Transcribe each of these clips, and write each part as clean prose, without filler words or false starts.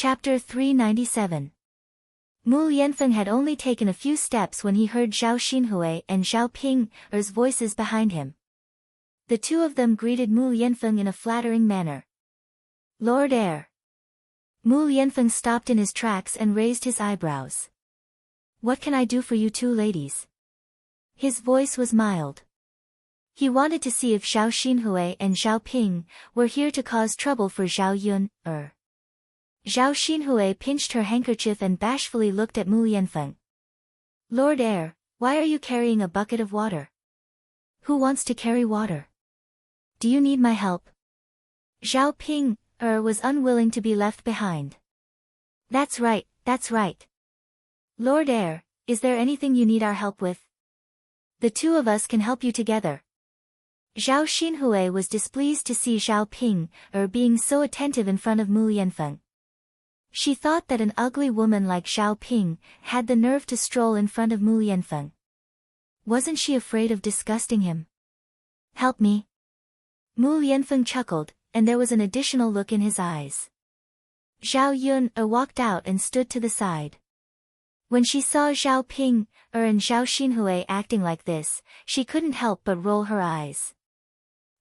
Chapter 397. Mu Yanfeng had only taken a few steps when he heard Zhao Xinhui and Zhao Ping's voices behind him. The two of them greeted Mu Yanfeng in a flattering manner. Lord Heir. Mu Yanfeng stopped in his tracks and raised his eyebrows. What can I do for you two ladies? His voice was mild. He wanted to see if Zhao Xinhui and Zhao Ping were here to cause trouble for Zhao Yun. Zhao Xinhui pinched her handkerchief and bashfully looked at Mu Yanfeng. Lord Heir, why are you carrying a bucket of water? Who wants to carry water? Do you need my help? Zhao Ping was unwilling to be left behind. That's right, that's right. Lord Heir, is there anything you need our help with? The two of us can help you together. Zhao Xinhui was displeased to see Zhao Ping being so attentive in front of Mu Yanfeng. She thought that an ugly woman like Zhao Ping had the nerve to stroll in front of Mu Yanfeng. Wasn't she afraid of disgusting him? Help me. Mu Yanfeng chuckled, and there was an additional look in his eyes. Zhao Yun walked out and stood to the side. When she saw Zhao Ping and Zhao Xinhui acting like this, she couldn't help but roll her eyes.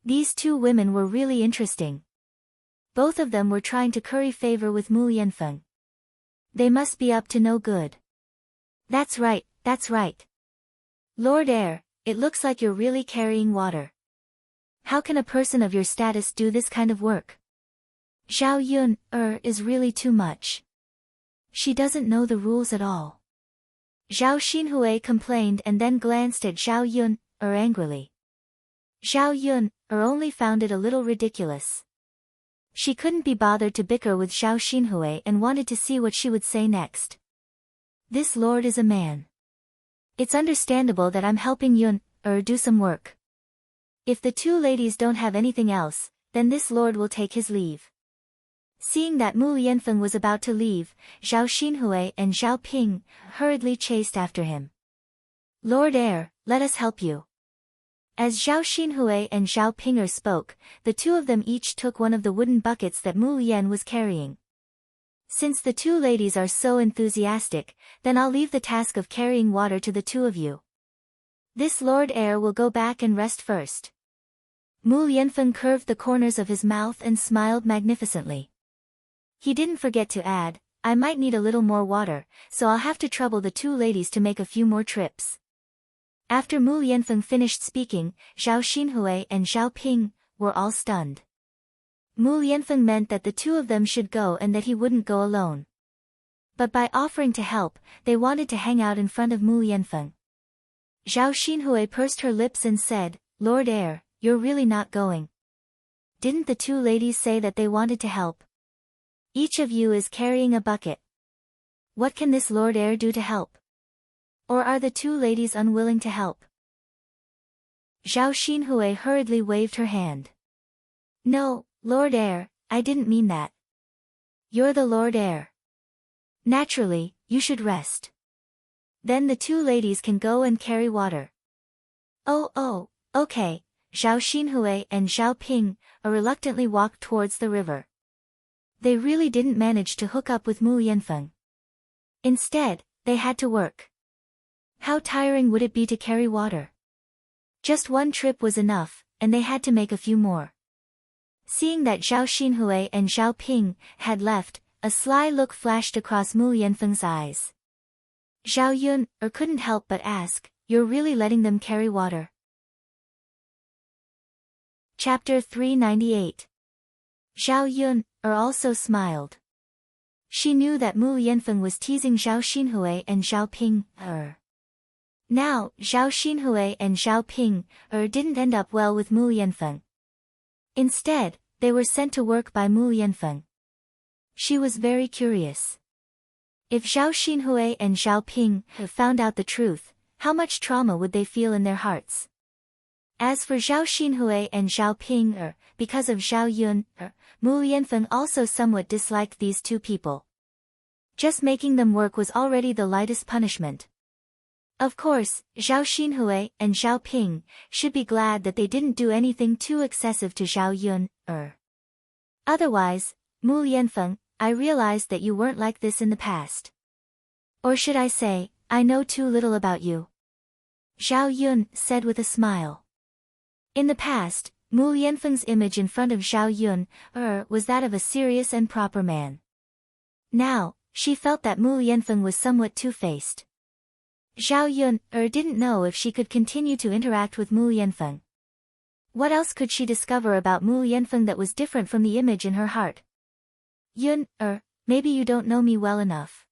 These two women were really interesting. Both of them were trying to curry favor with Mu Yanfeng. They must be up to no good. That's right, that's right. Lord Heir, it looks like you're really carrying water. How can a person of your status do this kind of work? Zhao Yun is really too much. She doesn't know the rules at all. Zhao Xinhui complained and then glanced at Zhao Yun angrily. Zhao Yun only found it a little ridiculous. She couldn't be bothered to bicker with Zhao Xinhui and wanted to see what she would say next. This lord is a man. It's understandable that I'm helping Yun do some work. If the two ladies don't have anything else, then this lord will take his leave. Seeing that Mu Yanfeng was about to leave, Zhao Xinhui and Zhao Ping hurriedly chased after him. Lord Heir, let us help you. As Zhao Xinhui and Zhao Ping spoke, the two of them each took one of the wooden buckets that Mu Yan was carrying. Since the two ladies are so enthusiastic, then I'll leave the task of carrying water to the two of you. This Lord Heir will go back and rest first. Mu Yanfeng curved the corners of his mouth and smiled magnificently. He didn't forget to add, I might need a little more water, so I'll have to trouble the two ladies to make a few more trips. After Mu Yanfeng finished speaking, Zhao Xinhui and Zhao Ping were all stunned. Mu Yanfeng meant that the two of them should go and that he wouldn't go alone. But by offering to help, they wanted to hang out in front of Mu Yanfeng. Zhao Xinhui pursed her lips and said, Lord Heir, you're really not going. Didn't the two ladies say that they wanted to help? Each of you is carrying a bucket. What can this Lord Heir do to help? Or are the two ladies unwilling to help? Zhao Xinhui hurriedly waved her hand. No, Lord Heir, I didn't mean that. You're the Lord Heir. Naturally, you should rest. Then the two ladies can go and carry water. Oh, okay. Zhao Xinhui and Zhao Ping reluctantly walked towards the river. They really didn't manage to hook up with Mu Yanfeng. Instead, they had to work. How tiring would it be to carry water? Just one trip was enough, and they had to make a few more. Seeing that Zhao Xinhui and Zhao Ping had left, a sly look flashed across Mu Yanfeng's eyes. Zhao Yun couldn't help but ask, you're really letting them carry water? Chapter 398. Zhao Yun also smiled. She knew that Mu Yanfeng was teasing Zhao Xinhui and Zhao Ping. Now, Zhao Xinhui and Zhao Ping didn't end up well with Mu Yanfeng. Instead, they were sent to work by Mu Yanfeng. She was very curious. If Zhao Xinhui and Zhao Ping found out the truth, how much trauma would they feel in their hearts? As for Zhao Xinhui and Zhao Ping because of Zhao Yun, Mu Yanfeng also somewhat disliked these two people. Just making them work was already the lightest punishment. Of course, Zhao Xinhui and Zhao Ping should be glad that they didn't do anything too excessive to Zhao Yun. Otherwise, Mu Yanfeng, I realized that you weren't like this in the past. Or should I say, I know too little about you. Zhao Yun said with a smile. In the past, Mu Yanfeng's image in front of Zhao Yun was that of a serious and proper man. Now, she felt that Mu Yanfeng was somewhat two-faced. Zhao Yun didn't know if she could continue to interact with Mu Yanfeng. What else could she discover about Mu Yanfeng that was different from the image in her heart? Yun, maybe you don't know me well enough.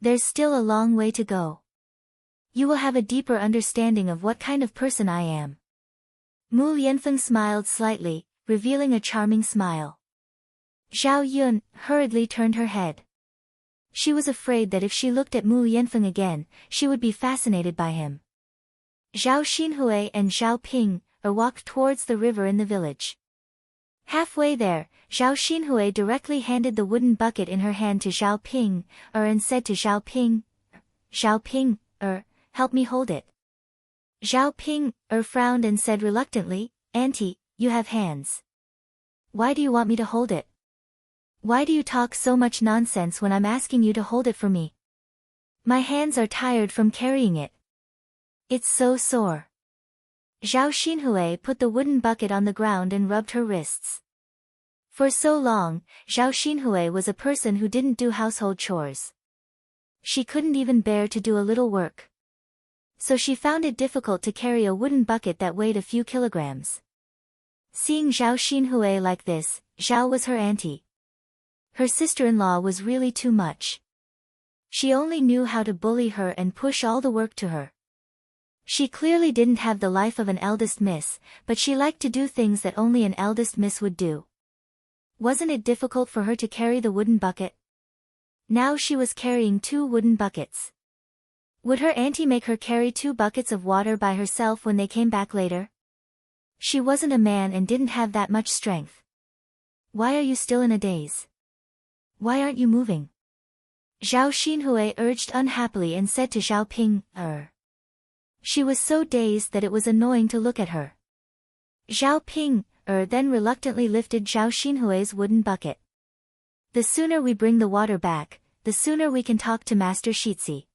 There's still a long way to go. You will have a deeper understanding of what kind of person I am. Mu Yanfeng smiled slightly, revealing a charming smile. Zhao Yun hurriedly turned her head. She was afraid that if she looked at Mu Yanfeng again, she would be fascinated by him. Zhao Xinhui and Zhao Ping walked towards the river in the village. Halfway there, Zhao Xinhui directly handed the wooden bucket in her hand to Zhao Ping, and said to Zhao Ping, help me hold it. Zhao Ping frowned and said reluctantly, Auntie, you have hands. Why do you want me to hold it? Why do you talk so much nonsense when I'm asking you to hold it for me? My hands are tired from carrying it. It's so sore. Zhao Xinhui put the wooden bucket on the ground and rubbed her wrists. For so long, Zhao Xinhui was a person who didn't do household chores. She couldn't even bear to do a little work. So she found it difficult to carry a wooden bucket that weighed a few kilograms. Seeing Zhao Xinhui like this, Zhao was her auntie. Her sister-in-law was really too much. She only knew how to bully her and push all the work to her. She clearly didn't have the life of an eldest miss, but she liked to do things that only an eldest miss would do. Wasn't it difficult for her to carry the wooden bucket? Now she was carrying 2 wooden buckets. Would her auntie make her carry 2 buckets of water by herself when they came back later? She wasn't a man and didn't have that much strength. Why are you still in a daze? Why aren't you moving? Zhao Xinhui urged unhappily and said to Zhao Ping, She was so dazed that it was annoying to look at her. Zhao Ping, then reluctantly lifted Zhao Xinhui's wooden bucket. The sooner we bring the water back, the sooner we can talk to Master Shitzi.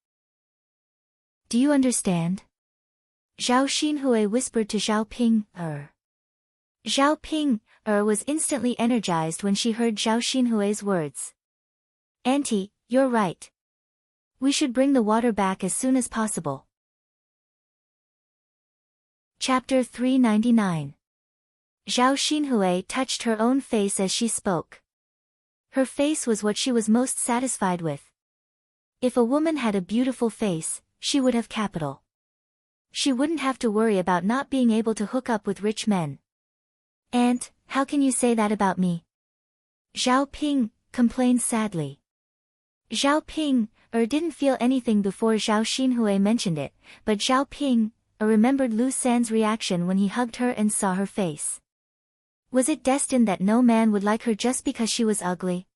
Do you understand? Zhao Xinhui whispered to Zhao Ping, Zhao Ping, was instantly energized when she heard Zhao Xinhui's words. Auntie, you're right. We should bring the water back as soon as possible. Chapter 399. Zhao Xinhui touched her own face as she spoke. Her face was what she was most satisfied with. If a woman had a beautiful face, she would have capital. She wouldn't have to worry about not being able to hook up with rich men. Aunt, how can you say that about me? Zhao Ping complained sadly. Zhao Ping didn't feel anything before Zhao Xinhui mentioned it, but Zhao Ping remembered Lu San's reaction when he hugged her and saw her face. Was it destined that no man would like her just because she was ugly?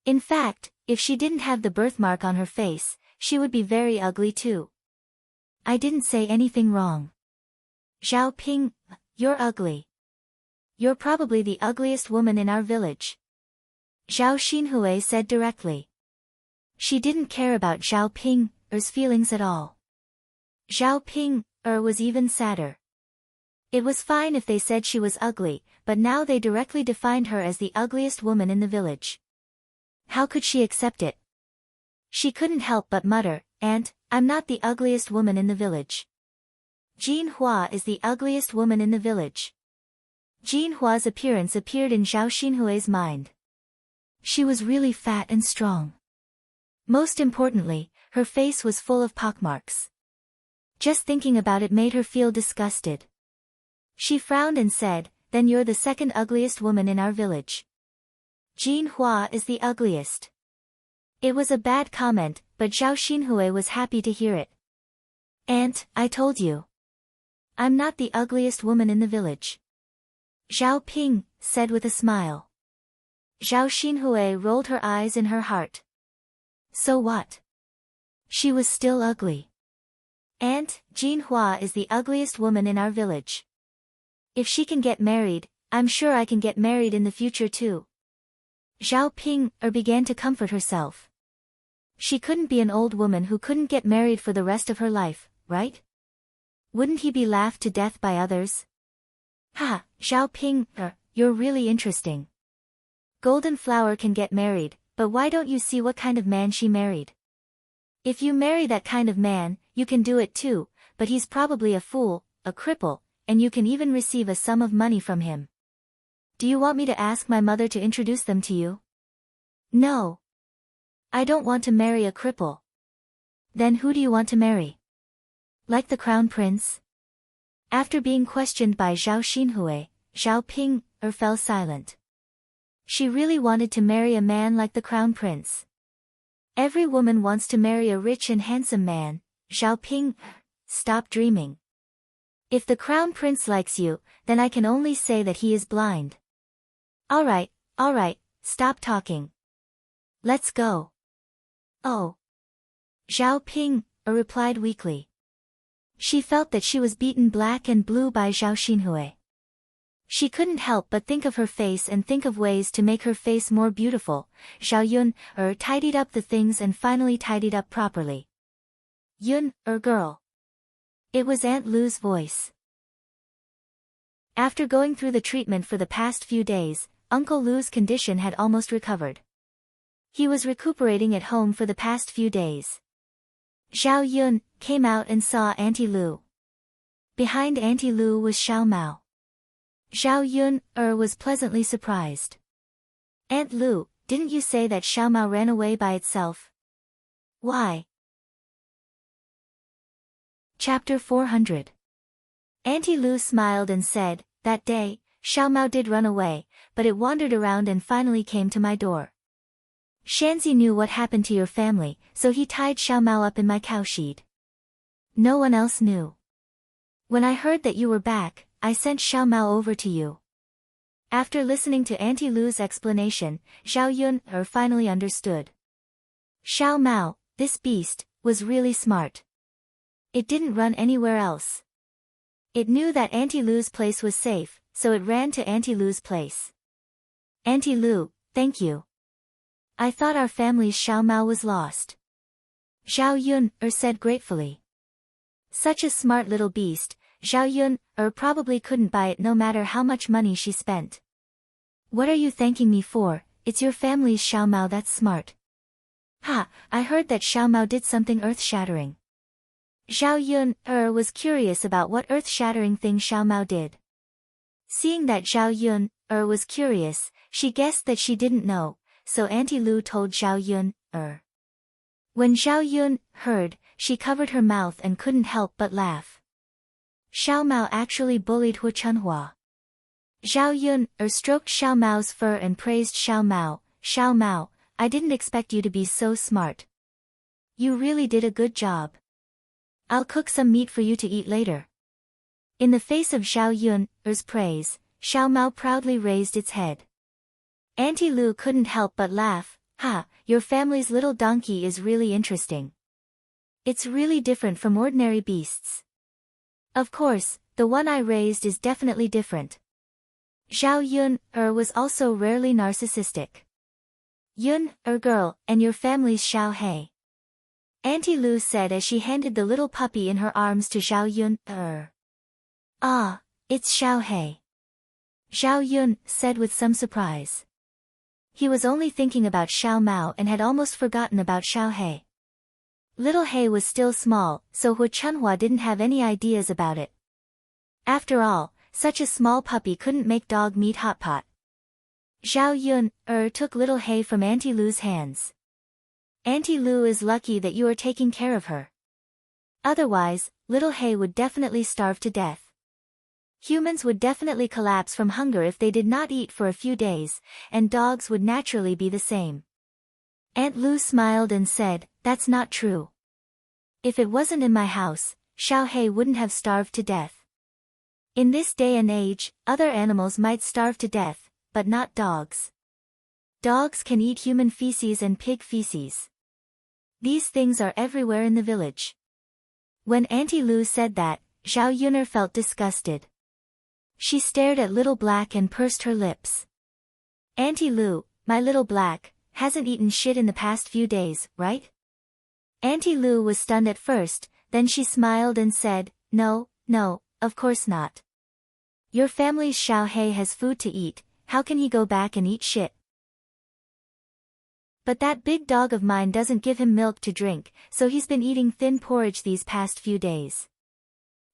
In fact, if she didn't have the birthmark on her face, she would be very ugly too. I didn't say anything wrong. Zhao Ping, you're ugly. You're probably the ugliest woman in our village. Zhao Xinhui said directly. She didn't care about Zhao Ping's feelings at all. Zhao Ping was even sadder. It was fine if they said she was ugly, but now they directly defined her as the ugliest woman in the village. How could she accept it? She couldn't help but mutter, Aunt, I'm not the ugliest woman in the village. Jin Hua is the ugliest woman in the village. Jin Hua's appearance appeared in Zhao Xinhui's mind. She was really fat and strong. Most importantly, her face was full of pockmarks. Just thinking about it made her feel disgusted. She frowned and said, Then you're the second ugliest woman in our village. Jin Hua is the ugliest. It was a bad comment, but Zhao Xinhui was happy to hear it. Aunt, I told you. I'm not the ugliest woman in the village. Zhao Ping said with a smile. Zhao Xinhui rolled her eyes in her heart. So what? She was still ugly. Aunt, Jin Hua is the ugliest woman in our village. If she can get married, I'm sure I can get married in the future too. Zhao Ping began to comfort herself. She couldn't be an old woman who couldn't get married for the rest of her life, right? Wouldn't he be laughed to death by others? Ha, Zhao Ping, you're really interesting. Golden Flower can get married, but why don't you see what kind of man she married? If you marry that kind of man, you can do it too, but he's probably a fool, a cripple, and you can even receive a sum of money from him. Do you want me to ask my mother to introduce them to you? No. I don't want to marry a cripple. Then who do you want to marry? Like the crown prince? After being questioned by Zhao Xinhui, Zhao Ping fell silent. She really wanted to marry a man like the crown prince. Every woman wants to marry a rich and handsome man. Zhao Ping, stop dreaming. If the crown prince likes you, then I can only say that he is blind. All right, stop talking. Let's go. Oh. Zhao Ping replied weakly. She felt that she was beaten black and blue by Zhao Xinhui. She couldn't help but think of her face and think of ways to make her face more beautiful. Zhao Yun tidied up the things and finally tidied up properly. Yun, girl. It was Aunt Lu's voice. After going through the treatment for the past few days, Uncle Lu's condition had almost recovered. He was recuperating at home for the past few days. Zhao Yun came out and saw Auntie Lu. Behind Auntie Lu was Xiao Mao. Zhao Yun was pleasantly surprised. Aunt Lu, didn't you say that Xiao Mao ran away by itself? Why? Chapter 400. Auntie Lu smiled and said, that day, Xiao Mao did run away, but it wandered around and finally came to my door. Shanzi knew what happened to your family, so he tied Xiao Mao up in my cowshed. No one else knew. When I heard that you were back, I sent Xiao Mao over to you. After listening to Auntie Lu's explanation, Zhao Yun finally understood. Xiao Mao, this beast, was really smart. It didn't run anywhere else. It knew that Auntie Lu's place was safe, so it ran to Auntie Lu's place. Auntie Lu, thank you. I thought our family's Xiao Mao was lost. Zhao Yun said gratefully. Such a smart little beast, Zhao Yun probably couldn't buy it no matter how much money she spent. What are you thanking me for? It's your family's Xiao Mao that's smart. Ha, I heard that Xiao Mao did something earth-shattering. Zhao Yun was curious about what earth-shattering thing Xiao Mao did. Seeing that Zhao Yun was curious, she guessed that she didn't know, so Auntie Lu told Zhao Yun When Zhao Yun heard, she covered her mouth and couldn't help but laugh. Xiao Mao actually bullied Hu Chunhua. Zhao Yun stroked Xiao Mao's fur and praised Xiao Mao. Xiao Mao, I didn't expect you to be so smart. You really did a good job. I'll cook some meat for you to eat later. In the face of Zhao Yun's praise, Xiao Mao proudly raised its head. Auntie Lu couldn't help but laugh. Ha, your family's little donkey is really interesting. It's really different from ordinary beasts. Of course, the one I raised is definitely different. Zhao Yun was also rarely narcissistic. Yun, girl, and your family's Xiao He. Auntie Lu said as she handed the little puppy in her arms to Zhao Yun. Ah, it's Xiao He. Zhao Yun said with some surprise. He was only thinking about Xiao Mao and had almost forgotten about Xiao He. Little He was still small, so Hu Chunhua didn't have any ideas about it. After all, such a small puppy couldn't make dog meat hot pot. Zhao Yun took little He from Auntie Lu's hands. Auntie Lu is lucky that you are taking care of her. Otherwise, little He would definitely starve to death. Humans would definitely collapse from hunger if they did not eat for a few days, and dogs would naturally be the same. Aunt Lu smiled and said, that's not true. If it wasn't in my house, Xiao He wouldn't have starved to death. In this day and age, other animals might starve to death, but not dogs. Dogs can eat human feces and pig feces. These things are everywhere in the village. When Auntie Lu said that, Zhao Yun'er felt disgusted. She stared at Little Black and pursed her lips. Auntie Lu, my little black, hasn't eaten shit in the past few days, right? Auntie Lu was stunned at first, then she smiled and said, no, no, of course not. Your family's Xiao Hei has food to eat, how can he go back and eat shit? But that big dog of mine doesn't give him milk to drink, so he's been eating thin porridge these past few days.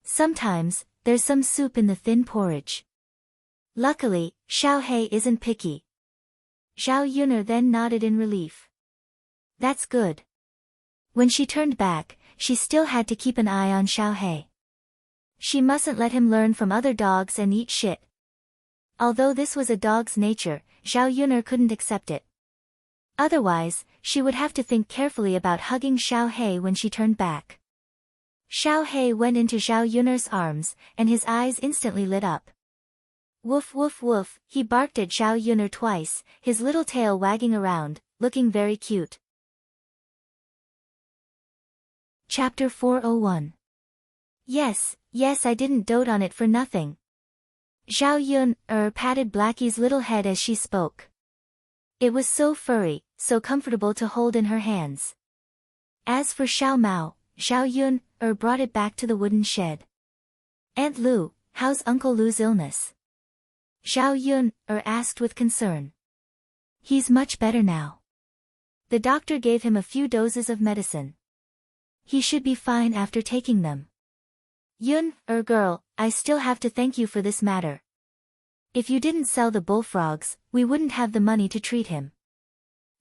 Sometimes, there's some soup in the thin porridge. Luckily, Xiao Hei isn't picky. Zhao Yuner then nodded in relief. That's good. When she turned back, she still had to keep an eye on Xiao Hei. She mustn't let him learn from other dogs and eat shit. Although this was a dog's nature, Zhao Yuner couldn't accept it. Otherwise, she would have to think carefully about hugging Xiao Hei when she turned back. Xiao Hei went into Zhao Yuner's arms, and his eyes instantly lit up. Woof woof woof, he barked at Zhao Yuner twice, his little tail wagging around, looking very cute. Chapter 401. Yes, I didn't dote on it for nothing. Zhao Yuner patted Blackie's little head as she spoke. It was so furry, so comfortable to hold in her hands. As for Xiao Mao, Zhao Yuner brought it back to the wooden shed. Aunt Lu, how's Uncle Lu's illness? Zhao Yuner asked with concern. He's much better now. The doctor gave him a few doses of medicine. He should be fine after taking them. Girl, I still have to thank you for this matter. If you didn't sell the bullfrogs, we wouldn't have the money to treat him.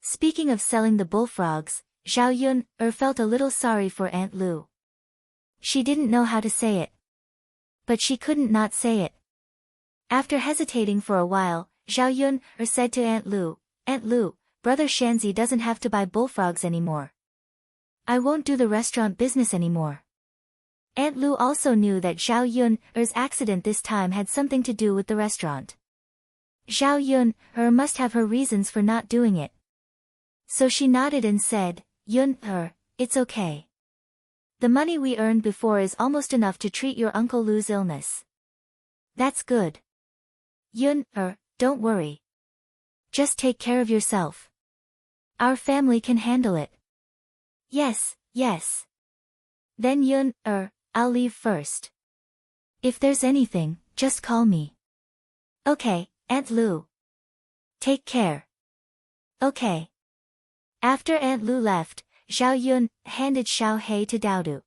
Speaking of selling the bullfrogs, Zhao Yuner felt a little sorry for Aunt Lu. She didn't know how to say it. But she couldn't not say it. After hesitating for a while, Zhao Yuner said to Aunt Lu, Brother Shanzi doesn't have to buy bullfrogs anymore. I won't do the restaurant business anymore. Aunt Lu also knew that Zhao Yuner's accident this time had something to do with the restaurant. Zhao Yuner must have her reasons for not doing it. So she nodded and said, it's okay. The money we earned before is almost enough to treat your Uncle Lu's illness. That's good. Don't worry. Just take care of yourself. Our family can handle it. Yes. Then I'll leave first. If there's anything, just call me. Okay, Aunt Lu. Take care. Okay. After Aunt Lu left, Zhao Yuner handed Xiao Hei to Daodu.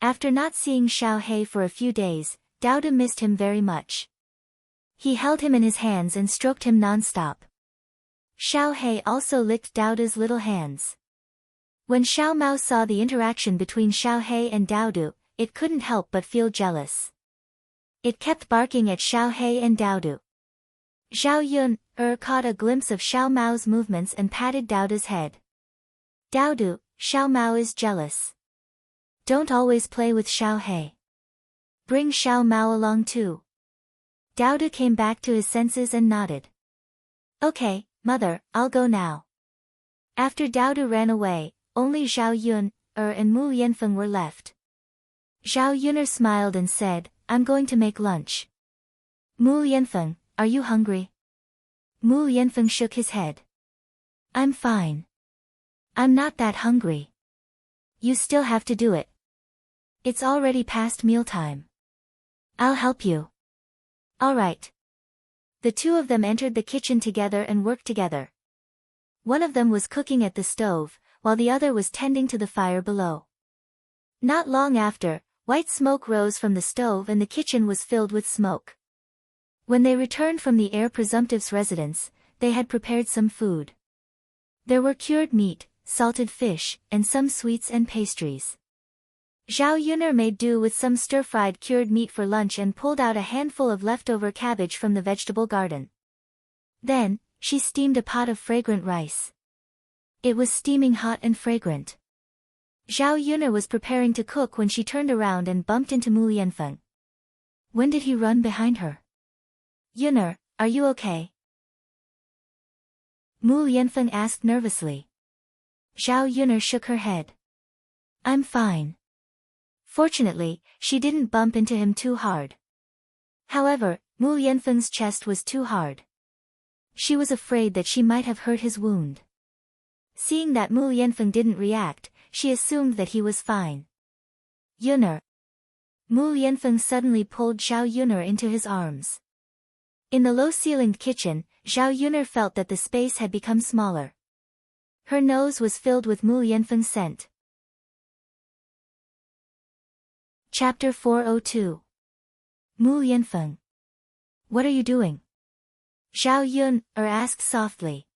After not seeing Xiao Hei for a few days, Daodu missed him very much. He held him in his hands and stroked him non-stop. Xiao Hei also licked Daodu's little hands. When Xiao Mao saw the interaction between Xiao Hei and Daodu, it couldn't help but feel jealous. It kept barking at Xiao Hei and Daodu. Zhao Yuner caught a glimpse of Xiao Mao's movements and patted Daodu's head. Daodu, Xiao Mao is jealous. Don't always play with Xiao Hei. Bring Xiao Mao along too. Daodu came back to his senses and nodded. Okay, mother, I'll go now. After Daodu ran away, only Zhao Yuner and Mu Yanfeng were left. Zhao Yuner smiled and said, I'm going to make lunch. Mu Yanfeng, are you hungry? Mu Yanfeng shook his head. I'm fine. I'm not that hungry. You still have to do it. It's already past mealtime. I'll help you. All right. The two of them entered the kitchen together and worked together. One of them was cooking at the stove, while the other was tending to the fire below. Not long after, white smoke rose from the stove and the kitchen was filled with smoke. When they returned from the heir presumptive's residence, they had prepared some food. There were cured meat, salted fish, and some sweets and pastries. Zhao Yuner made do with some stir-fried cured meat for lunch and pulled out a handful of leftover cabbage from the vegetable garden. Then, she steamed a pot of fragrant rice. It was steaming hot and fragrant. Zhao Yuner was preparing to cook when she turned around and bumped into Mu Yanfeng. When did he run behind her? Yuner, are you okay? Mu Yanfeng asked nervously. Zhao Yuner shook her head. I'm fine. Fortunately, she didn't bump into him too hard. However, Mu Yanfeng's chest was too hard. She was afraid that she might have hurt his wound. Seeing that Mu Yanfeng didn't react, she assumed that he was fine. Yuner. Mu Yanfeng suddenly pulled Zhao Yuner into his arms. In the low-ceilinged kitchen, Zhao Yuner felt that the space had become smaller. Her nose was filled with Mu Yanfeng's scent. Chapter 402. Mu Yanfeng. What are you doing? Zhao Yuner asked softly.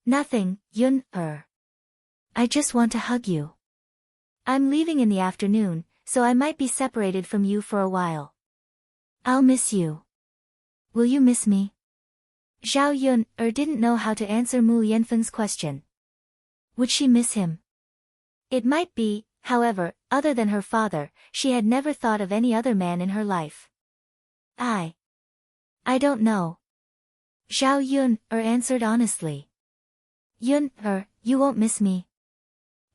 Nothing, Yuner. I just want to hug you. I'm leaving in the afternoon, so I might be separated from you for a while. I'll miss you. Will you miss me? Zhao Yuner didn't know how to answer Mu Yanfeng's question. Would she miss him? It might be, however, other than her father, she had never thought of any other man in her life. I don't know. Zhao Yuner answered honestly. Yuner, you won't miss me.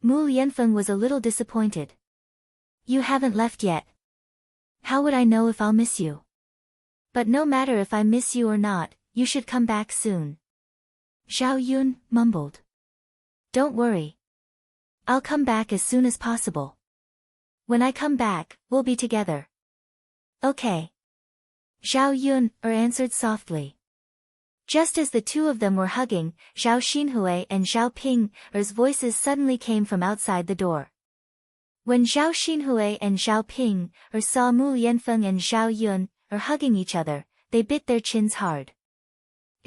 Mu Yanfeng was a little disappointed. You haven't left yet. How would I know if I'll miss you? But no matter if I miss you or not, you should come back soon. Zhao Yuner mumbled. Don't worry. I'll come back as soon as possible. When I come back, we'll be together. Okay. Zhao Yuner answered softly. Just as the two of them were hugging, Zhao Xinhui and Zhao Ping's voices suddenly came from outside the door. When Zhao Xinhui and Zhao Ping saw Mu Yanfeng and Zhao Yuner hugging each other, they bit their chins hard.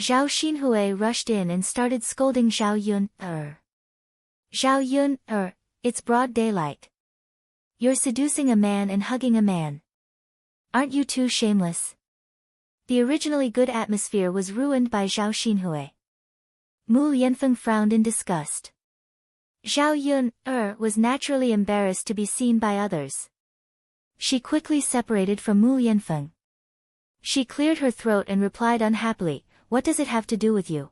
Zhao Xinhui rushed in and started scolding Zhao Yuner. Zhao Yuner, it's broad daylight. You're seducing a man and hugging a man. Aren't you too shameless? The originally good atmosphere was ruined by Zhao Xinhui. Mu Yanfeng frowned in disgust. Zhao Yuner was naturally embarrassed to be seen by others. She quickly separated from Mu Yanfeng. She cleared her throat and replied unhappily, what does it have to do with you?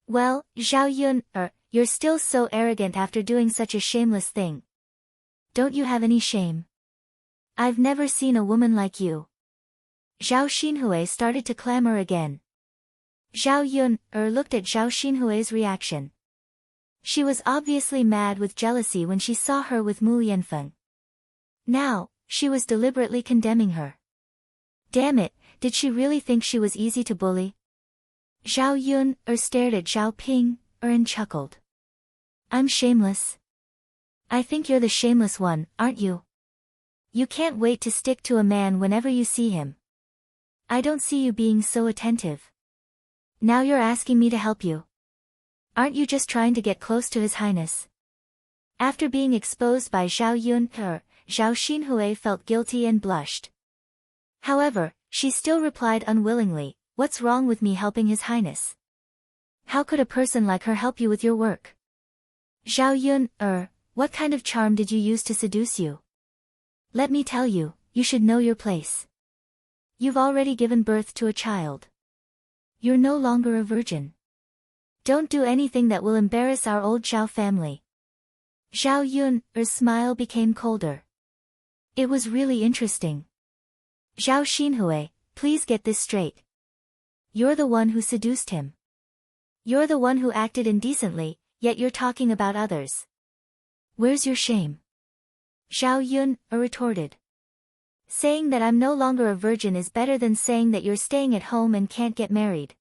Well, Zhao Yuner, you're still so arrogant after doing such a shameless thing. Don't you have any shame? I've never seen a woman like you. Zhao Xinhui started to clamor again. Zhao Yuner looked at Zhao Xinhui's reaction. She was obviously mad with jealousy when she saw her with Mu Yanfeng. Now, she was deliberately condemning her. Damn it, did she really think she was easy to bully? Zhao Yuner stared at Zhao Ping and chuckled. I'm shameless. I think you're the shameless one, aren't you? You can't wait to stick to a man whenever you see him. I don't see you being so attentive. Now you're asking me to help you. Aren't you just trying to get close to His Highness? After being exposed by Zhao Yuner, Zhao Xinhui felt guilty and blushed. However, she still replied unwillingly, what's wrong with me helping His Highness? How could a person like her help you with your work? Zhao Yuner, what kind of charm did you use to seduce you? Let me tell you, you should know your place. You've already given birth to a child. You're no longer a virgin. Don't do anything that will embarrass our old Zhao family. Zhao Yuner's smile became colder. It was really interesting. Zhao Xinhui, please get this straight. You're the one who seduced him. You're the one who acted indecently, yet you're talking about others. Where's your shame? Zhao Yuner retorted. Saying that I'm no longer a virgin is better than saying that you're staying at home and can't get married.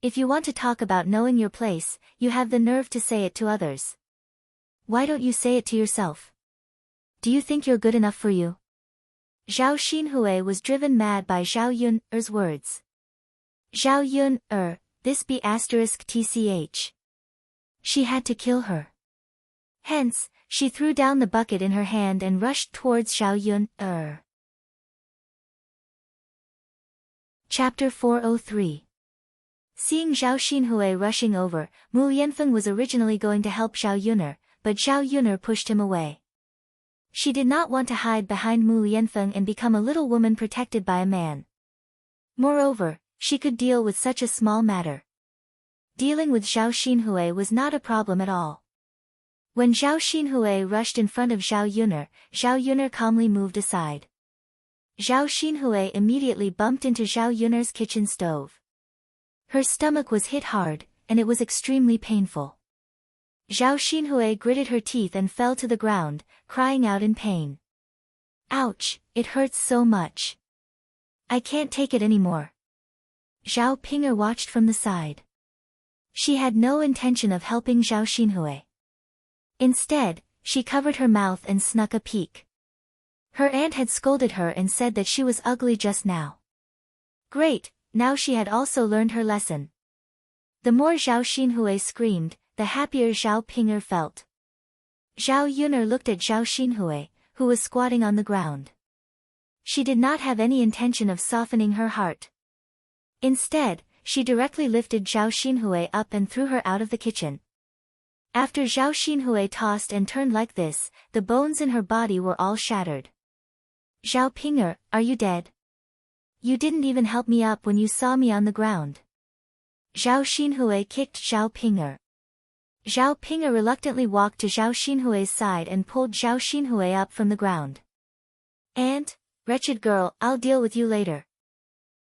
If you want to talk about knowing your place, you have the nerve to say it to others. Why don't you say it to yourself? Do you think you're good enough for you? Zhao Xinhui was driven mad by Zhao Yuner's words. Zhao Yuner, this be *tch. She had to kill her. Hence, she threw down the bucket in her hand and rushed towards Zhao Yuner. Chapter 403. Seeing Zhao Xinhui rushing over, Mu Yanfeng was originally going to help Zhao Yuner, but Zhao Yuner pushed him away. She did not want to hide behind Mu Yanfeng and become a little woman protected by a man. Moreover, she could deal with such a small matter. Dealing with Zhao Xinhui was not a problem at all. When Zhao Xinhui rushed in front of Zhao Yuner calmly moved aside. Zhao Xinhui immediately bumped into Zhao Yun'er's kitchen stove. Her stomach was hit hard, and it was extremely painful. Zhao Xinhui gritted her teeth and fell to the ground, crying out in pain. Ouch, it hurts so much. I can't take it anymore. Zhao Ping'er watched from the side. She had no intention of helping Zhao Xinhui. Instead, she covered her mouth and snuck a peek. Her aunt had scolded her and said that she was ugly just now. Great, now she had also learned her lesson. The more Zhao Xinhui screamed, the happier Zhao Ping'er felt. Zhao Yun'er looked at Zhao Xinhui, who was squatting on the ground. She did not have any intention of softening her heart. Instead, she directly lifted Zhao Xinhui up and threw her out of the kitchen. After Zhao Xinhui tossed and turned like this, the bones in her body were all shattered. Zhao Ping'er, are you dead? You didn't even help me up when you saw me on the ground. Zhao Xinhui kicked Zhao Ping'er. Zhao Ping'er reluctantly walked to Zhao Xinhui's side and pulled Zhao Xinhui up from the ground. Aunt, wretched girl, I'll deal with you later.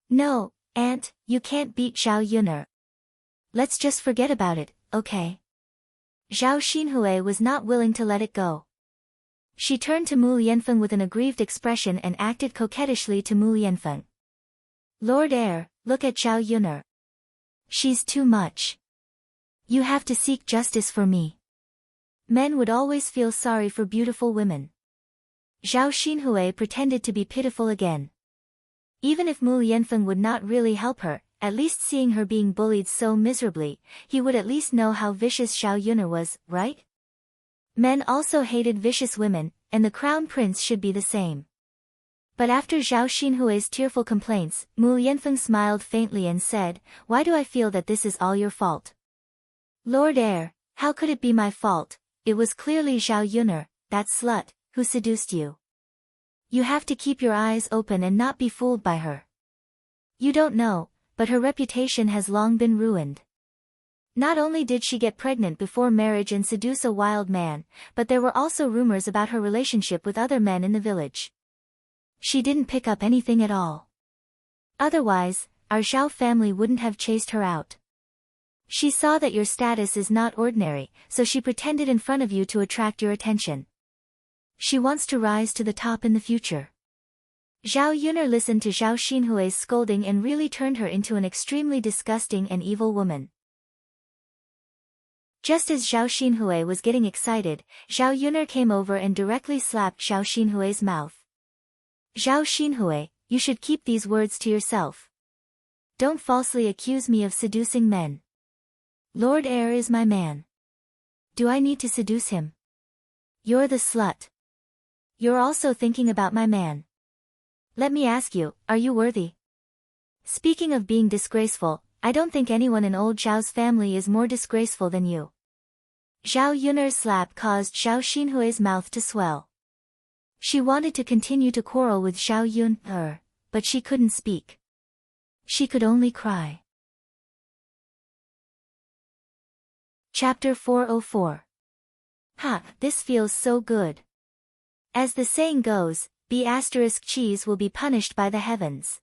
No, Aunt, you can't beat Zhao Yun'er. Let's just forget about it, okay? Zhao Xinhui was not willing to let it go. She turned to Mu Lianfeng with an aggrieved expression and acted coquettishly to Mu Lianfeng. Lord Heir, look at Zhao Yun'er. She's too much. You have to seek justice for me. Men would always feel sorry for beautiful women. Zhao Xinhui pretended to be pitiful again. Even if Mu Lianfeng would not really help her, at least seeing her being bullied so miserably, he would at least know how vicious Zhao Yun'er was, right? Men also hated vicious women, and the crown prince should be the same. But after Zhao Xinhui's tearful complaints, Mu Lianfeng smiled faintly and said, Why do I feel that this is all your fault? Lord Heir, how could it be my fault? It was clearly Zhao Yun'er, that slut, who seduced you. You have to keep your eyes open and not be fooled by her. You don't know, but her reputation has long been ruined. Not only did she get pregnant before marriage and seduce a wild man, but there were also rumors about her relationship with other men in the village. She didn't pick up anything at all. Otherwise, our Zhao family wouldn't have chased her out. She saw that your status is not ordinary, so she pretended in front of you to attract your attention. She wants to rise to the top in the future. Zhao Yun'er listened to Zhao Xinhui's scolding and really turned her into an extremely disgusting and evil woman. Just as Zhao Xinhui was getting excited, Zhao Yun'er came over and directly slapped Zhao Xinhui's mouth. Zhao Xinhui, you should keep these words to yourself. Don't falsely accuse me of seducing men. Lord Heir is my man. Do I need to seduce him? You're the slut. You're also thinking about my man. Let me ask you, are you worthy? Speaking of being disgraceful, I don't think anyone in old Zhao's family is more disgraceful than you. Zhao Yun'er's slap caused Zhao Xinhui's mouth to swell. She wanted to continue to quarrel with Zhao Yun'er, but she couldn't speak. She could only cry. Chapter 404. Ha, this feels so good. As the saying goes, B** cheese will be punished by the heavens.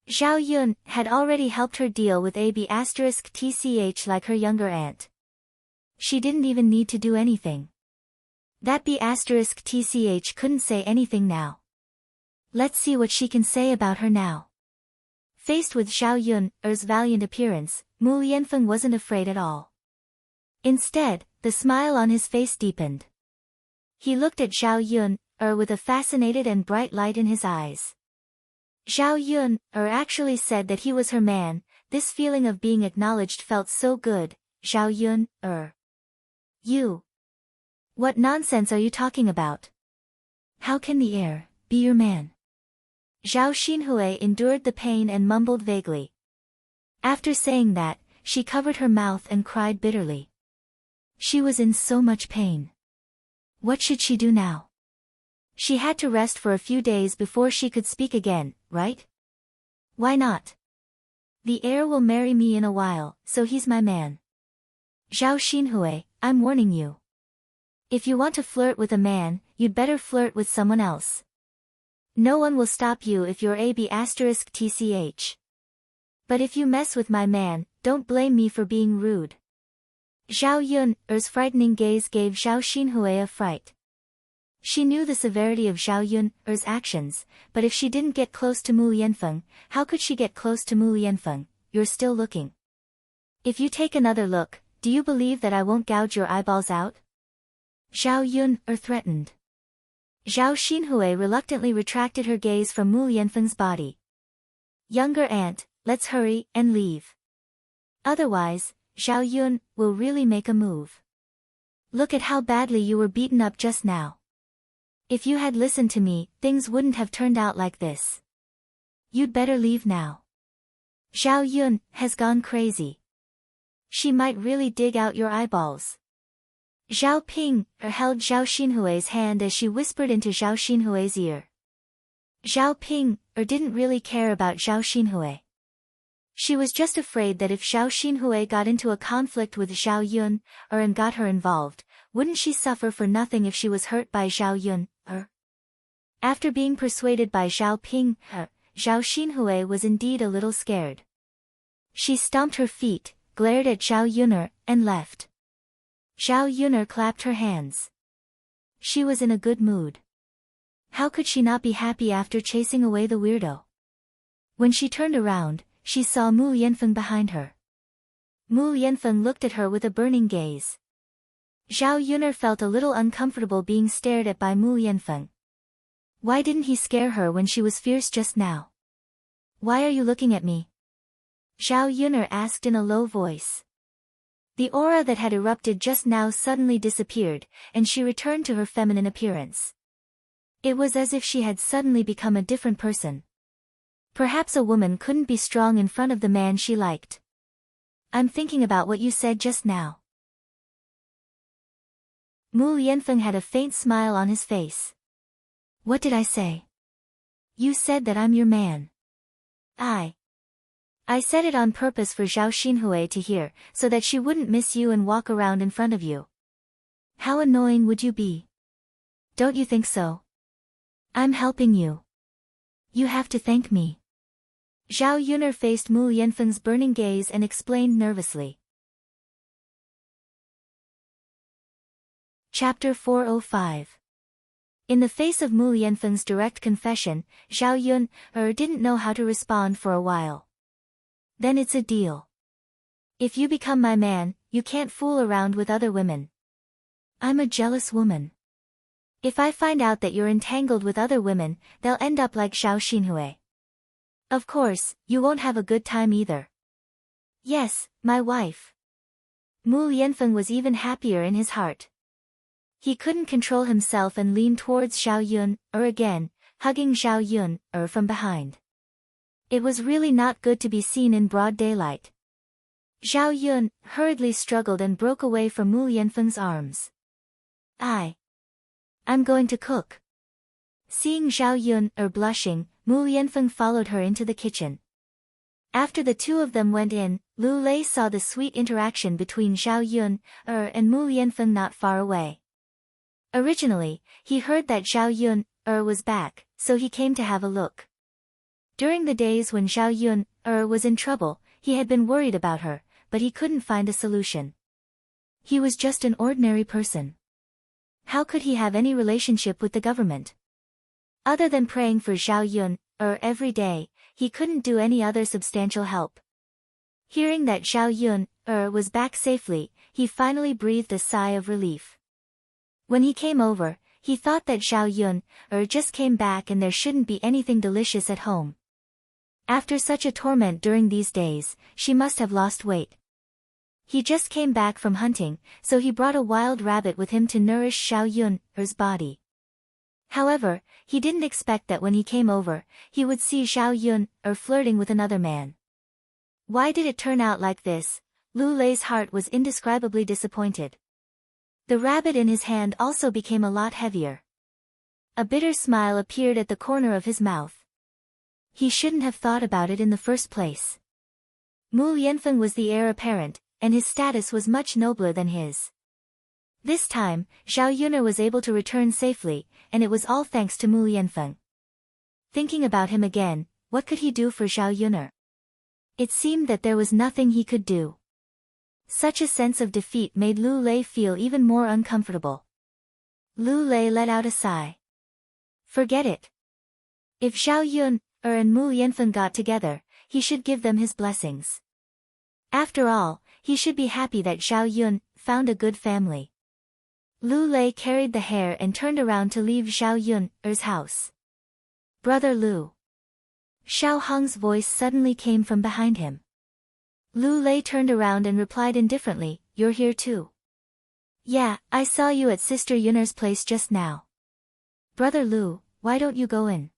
Zhao Yun had already helped her deal with a B** tch like her younger aunt. She didn't even need to do anything. That B** tch couldn't say anything now. Let's see what she can say about her now. Faced with Zhao Yun'er's valiant appearance, Mu Lianfeng wasn't afraid at all. Instead, the smile on his face deepened. He looked at Zhao Yun'er with a fascinated and bright light in his eyes. Zhao Yun'er actually said that he was her man. This feeling of being acknowledged felt so good. Zhao Yun'er. You. What nonsense are you talking about? How can the heir be your man? Zhao Xinhui endured the pain and mumbled vaguely. After saying that, she covered her mouth and cried bitterly. She was in so much pain. What should she do now? She had to rest for a few days before she could speak again, right? Why not? The heir will marry me in a while, so he's my man. Zhao Xinhui, I'm warning you. If you want to flirt with a man, you'd better flirt with someone else. No one will stop you if you're AB*TCH. But if you mess with my man, don't blame me for being rude. Zhao Yun's frightening gaze gave Zhao Xinhui a fright. She knew the severity of Zhao Yun's actions, but if she didn't get close to Mu Yanfeng, how could she get close to Mu Yanfeng? You're still looking. If you take another look, do you believe that I won't gouge your eyeballs out? Zhao Yun threatened. Zhao Xinhui reluctantly retracted her gaze from Mu Yanfeng's body. Younger aunt, let's hurry and leave. Otherwise, Zhao Yun will really make a move. Look at how badly you were beaten up just now. If you had listened to me, things wouldn't have turned out like this. You'd better leave now. Zhao Yun has gone crazy. She might really dig out your eyeballs. Zhao Ping held Zhao Xinhui's hand as she whispered into Zhao Xinhui's ear. Zhao Ping didn't really care about Zhao Xinhui. She was just afraid that if Zhao Xinhui got into a conflict with Zhao Yun and got her involved, wouldn't she suffer for nothing if she was hurt by Zhao Yun? After being persuaded by Zhao Ping, Zhao Xinhui was indeed a little scared. She stomped her feet, glared at Zhao Yun and left. Zhao Yun clapped her hands. She was in a good mood. How could she not be happy after chasing away the weirdo? When she turned around, she saw Mu Yanfeng behind her. Mu Yanfeng looked at her with a burning gaze. Zhao Yun felt a little uncomfortable being stared at by Mu Yanfeng. Why didn't he scare her when she was fierce just now? Why are you looking at me? Zhao Yun asked in a low voice. The aura that had erupted just now suddenly disappeared, and she returned to her feminine appearance. It was as if she had suddenly become a different person. Perhaps a woman couldn't be strong in front of the man she liked. I'm thinking about what you said just now. Mu Yanfeng had a faint smile on his face. What did I say? You said that I'm your man. I said it on purpose for Zhao Xinhui to hear, so that she wouldn't miss you and walk around in front of you. How annoying would you be? Don't you think so? I'm helping you. You have to thank me. Zhao Yun faced Mu Yanfeng's burning gaze and explained nervously. Chapter 405. In the face of Mu Yanfeng's direct confession, Zhao Yun didn't know how to respond for a while. Then it's a deal. If you become my man, you can't fool around with other women. I'm a jealous woman. If I find out that you're entangled with other women, they'll end up like Zhao Xinhui. Of course, you won't have a good time either. Yes, my wife. Mu Yanfeng was even happier in his heart. He couldn't control himself and leaned towards Zhao Yun again, hugging Zhao Yun from behind. It was really not good to be seen in broad daylight. Zhao Yun hurriedly struggled and broke away from Mu Yanfeng's arms. I'm going to cook. Seeing Zhao Yun blushing, Mu Yanfeng followed her into the kitchen. After the two of them went in, Lu Lei saw the sweet interaction between Zhao Yun and Mu Yanfeng not far away. Originally, he heard that Zhao Yun was back, so he came to have a look. During the days when Zhao Yun was in trouble, he had been worried about her, but he couldn't find a solution. He was just an ordinary person. How could he have any relationship with the government? Other than praying for Zhao Yun every day, he couldn't do any other substantial help. Hearing that Zhao Yun was back safely, he finally breathed a sigh of relief. When he came over, he thought that Zhao Yun just came back and there shouldn't be anything delicious at home. After such a torment during these days, she must have lost weight. He just came back from hunting, so he brought a wild rabbit with him to nourish Zhao Yun's body. However, he didn't expect that when he came over, he would see Zhao Yun flirting with another man. Why did it turn out like this? Lu Lei's heart was indescribably disappointed. The rabbit in his hand also became a lot heavier. A bitter smile appeared at the corner of his mouth. He shouldn't have thought about it in the first place. Mu Yanfeng was the heir apparent, and his status was much nobler than his. This time, Zhao Yun was able to return safely, and it was all thanks to Mu Yanfeng. Thinking about him again, what could he do for Zhao Yun? It seemed that there was nothing he could do. Such a sense of defeat made Lu Lei feel even more uncomfortable. Lu Lei let out a sigh. Forget it. If Zhao Yun and Mu Yanfeng got together, he should give them his blessings. After all, he should be happy that Zhao Yun found a good family. Lu Lei carried the hair and turned around to leave Zhao Yun's house. Brother Lu. Xiao Hong's voice suddenly came from behind him. Lu Lei turned around and replied indifferently, "You're here too." "Yeah, I saw you at Sister Yun'er's place just now." "Brother Lu, why don't you go in?"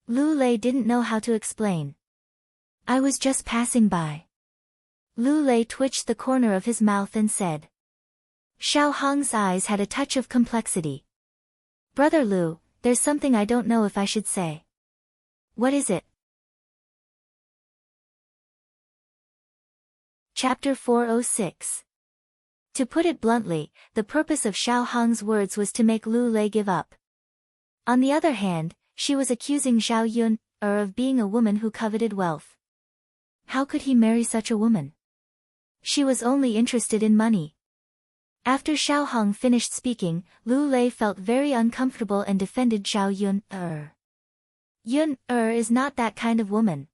Lu Lei didn't know how to explain. "I was just passing by." Lu Lei twitched the corner of his mouth and said. Xiao Hong's eyes had a touch of complexity. "Brother Lu, there's something I don't know if I should say." "What is it?" Chapter 406. To put it bluntly, the purpose of Xiao Hong's words was to make Lu Lei give up. On the other hand, she was accusing Zhao Yun of being a woman who coveted wealth. How could he marry such a woman? She was only interested in money. After Xiao Hong finished speaking, Lu Lei felt very uncomfortable and defended Zhao Yun. Yun is not that kind of woman.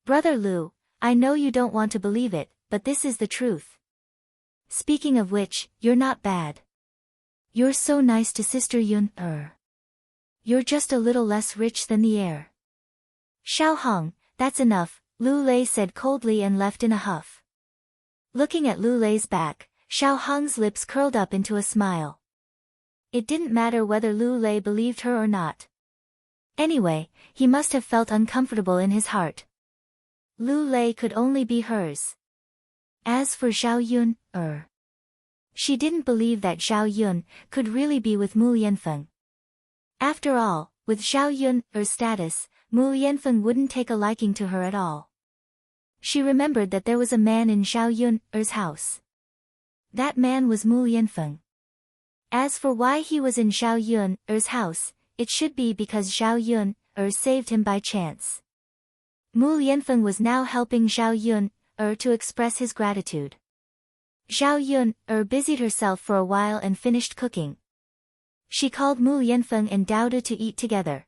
Brother Lu, I know you don't want to believe it, but this is the truth. Speaking of which, you're not bad. You're so nice to Sister Yun. You're just a little less rich than the heir. Xiao Hong, that's enough, Lu Lei said coldly and left in a huff. Looking at Lu Lei's back, Xiao Hong's lips curled up into a smile. It didn't matter whether Lu Lei believed her or not. Anyway, he must have felt uncomfortable in his heart. Lu Lei could only be hers. As for Zhao Yun, she didn't believe that Zhao Yun could really be with Mu Yanfeng. After all, with Zhao Yun's status, Mu Yanfeng wouldn't take a liking to her at all. She remembered that there was a man in Zhao Yun's house. That man was Mu Yanfeng. As for why he was in Zhao Yun's house, it should be because Zhao Yun saved him by chance. Mu Yanfeng was now helping Zhao Yun to express his gratitude. Zhao Yun busied herself for a while and finished cooking. She called Mu Yanfeng and Daodu to eat together.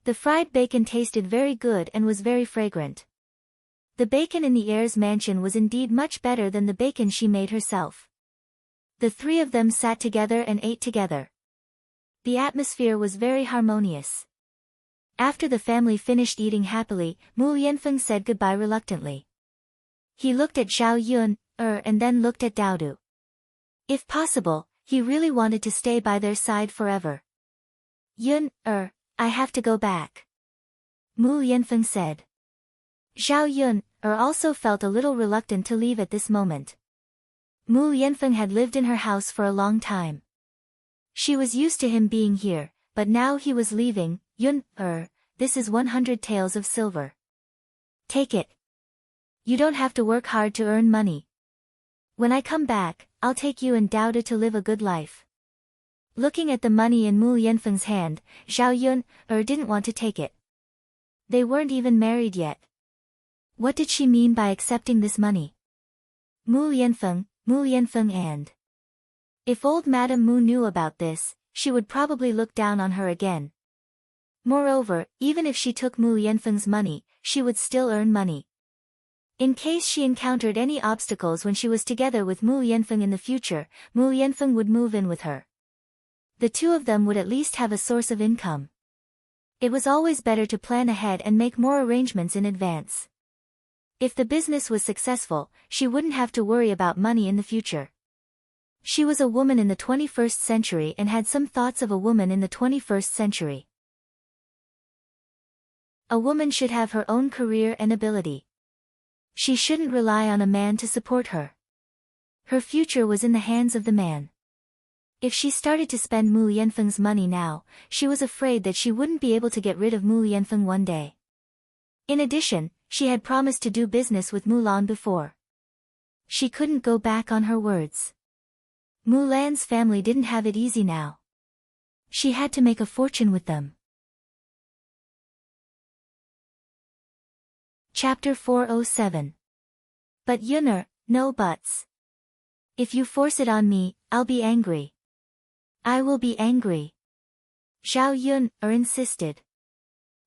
The fried bacon tasted very good and was very fragrant. The bacon in the heir's mansion was indeed much better than the bacon she made herself. The three of them sat together and ate together. The atmosphere was very harmonious. After the family finished eating happily, Mu Yanfeng said goodbye reluctantly. He looked at Zhao Yun and then looked at Daodu. If possible, he really wanted to stay by their side forever. Yun I have to go back. Mu Yanfeng said. Zhao Yun also felt a little reluctant to leave at this moment. Mu Yanfeng had lived in her house for a long time. She was used to him being here, but now he was leaving. Yun this is 100 taels of silver. Take it. You don't have to work hard to earn money. When I come back, I'll take you and Daodu to live a good life. Looking at the money in Mu Yanfeng's hand, Zhao Yun didn't want to take it. They weren't even married yet. What did she mean by accepting this money? Mu Yanfeng and... If old Madame Mu knew about this, she would probably look down on her again. Moreover, even if she took Mu Yanfeng's money, she would still earn money. In case she encountered any obstacles when she was together with Mu Yanfeng in the future, Mu Yanfeng would move in with her. The two of them would at least have a source of income. It was always better to plan ahead and make more arrangements in advance. If the business was successful, she wouldn't have to worry about money in the future. She was a woman in the 21st century and had some thoughts of a woman in the 21st century. A woman should have her own career and ability. She shouldn't rely on a man to support her. Her future was in the hands of the man. If she started to spend Mu Yanfeng's money now, she was afraid that she wouldn't be able to get rid of Mu Yanfeng one day. In addition, she had promised to do business with Mulan before. She couldn't go back on her words. Mulan's family didn't have it easy now. She had to make a fortune with them. Chapter 407. But Yun'er, no buts. If you force it on me, I'll be angry. I will be angry. Zhao Yun'er insisted.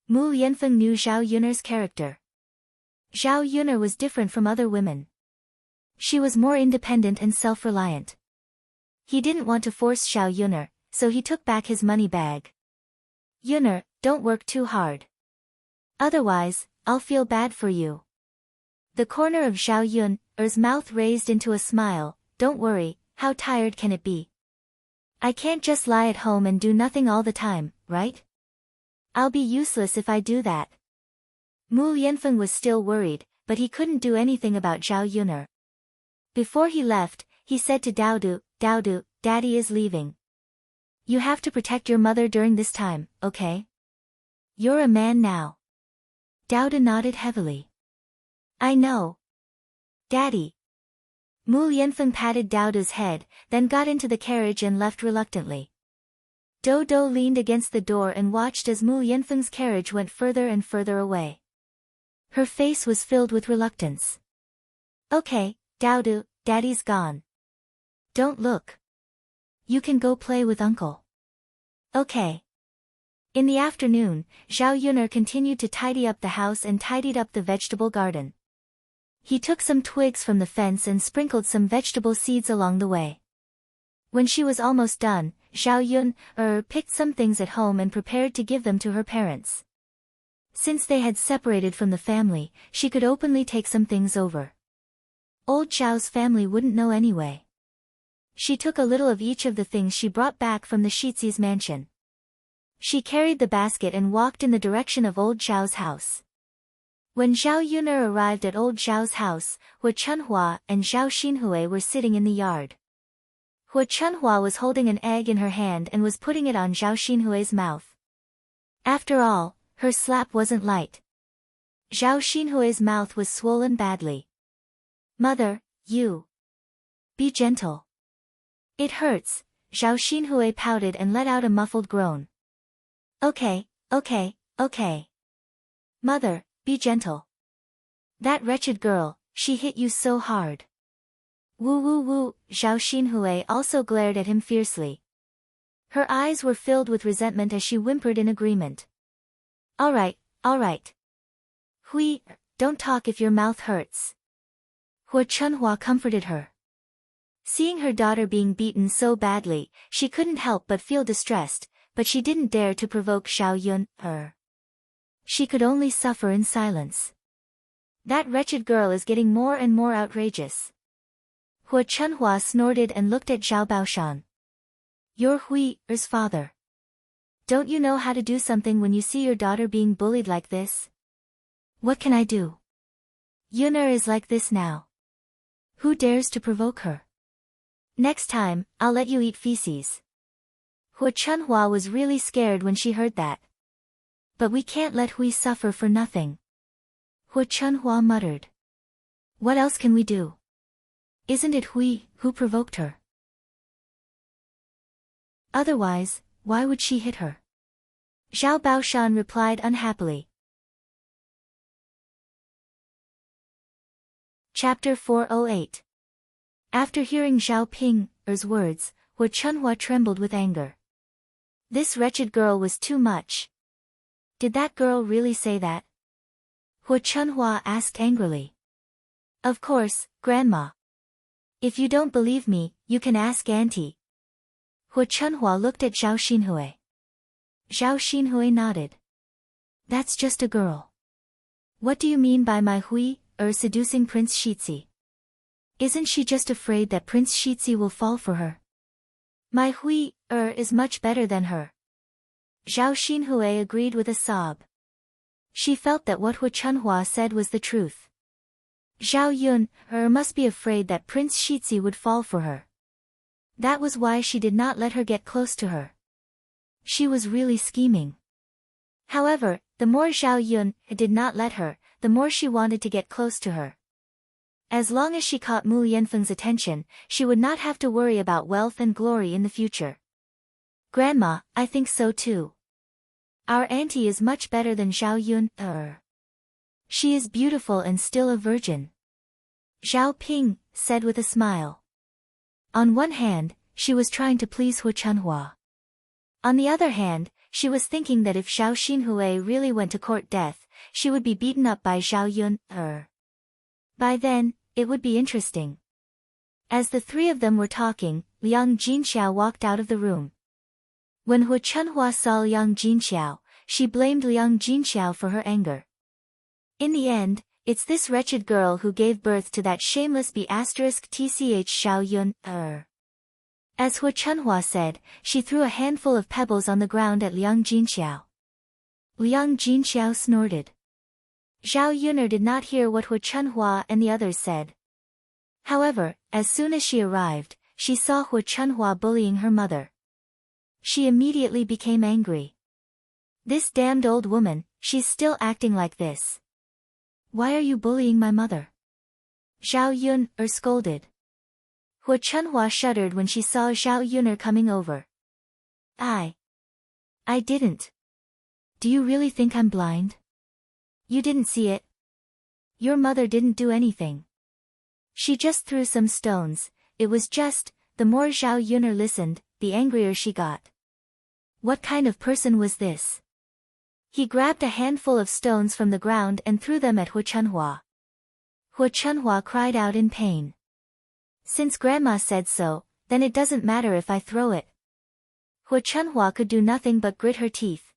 Mu Yanfeng knew Zhao Yun'er's character. Zhao Yun'er was different from other women. She was more independent and self-reliant. He didn't want to force Zhao Yun'er, so he took back his money bag. Yun'er, don't work too hard. Otherwise, I'll feel bad for you. The corner of Zhao Yun'er's mouth raised into a smile. Don't worry, how tired can it be? I can't just lie at home and do nothing all the time, right? I'll be useless if I do that. Mu Yanfeng was still worried, but he couldn't do anything about Zhao Yun'er. Before he left, he said to Daodu, Daodu, Daddy is leaving. You have to protect your mother during this time, okay? You're a man now. Daodu nodded heavily. I know. Daddy. Mu Yanfeng patted Daodu's head, then got into the carriage and left reluctantly. Dodo leaned against the door and watched as Mu Yanfeng's carriage went further and further away. Her face was filled with reluctance. Okay, Daodu, Daddy's gone. Don't look. You can go play with Uncle. Okay. In the afternoon, Zhao Yun'er continued to tidy up the house and tidied up the vegetable garden. He took some twigs from the fence and sprinkled some vegetable seeds along the way. When she was almost done, Zhao Yun'er picked some things at home and prepared to give them to her parents. Since they had separated from the family, she could openly take some things over. Old Zhao's family wouldn't know anyway. She took a little of each of the things she brought back from the Shizi's mansion. She carried the basket and walked in the direction of old Zhao's house. When Zhao Yun'er arrived at old Zhao's house, Hu Chunhua and Zhao Xinhui were sitting in the yard. Hu Chunhua was holding an egg in her hand and was putting it on Zhao Xinhui's mouth. After all, her slap wasn't light. Zhao Xinhui's mouth was swollen badly. Mother, you. Be gentle. It hurts, Zhao Xinhui pouted and let out a muffled groan. Okay. Mother, be gentle. That wretched girl, she hit you so hard. Woo, Zhao Xinhui also glared at him fiercely. Her eyes were filled with resentment as she whimpered in agreement. All right. Hui, don't talk if your mouth hurts. Hu Chunhua comforted her. Seeing her daughter being beaten so badly, she couldn't help but feel distressed, but she didn't dare to provoke Zhao Yun'er. She could only suffer in silence. That wretched girl is getting more and more outrageous. Hu Chunhua snorted and looked at Zhao Baoshan. You're Hui's father. Don't you know how to do something when you see your daughter being bullied like this? What can I do? Yun'er is like this now. Who dares to provoke her? Next time, I'll let you eat feces. Hu Chunhua was really scared when she heard that. But we can't let Hui suffer for nothing. Hu Chunhua muttered. What else can we do? Isn't it Hui who provoked her? Otherwise, why would she hit her? Zhao Baoshan replied unhappily. Chapter 408. After hearing Zhao Ping's words, Hu Chunhua trembled with anger. This wretched girl was too much. Did that girl really say that? Hu Chunhua asked angrily. Of course, Grandma. If you don't believe me, you can ask Auntie. Hu Chunhua looked at Zhao Xinhui. Zhao Xinhui nodded. That's just a girl. What do you mean by my Hui seducing Prince Shizi? Isn't she just afraid that Prince Shizi will fall for her? My Hui is much better than her. Zhao Xinhui agreed with a sob. She felt that what Hu Chunhua said was the truth. Zhao Yun'er must be afraid that Prince Shizi would fall for her. That was why she did not let her get close to her. She was really scheming. However, the more Zhao Yun'er did not let her, the more she wanted to get close to her. As long as she caught Mu Yanfeng's attention, she would not have to worry about wealth and glory in the future. Grandma, I think so too. Our auntie is much better than Zhao Yun'er. She is beautiful and still a virgin. Zhao Ping said with a smile. On one hand, she was trying to please Hu Chunhua. On the other hand, she was thinking that if Zhao Xinhui really went to court death, she would be beaten up by Zhao Yun. By then, it would be interesting. As the three of them were talking, Liang Jinxiao walked out of the room. When Hu Chunhua saw Liang Jinxiao, she blamed Liang Jinxiao for her anger. In the end, it's this wretched girl who gave birth to that shameless B*tch Xiao Yun. As Hu Chunhua said, she threw a handful of pebbles on the ground at Liang Jinxiao. Liang Jinxiao snorted. Zhao Yuner did not hear what Hu Chunhua and the others said. However, as soon as she arrived, she saw Hu Chunhua bullying her mother. She immediately became angry. This damned old woman, she's still acting like this. Why are you bullying my mother? Zhao Yun scolded. Hu Chunhua shuddered when she saw Zhao Yuner coming over. I didn't. Do you really think I'm blind? You didn't see it? Your mother didn't do anything. She just threw some stones. It was just, the more Zhao Yuner listened, the angrier she got. What kind of person was this? He grabbed a handful of stones from the ground and threw them at Hu Chunhua. Hu Chunhua cried out in pain. Since Grandma said so, then it doesn't matter if I throw it. Hu Chunhua could do nothing but grit her teeth.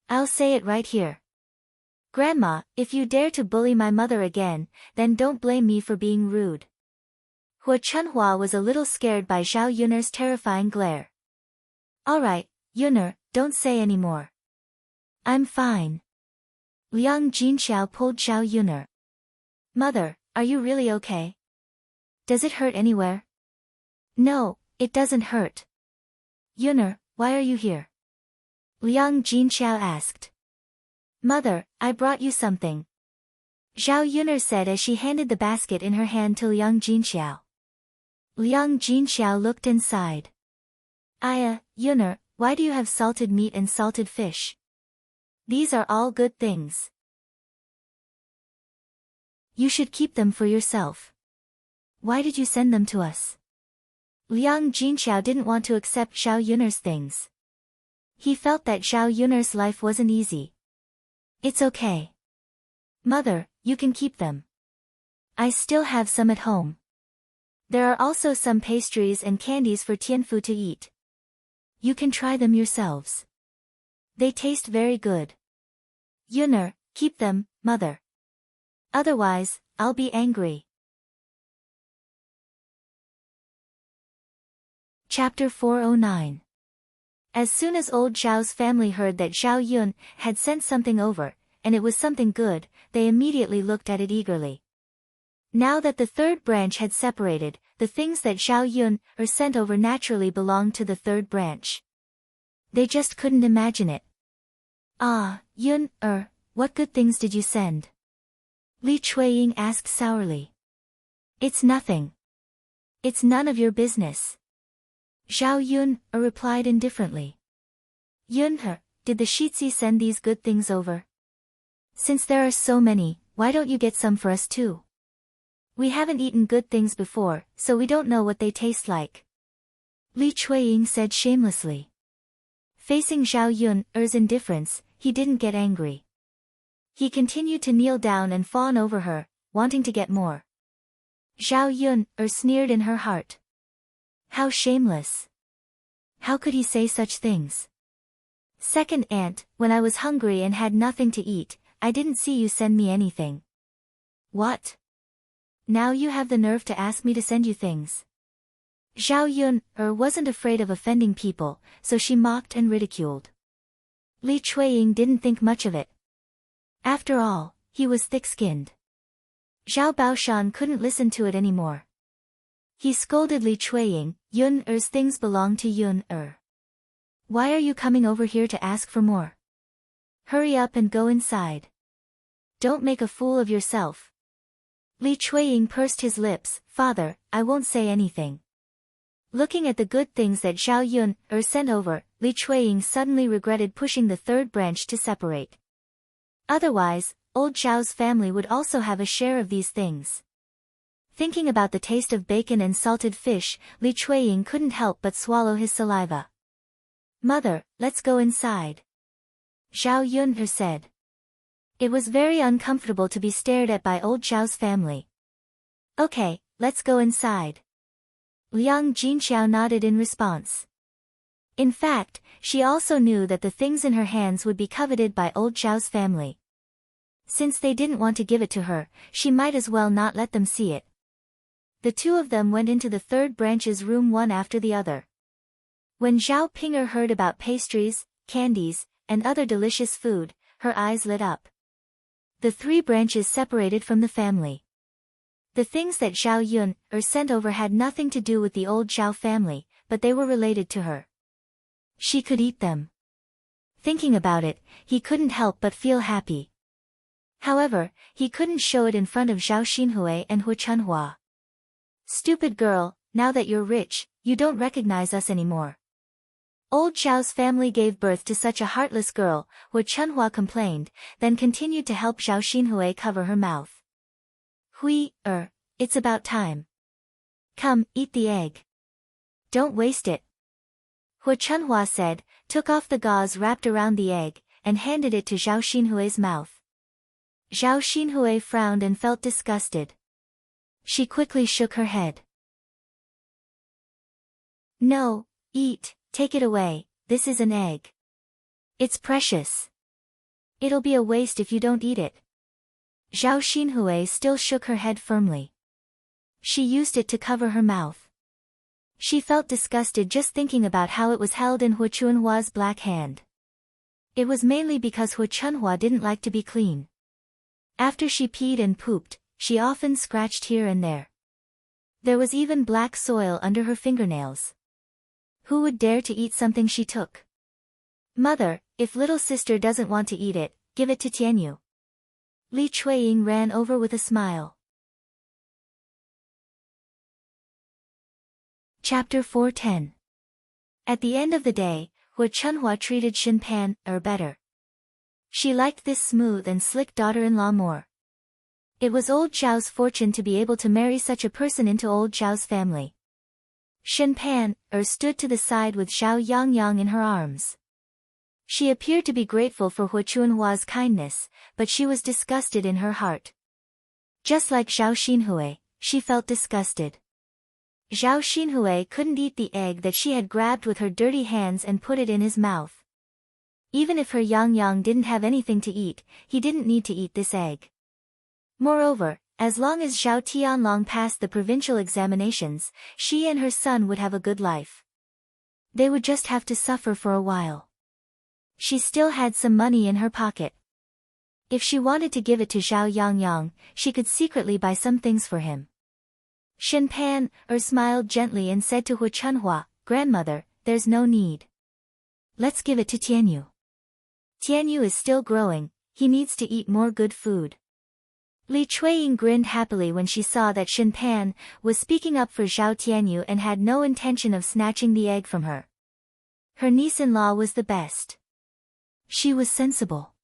I'll say it right here. Grandma, if you dare to bully my mother again, then don't blame me for being rude. Hu Chunhua was a little scared by Zhao Yuner's terrifying glare. Alright, Yuner, don't say any more. I'm fine. Liang Jinxiao pulled Zhao Yuner. Mother, are you really okay? Does it hurt anywhere? No, it doesn't hurt. Yuner, why are you here? Liang Jinxiao asked. Mother, I brought you something. Zhao Yuner said as she handed the basket in her hand to Liang Jinxiao. Liang Jinxiao looked and sighed. Yuner, why do you have salted meat and salted fish? These are all good things. You should keep them for yourself. Why did you send them to us? Liang Jinxiao didn't want to accept Zhao Yuner's things. He felt that Zhao Yuner's life wasn't easy. It's okay. Mother, you can keep them. I still have some at home. There are also some pastries and candies for Tianfu to eat. You can try them yourselves. They taste very good. Yuner, keep them, mother. Otherwise, I'll be angry. Chapter 409. As soon as old Zhao's family heard that Zhao Yun had sent something over, and it was something good, they immediately looked at it eagerly. Now that the third branch had separated, the things that Zhao Yun sent over naturally belonged to the third branch. They just couldn't imagine it. Yun, what good things did you send? Li Chuiying asked sourly. It's nothing. It's none of your business. Zhao Yun replied indifferently. Yun, did the Shitzi send these good things over? Since there are so many, why don't you get some for us too? We haven't eaten good things before, so we don't know what they taste like. Li Chuiying said shamelessly. Facing Zhao Yun's indifference, he didn't get angry. He continued to kneel down and fawn over her, wanting to get more. Zhao Yun sneered in her heart. How shameless. How could he say such things? Second aunt, when I was hungry and had nothing to eat, I didn't see you send me anything. What? Now you have the nerve to ask me to send you things. Zhao Yun wasn't afraid of offending people, so she mocked and ridiculed. Li Chuiying didn't think much of it. After all, he was thick-skinned. Zhao Baoshan couldn't listen to it anymore. He scolded Li Chuiying, Yun-er's things belong to Yun-er. Why are you coming over here to ask for more? Hurry up and go inside. Don't make a fool of yourself. Li Chuiying pursed his lips. Father, I won't say anything. Looking at the good things that Zhao Yun sent over, Li Chuiying suddenly regretted pushing the third branch to separate. Otherwise, old Zhao's family would also have a share of these things. Thinking about the taste of bacon and salted fish, Li Chuiying couldn't help but swallow his saliva. "Mother, let's go inside," Zhao Yunhe said. It was very uncomfortable to be stared at by old Zhao's family. "Okay, let's go inside." Liang Jinxiao nodded in response. In fact, she also knew that the things in her hands would be coveted by old Zhao's family. Since they didn't want to give it to her, she might as well not let them see it. The two of them went into the third branch's room one after the other. When Zhao Pinger heard about pastries, candies, and other delicious food, her eyes lit up. The three branches separated from the family. The things that Zhao Yun sent over had nothing to do with the old Zhao family, but they were related to her. She could eat them. Thinking about it, he couldn't help but feel happy. However, he couldn't show it in front of Zhao Xinhui and Hu Chunhua. "Stupid girl, now that you're rich, you don't recognize us anymore." Old Zhao's family gave birth to such a heartless girl, Hu Chunhua complained, then continued to help Zhao Xinhui cover her mouth. It's about time. Come, eat the egg. Don't waste it." Hu Chunhua said, took off the gauze wrapped around the egg, and handed it to Zhao Xinhui's mouth. Zhao Xinhui frowned and felt disgusted. She quickly shook her head. "No, eat, take it away, this is an egg. It's precious. It'll be a waste if you don't eat it." Zhao Xinhui still shook her head firmly. She used it to cover her mouth. She felt disgusted just thinking about how it was held in Hu Chunhua's black hand. It was mainly because Hu Chunhua didn't like to be clean. After she peed and pooped, she often scratched here and there. There was even black soil under her fingernails. Who would dare to eat something she took? "Mother, if little sister doesn't want to eat it, give it to Tianyu." Li Chuiying ran over with a smile. Chapter 410. At the end of the day, Hu Chunhua treated Shin Pan better. She liked this smooth and slick daughter-in-law more. It was old Zhao's fortune to be able to marry such a person into old Zhao's family. Shin Pan stood to the side with Zhao Yangyang in her arms. She appeared to be grateful for Hu Chunhua's kindness, but she was disgusted in her heart. Just like Zhao Xinhui, she felt disgusted. Zhao Xinhui couldn't eat the egg that she had grabbed with her dirty hands and put it in his mouth. Even if her Yangyang didn't have anything to eat, he didn't need to eat this egg. Moreover, as long as Zhao Tianlong passed the provincial examinations, she and her son would have a good life. They would just have to suffer for a while. She still had some money in her pocket. If she wanted to give it to Zhao Yangyang, she could secretly buy some things for him. Shin Pan smiled gently and said to Hu Chunhua, "Grandmother, there's no need. Let's give it to Tianyu. Tianyu is still growing, he needs to eat more good food." Li Chuiying grinned happily when she saw that Shin Pan was speaking up for Zhao Tianyu and had no intention of snatching the egg from her. Her niece-in-law was the best. She was sensible.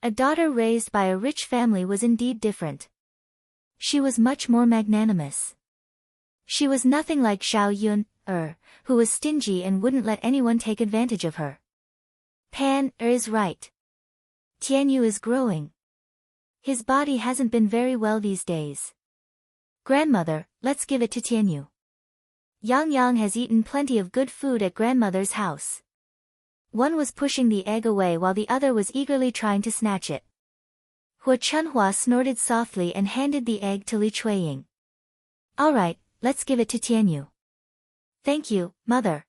A daughter raised by a rich family was indeed different. She was much more magnanimous. She was nothing like Zhao Yun, who was stingy and wouldn't let anyone take advantage of her. Pan is right. Tianyu is growing. His body hasn't been very well these days. Grandmother, let's give it to Tianyu. Yang has eaten plenty of good food at grandmother's house. One was pushing the egg away while the other was eagerly trying to snatch it. Hu Chunhua snorted softly and handed the egg to Li Chuiying. "All right, let's give it to Tianyu." "Thank you, mother."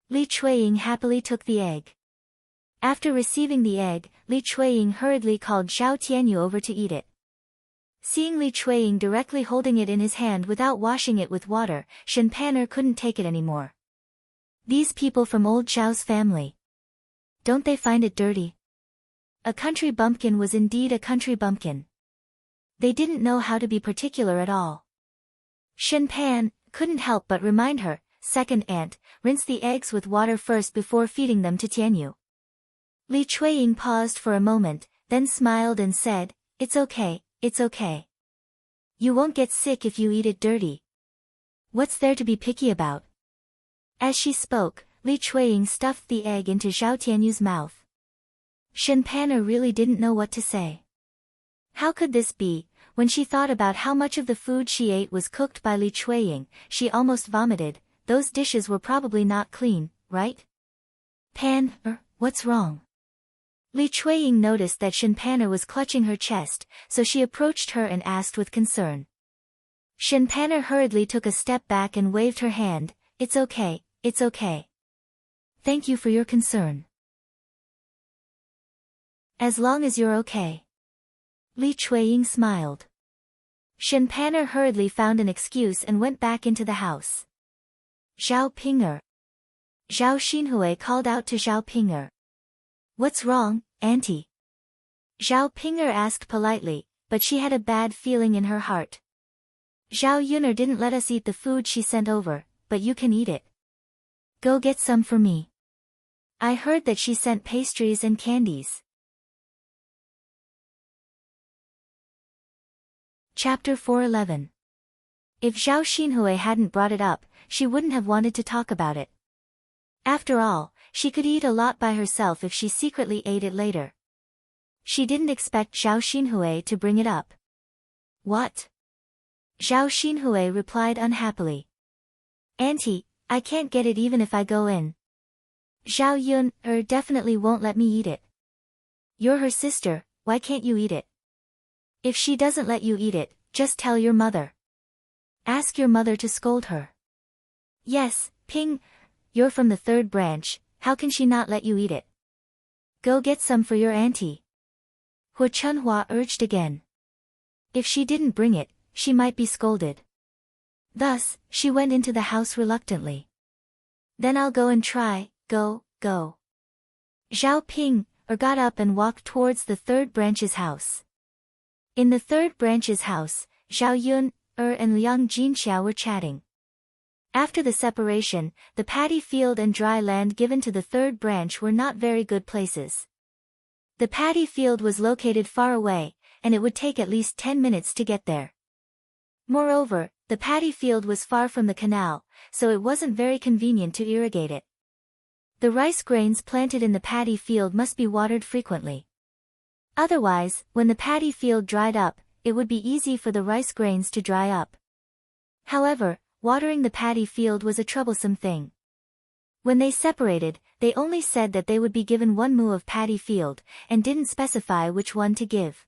Li Chuiying happily took the egg. After receiving the egg, Li Chuiying hurriedly called Zhao Tianyu over to eat it. Seeing Li Chuiying directly holding it in his hand without washing it with water, Shin Panner couldn't take it anymore. These people from old Zhao's family. Don't they find it dirty? A country bumpkin was indeed a country bumpkin. They didn't know how to be particular at all. Shin Pan couldn't help but remind her, "Second aunt, rinse the eggs with water first before feeding them to Tianyu." Li Chuiying paused for a moment, then smiled and said, "It's okay, it's okay. You won't get sick if you eat it dirty. What's there to be picky about?" As she spoke, Li Chuiying stuffed the egg into Zhao Tianyu's mouth. Shen Panna really didn't know what to say. How could this be? When she thought about how much of the food she ate was cooked by Li Chuiying, she almost vomited. Those dishes were probably not clean, right? What's wrong? Li Chuiying noticed that Shen Panna was clutching her chest, so she approached her and asked with concern. Shen Panna hurriedly took a step back and waved her hand. "It's okay, it's okay. Thank you for your concern. As long as you're okay." Li Chuiying smiled. Shen Panna hurriedly found an excuse and went back into the house. "Zhao Ping'er." Zhao Xinhui called out to Zhao Ping'er. "What's wrong, auntie?" Zhao Ping'er asked politely, but she had a bad feeling in her heart. "Zhao Yun'er didn't let us eat the food she sent over, but you can eat it. Go get some for me. I heard that she sent pastries and candies." Chapter 411. If Zhao Xinhui hadn't brought it up, she wouldn't have wanted to talk about it. After all, she could eat a lot by herself if she secretly ate it later. She didn't expect Zhao Xinhui to bring it up. "What?" Zhao Xinhui replied unhappily. "Auntie, I can't get it even if I go in. Zhao Yun definitely won't let me eat it. You're her sister, why can't you eat it? If she doesn't let you eat it, just tell your mother. Ask your mother to scold her." "Yes, Ping, you're from the third branch, how can she not let you eat it? Go get some for your auntie." Hu Chunhua urged again. If she didn't bring it, she might be scolded. Thus, she went into the house reluctantly. "Then I'll go and try, go. Zhao Ping got up and walked towards the third branch's house. In the third branch's house, Zhao Yun and Liang Jinxiao were chatting. After the separation, the paddy field and dry land given to the third branch were not very good places. The paddy field was located far away, and it would take at least 10 minutes to get there. Moreover, the paddy field was far from the canal, so it wasn't very convenient to irrigate it. The rice grains planted in the paddy field must be watered frequently. Otherwise, when the paddy field dried up, it would be easy for the rice grains to dry up. However, watering the paddy field was a troublesome thing. When they separated, they only said that they would be given 1 mu of paddy field, and didn't specify which one to give.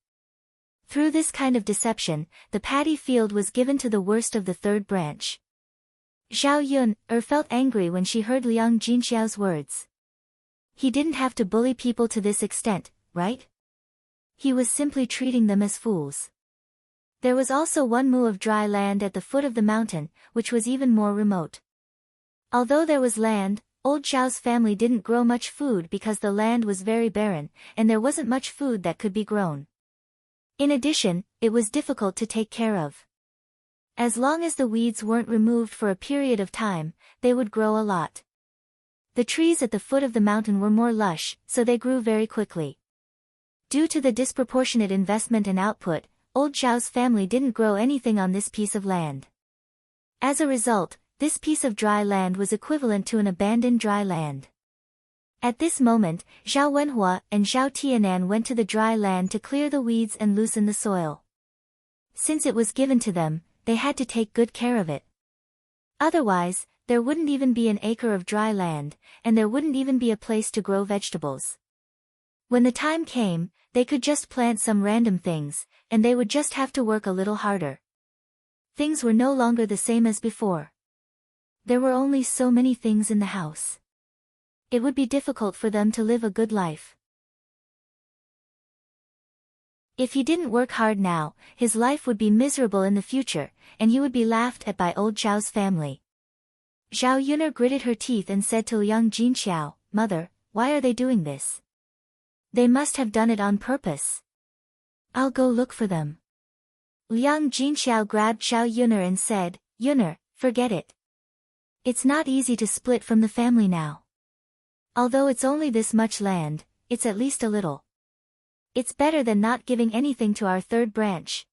Through this kind of deception, the paddy field was given to the worst of the third branch. Zhao Yun felt angry when she heard Liang Jinxiao's words. He didn't have to bully people to this extent, right? He was simply treating them as fools. There was also 1 mu of dry land at the foot of the mountain, which was even more remote. Although there was land, old Zhao's family didn't grow much food because the land was very barren, and there wasn't much food that could be grown. In addition, it was difficult to take care of. As long as the weeds weren't removed for a period of time, they would grow a lot. The trees at the foot of the mountain were more lush, so they grew very quickly. Due to the disproportionate investment and output, old Zhao's family didn't grow anything on this piece of land. As a result, this piece of dry land was equivalent to an abandoned dry land. At this moment, Zhao Wenhua and Zhao Tianan went to the dry land to clear the weeds and loosen the soil. Since it was given to them, they had to take good care of it. Otherwise, there wouldn't even be an acre of dry land, and there wouldn't even be a place to grow vegetables. When the time came, they could just plant some random things, and they would just have to work a little harder. Things were no longer the same as before. There were only so many things in the house. It would be difficult for them to live a good life. If he didn't work hard now, his life would be miserable in the future, and he would be laughed at by old Zhao's family. Zhao Yun'er gritted her teeth and said to Liang Jinxiao, "Mother, why are they doing this? They must have done it on purpose. I'll go look for them." Liang Jinxiao grabbed Zhao Yun'er and said, "Yun'er, forget it. It's not easy to split from the family now. Although it's only this much land, it's at least a little. It's better than not giving anything to our third branch.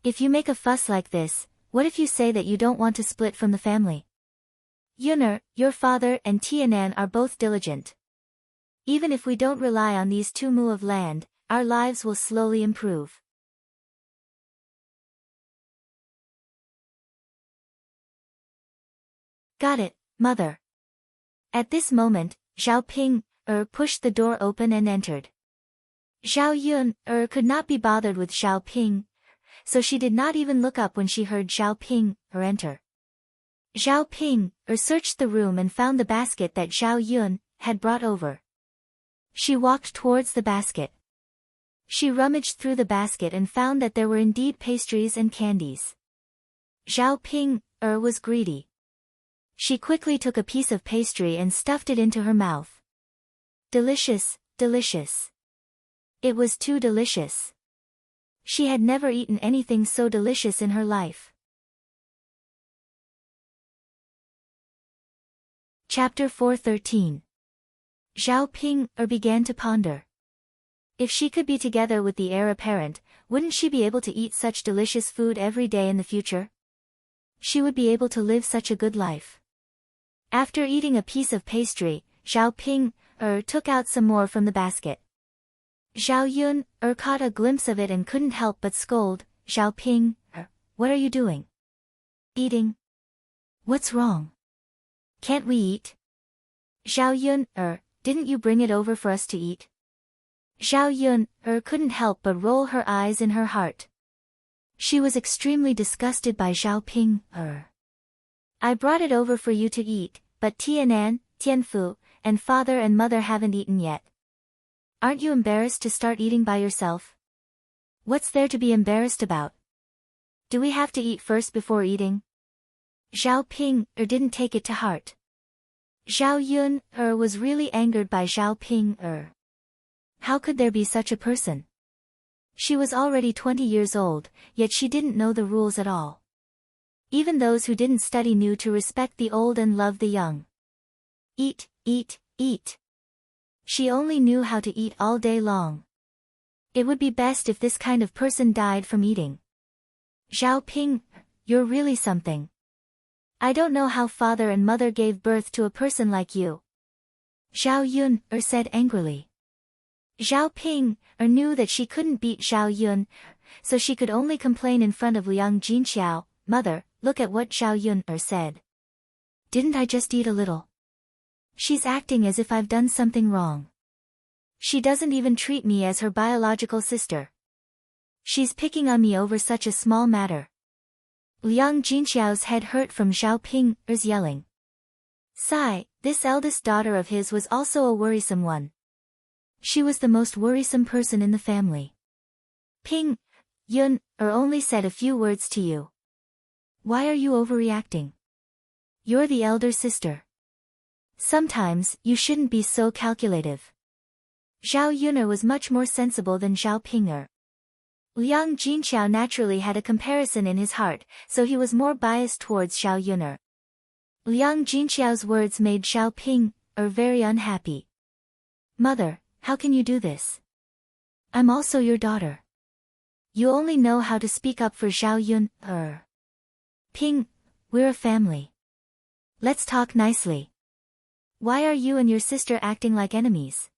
If you make a fuss like this, what if you say that you don't want to split from the family? Yun'er, your father and Tianan are both diligent. Even if we don't rely on these 2 mu of land, our lives will slowly improve. Got it, mother. At this moment, Zhao Ping pushed the door open and entered. Zhao Yun could not be bothered with Zhao Ping, so she did not even look up when she heard Zhao Ping enter. Zhao Ping searched the room and found the basket that Zhao Yun had brought over. She walked towards the basket. She rummaged through the basket and found that there were indeed pastries and candies. Zhao Ping was greedy. She quickly took a piece of pastry and stuffed it into her mouth. Delicious, delicious. It was too delicious. She had never eaten anything so delicious in her life. Chapter 4:13. Zhao Ping began to ponder. If she could be together with the heir apparent, wouldn't she be able to eat such delicious food every day in the future? She would be able to live such a good life. After eating a piece of pastry, Zhao Ping took out some more from the basket. Zhao Yun caught a glimpse of it and couldn't help but scold, Zhao Ping, what are you doing? Eating? What's wrong? Can't we eat? Zhao Yun, didn't you bring it over for us to eat? Zhao Yun couldn't help but roll her eyes in her heart. She was extremely disgusted by Zhao Ping. I brought it over for you to eat, but Tianan, Tianfu, and father and mother haven't eaten yet. Aren't you embarrassed to start eating by yourself? What's there to be embarrassed about? Do we have to eat first before eating? Zhao Ping didn't take it to heart. Zhao Yun was really angered by Zhao Ping. How could there be such a person? She was already 20 years old, yet she didn't know the rules at all. Even those who didn't study knew to respect the old and love the young. Eat, eat, eat. She only knew how to eat all day long. It would be best if this kind of person died from eating. Zhao Ping, you're really something. I don't know how father and mother gave birth to a person like you. Zhao Yun said angrily. Zhao Ping knew that she couldn't beat Zhao Yun, so she could only complain in front of Liang Jinxiao, mother, look at what Zhao Yun said. Didn't I just eat a little? She's acting as if I've done something wrong. She doesn't even treat me as her biological sister. She's picking on me over such a small matter. Liang Jinxiao's head hurt from Zhao Ping's yelling. Sigh, this eldest daughter of his was also a worrisome one. She was the most worrisome person in the family. Ping, Yun, only said a few words to you. Why are you overreacting? You're the elder sister. Sometimes, you shouldn't be so calculative. Zhao Yun was much more sensible than Zhao Ping. Liang Jinxiao naturally had a comparison in his heart, so he was more biased towards Zhao Yun. Liang Jinxiao's words made Zhao Ping very unhappy. Mother, how can you do this? I'm also your daughter. You only know how to speak up for Zhao Yun. Ping, we're a family. Let's talk nicely. Why are you and your sister acting like enemies?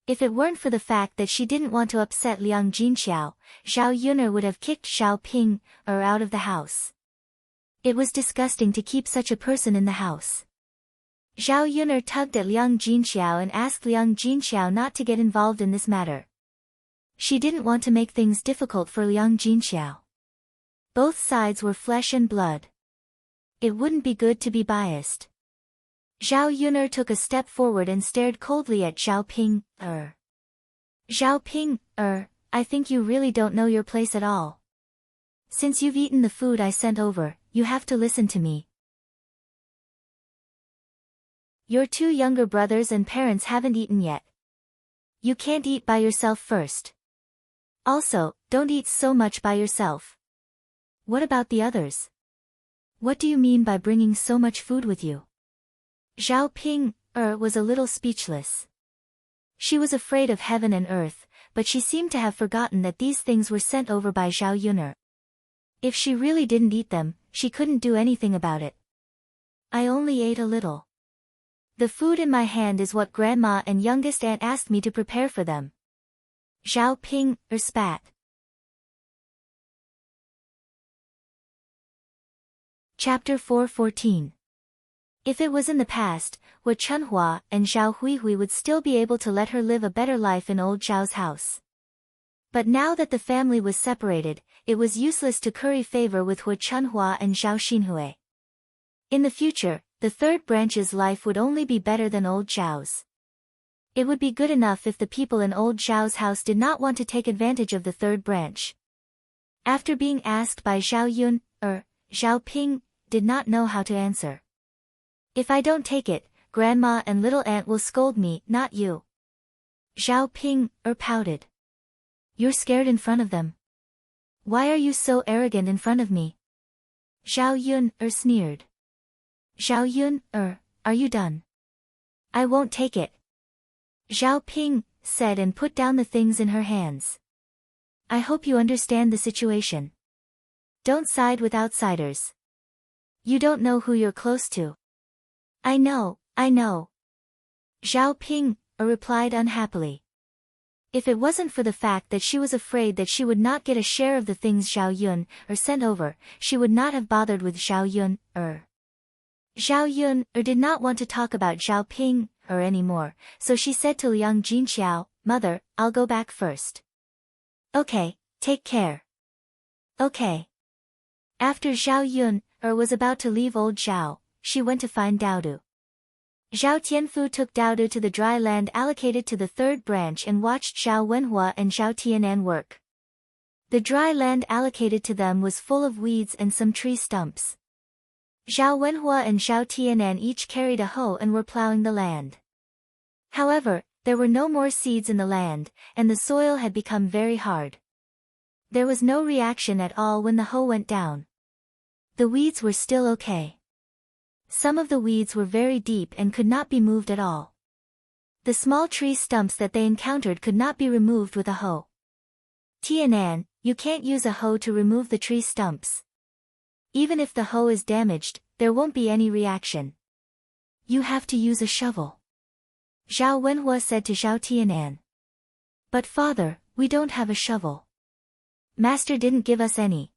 If it weren't for the fact that she didn't want to upset Liang Jinxiao, Zhao Yun would have kicked Zhao Ping out of the house. It was disgusting to keep such a person in the house. Zhao Yun tugged at Liang Jinxiao and asked Liang Jinxiao not to get involved in this matter. She didn't want to make things difficult for Liang Jinxiao. Both sides were flesh and blood. It wouldn't be good to be biased. Zhao Yun took a step forward and stared coldly at Zhao Ping. Zhao Ping, I think you really don't know your place at all. Since you've eaten the food I sent over, you have to listen to me. Your 2 younger brothers and parents haven't eaten yet. You can't eat by yourself first. Also, don't eat so much by yourself. What about the others? What do you mean by bringing so much food with you? Zhao Ping was a little speechless. She was afraid of heaven and earth, but she seemed to have forgotten that these things were sent over by Zhao Yun. If she really didn't eat them, she couldn't do anything about it. I only ate a little. The food in my hand is what Grandma and youngest aunt asked me to prepare for them. Zhao Ping, spat. Chapter 4:14. If it was in the past, Wu Chunhua and Zhao Huihui would still be able to let her live a better life in old Zhao's house. But now that the family was separated, it was useless to curry favor with Wu Chunhua and Zhao Xinhui. In the future, the third branch's life would only be better than old Zhao's. It would be good enough if the people in old Zhao's house did not want to take advantage of the third branch. After being asked by Zhao Yun, Zhao Ping did not know how to answer. If I don't take it, Grandma and little aunt will scold me, not you. Zhao Ping pouted. You're scared in front of them. Why are you so arrogant in front of me? Zhao Yun sneered. Zhao Yun, are you done? I won't take it. Zhao Ping said and put down the things in her hands. I hope you understand the situation. Don't side with outsiders. You don't know who you're close to. I know. Zhao Ping replied unhappily. If it wasn't for the fact that she was afraid that she would not get a share of the things Zhao Yun sent over, she would not have bothered with Zhao Yun. Zhao Yun did not want to talk about Zhao Ping anymore, so she said to Liang Jinqiao, Mother, I'll go back first. Okay, take care. Okay. After Zhao Yun was about to leave old Zhao, she went to find Daodu. Zhao Tianfu took Daodu to the dry land allocated to the third branch and watched Zhao Wenhua and Zhao Tianan work. The dry land allocated to them was full of weeds and some tree stumps. Zhao Wenhua and Zhao Tianan each carried a hoe and were plowing the land. However, there were no more seeds in the land, and the soil had become very hard. There was no reaction at all when the hoe went down. The weeds were still okay. Some of the weeds were very deep and could not be moved at all. The small tree stumps that they encountered could not be removed with a hoe. Tianan, you can't use a hoe to remove the tree stumps. Even if the hoe is damaged, there won't be any reaction. You have to use a shovel. Zhao Wenhua said to Zhao Tianan. But father, we don't have a shovel. Master didn't give us any.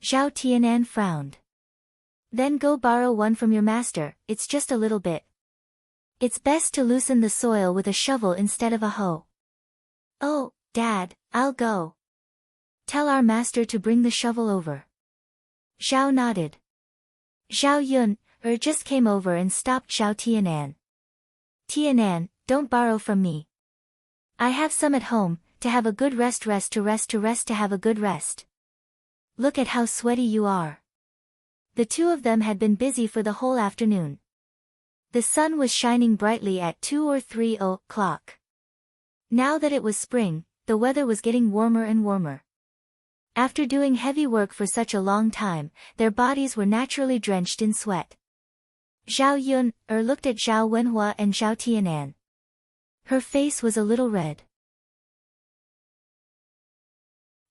Zhao Tianan frowned. Then go borrow one from your master, it's just a little bit. It's best to loosen the soil with a shovel instead of a hoe. Oh, Dad, I'll go. Tell our master to bring the shovel over. Zhao nodded. Zhao Yun just came over and stopped Zhao Tianan. Tianan, don't borrow from me. I have some at home, to have a good rest to have a good rest. Look at how sweaty you are. The two of them had been busy for the whole afternoon. The sun was shining brightly at 2 or 3 o'clock. Now that it was spring, the weather was getting warmer and warmer. After doing heavy work for such a long time, their bodies were naturally drenched in sweat. Zhao Yun looked at Zhao Wenhua and Zhao Tianan. Her face was a little red.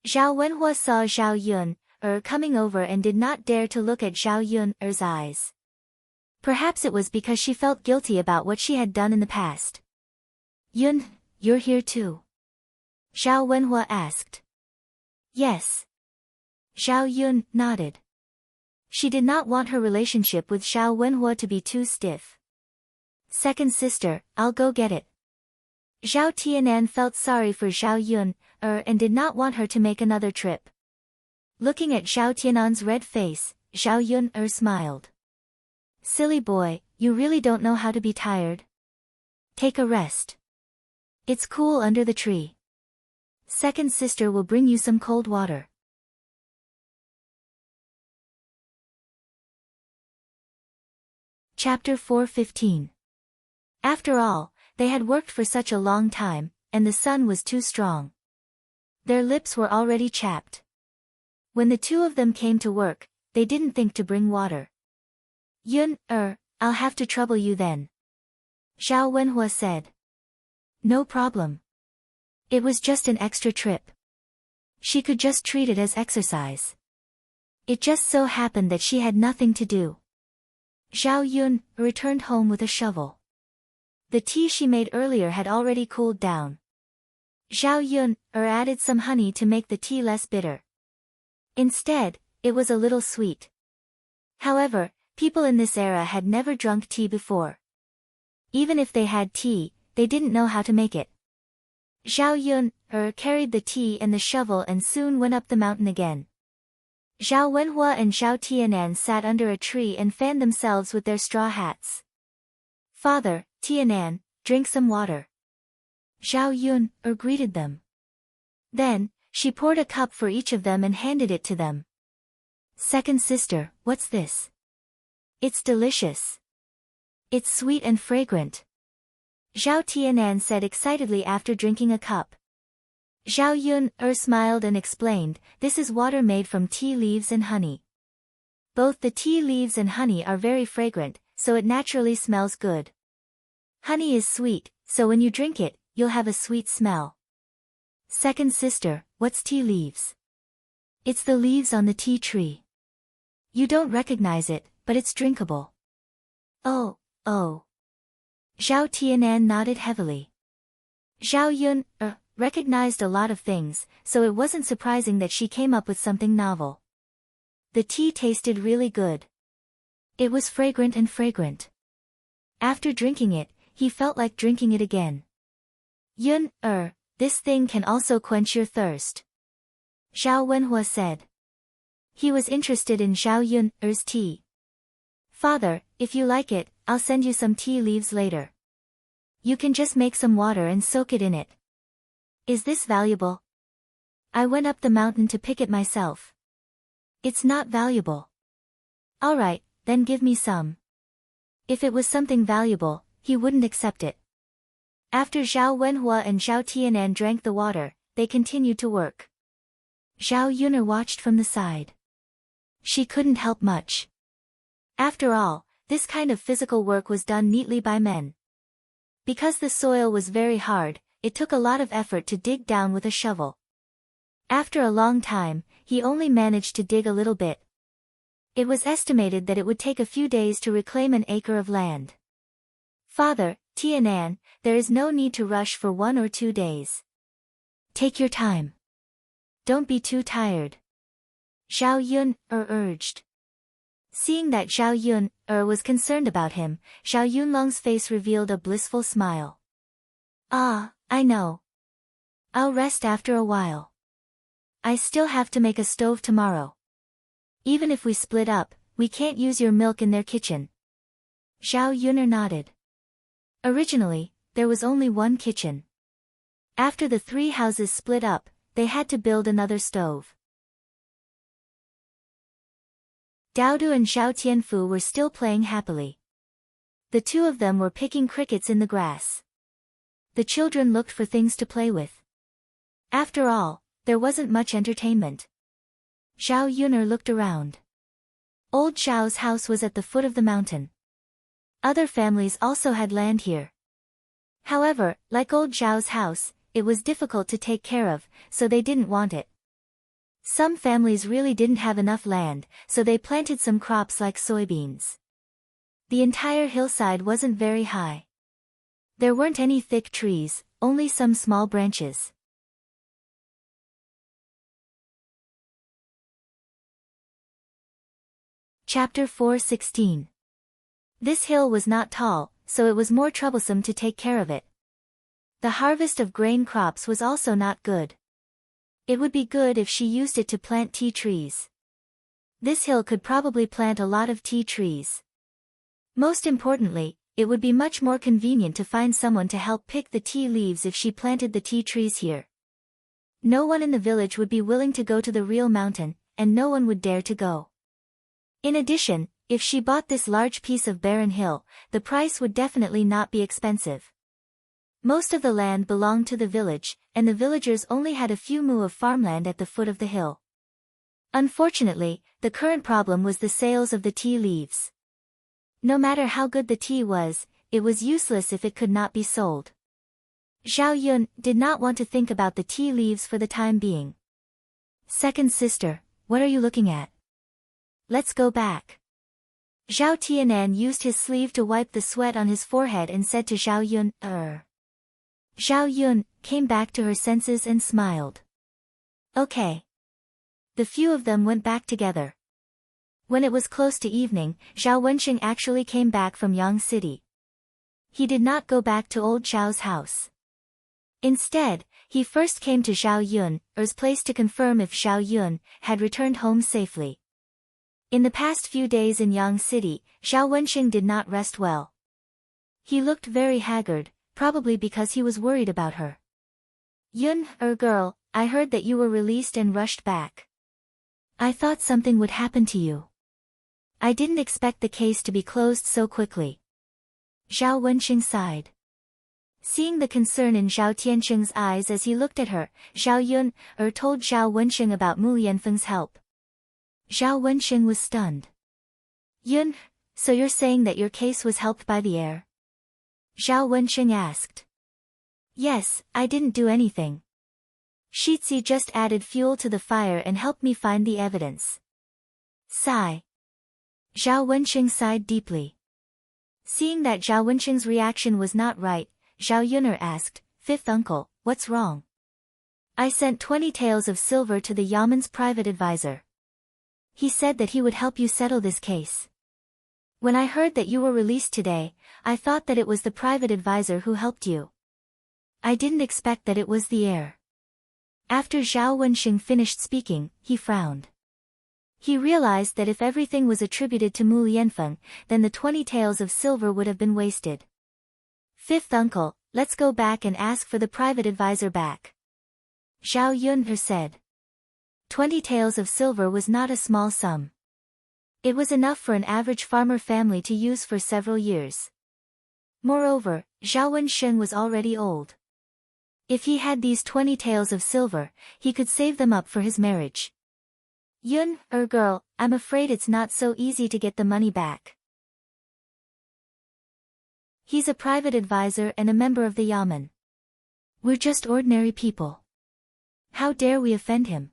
Zhao Wenhua saw Zhao Yun coming over and did not dare to look at Zhao Yun's eyes. Perhaps it was because she felt guilty about what she had done in the past. Yun, you're here too? Zhao Wenhua asked. Yes. Zhao Yun nodded. She did not want her relationship with Zhao Wenhua to be too stiff. Second sister, I'll go get it. Zhao Tianan felt sorry for Zhao Yun and did not want her to make another trip. Looking at Zhao Tianan's red face, Zhao Yun smiled. Silly boy, you really don't know how to be tired? Take a rest. It's cool under the tree. Second sister will bring you some cold water. Chapter 4:15. After all, they had worked for such a long time, and the sun was too strong. Their lips were already chapped. When the two of them came to work, they didn't think to bring water. Yun, I'll have to trouble you then. Zhao Wenhua said. No problem. It was just an extra trip. She could just treat it as exercise. It just so happened that she had nothing to do. Zhao Yun returned home with a shovel. The tea she made earlier had already cooled down. Zhao Yun added some honey to make the tea less bitter. Instead, it was a little sweet. However, people in this era had never drunk tea before. Even if they had tea, they didn't know how to make it. Zhao Yun carried the tea and the shovel and soon went up the mountain again. Zhao Wenhua and Zhao Tianan sat under a tree and fanned themselves with their straw hats. "Father, Tianan, drink some water." Zhao Yun greeted them. Then, she poured a cup for each of them and handed it to them. "Second sister, what's this?" "It's delicious. It's sweet and fragrant," Zhao Tianan said excitedly after drinking a cup. Zhao Yun smiled and explained, "This is water made from tea leaves and honey. Both the tea leaves and honey are very fragrant, so it naturally smells good. Honey is sweet, so when you drink it, you'll have a sweet smell." "Second sister, what's tea leaves?" "It's the leaves on the tea tree. You don't recognize it, but it's drinkable." Oh. Zhao Tianan nodded heavily. Zhao Yun recognized a lot of things, so it wasn't surprising that she came up with something novel. The tea tasted really good. It was fragrant and fragrant. After drinking it, he felt like drinking it again. "Yun, this thing can also quench your thirst," Zhao Wenhua said. He was interested in Zhao Yun's tea. "Father, if you like it, I'll send you some tea leaves later. You can just make some water and soak it in it." "Is this valuable?" "I went up the mountain to pick it myself." "It's not valuable." "Alright, then give me some." If it was something valuable, he wouldn't accept it. After Zhao Wenhua and Zhao Tianan drank the water, they continued to work. Zhao Yun watched from the side. She couldn't help much. After all, this kind of physical work was done neatly by men. Because the soil was very hard, it took a lot of effort to dig down with a shovel. After a long time, he only managed to dig a little bit. It was estimated that it would take a few days to reclaim an acre of land. "Father, Tianan, there is no need to rush for 1 or 2 days. Take your time. Don't be too tired," Zhao Yun urged. Seeing that Zhao Yun was concerned about him, Zhao Yunlong's face revealed a blissful smile. "Ah, I know. I'll rest after a while. I still have to make a stove tomorrow. Even if we split up, we can't use your milk in their kitchen." Zhao Yun nodded. Originally, there was only one kitchen. After the 3 houses split up, they had to build another stove. Daodu and Zhao Tianfu were still playing happily. The two of them were picking crickets in the grass. The children looked for things to play with. After all, there wasn't much entertainment. Zhao Yun looked around. Old Zhao's house was at the foot of the mountain. Other families also had land here. However, like old Zhao's house, it was difficult to take care of, so they didn't want it. Some families really didn't have enough land, so they planted some crops like soybeans. The entire hillside wasn't very high. There weren't any thick trees, only some small branches. Chapter 4:16. This hill was not tall, so it was more troublesome to take care of it. The harvest of grain crops was also not good. It would be good if she used it to plant tea trees. This hill could probably plant a lot of tea trees. Most importantly, it would be much more convenient to find someone to help pick the tea leaves if she planted the tea trees here. No one in the village would be willing to go to the real mountain, and no one would dare to go. In addition, if she bought this large piece of barren hill, the price would definitely not be expensive. Most of the land belonged to the village, and the villagers only had a few mu of farmland at the foot of the hill. Unfortunately, the current problem was the sales of the tea leaves. No matter how good the tea was, it was useless if it could not be sold. Zhao Yun did not want to think about the tea leaves for the time being. Second sister, what are you looking at? Let's go back. Zhao Tianan used his sleeve to wipe the sweat on his forehead and said to Zhao Yun, Zhao Yun came back to her senses and smiled. Okay. The few of them went back together. When it was close to evening, Zhao Wenxing actually came back from Yang City. He did not go back to old Zhao's house. Instead, he first came to Zhao Yun's place to confirm if Zhao Yun had returned home safely. In the past few days in Yang City, Zhao Wenxing did not rest well. He looked very haggard, probably because he was worried about her. Girl, I heard that you were released and rushed back. I thought something would happen to you. I didn't expect the case to be closed so quickly. Zhao Wenxing sighed. Seeing the concern in Zhao Tianqing's eyes as he looked at her, Zhao Yun told Zhao Wenxing about Mu Yanfeng's help. Zhao Wenxing was stunned. Yun, so you're saying that your case was helped by the heir? Zhao Wenxing asked. Yes, I didn't do anything. Shitzi just added fuel to the fire and helped me find the evidence. Sigh. Zhao Wenxing sighed deeply. Seeing that Zhao Wenxing's reaction was not right, Zhao Yun'er asked, Fifth uncle, what's wrong? I sent 20 taels of silver to the Yaman's private advisor. He said that he would help you settle this case. When I heard that you were released today, I thought that it was the private advisor who helped you. I didn't expect that it was the heir. After Zhao Wenxing finished speaking, he frowned. He realized that if everything was attributed to Mu Yanfeng, then the 20 taels of silver would have been wasted. Fifth uncle, let's go back and ask for the private advisor back. Zhao Yun'er said. 20 taels of silver was not a small sum. It was enough for an average farmer family to use for several years. Moreover, Zhao Wenxing was already old. If he had these 20 taels of silver, he could save them up for his marriage. Girl, I'm afraid it's not so easy to get the money back. He's a private advisor and a member of the Yamen. We're just ordinary people. How dare we offend him?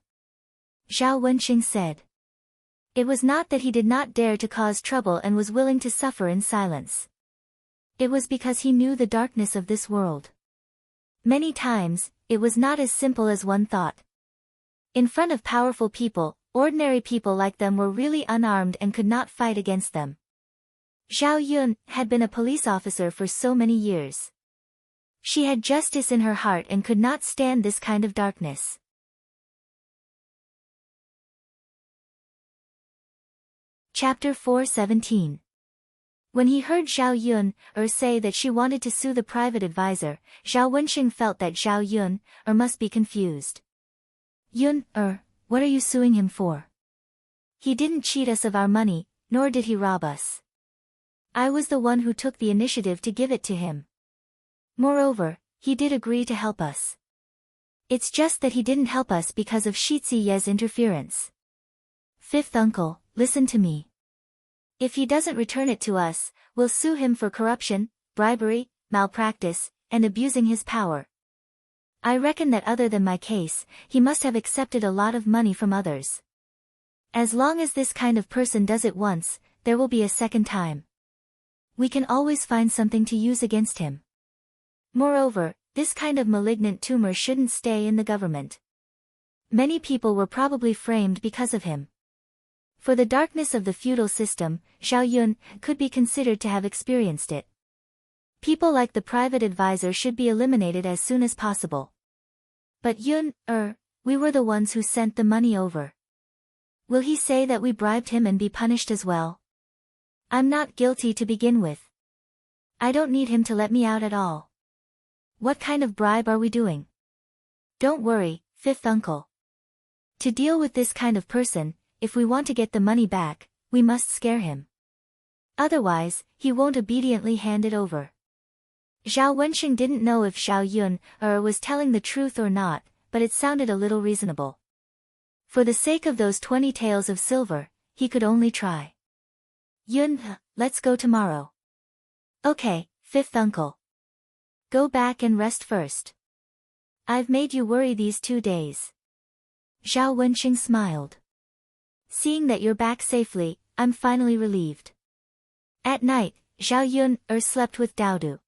Zhao Wenxing said. It was not that he did not dare to cause trouble and was willing to suffer in silence. It was because he knew the darkness of this world. Many times, it was not as simple as one thought. In front of powerful people, ordinary people like them were really unarmed and could not fight against them. Zhao Yun had been a police officer for so many years. She had justice in her heart and could not stand this kind of darkness. Chapter 4:17. When he heard Zhao Yun'er say that she wanted to sue the private advisor, Zhao Wenxing felt that Zhao Yun'er must be confused. Yun'er, what are you suing him for? He didn't cheat us of our money, nor did he rob us. I was the one who took the initiative to give it to him. Moreover, he did agree to help us. It's just that he didn't help us because of Shitzi Ye's interference. Fifth uncle, listen to me. If he doesn't return it to us, we'll sue him for corruption, bribery, malpractice, and abusing his power. I reckon that other than my case, he must have accepted a lot of money from others. As long as this kind of person does it once, there will be a second time. We can always find something to use against him. Moreover, this kind of malignant tumor shouldn't stay in the government. Many people were probably framed because of him. For the darkness of the feudal system, Zhao Yun could be considered to have experienced it. People like the private advisor should be eliminated as soon as possible. But we were the ones who sent the money over. Will he say that we bribed him and be punished as well? I'm not guilty to begin with. I don't need him to let me out at all. What kind of bribe are we doing? Don't worry, fifth uncle. To deal with this kind of person, if we want to get the money back, we must scare him. Otherwise, he won't obediently hand it over. Zhao Wenxing didn't know if Zhao Yun'er was telling the truth or not, but it sounded a little reasonable. For the sake of those 20 taels of silver, he could only try. Let's go tomorrow. Okay, fifth uncle. Go back and rest first. I've made you worry these 2 days. Zhao Wenqing smiled. Seeing that you're back safely, I'm finally relieved. At night, Zhao Yun slept with Daodu.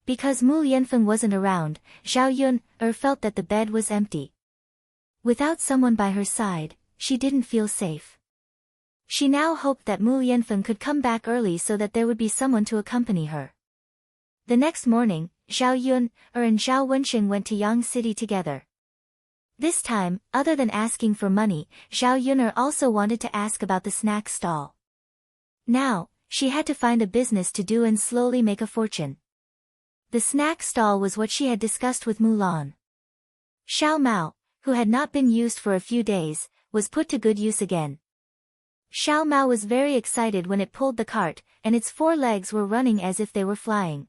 Because Mu Yanfeng wasn't around, Zhao Yun felt that the bed was empty. Without someone by her side, she didn't feel safe. She now hoped that Mu Yanfeng could come back early so that there would be someone to accompany her. The next morning, Zhao Yun and Zhao Wenqing went to Yang City together. This time, other than asking for money, Zhao Yun also wanted to ask about the snack stall. Now, she had to find a business to do and slowly make a fortune. The snack stall was what she had discussed with Mulan. Xiao Mao, who had not been used for a few days, was put to good use again. Xiao Mao was very excited when it pulled the cart, and its 4 legs were running as if they were flying.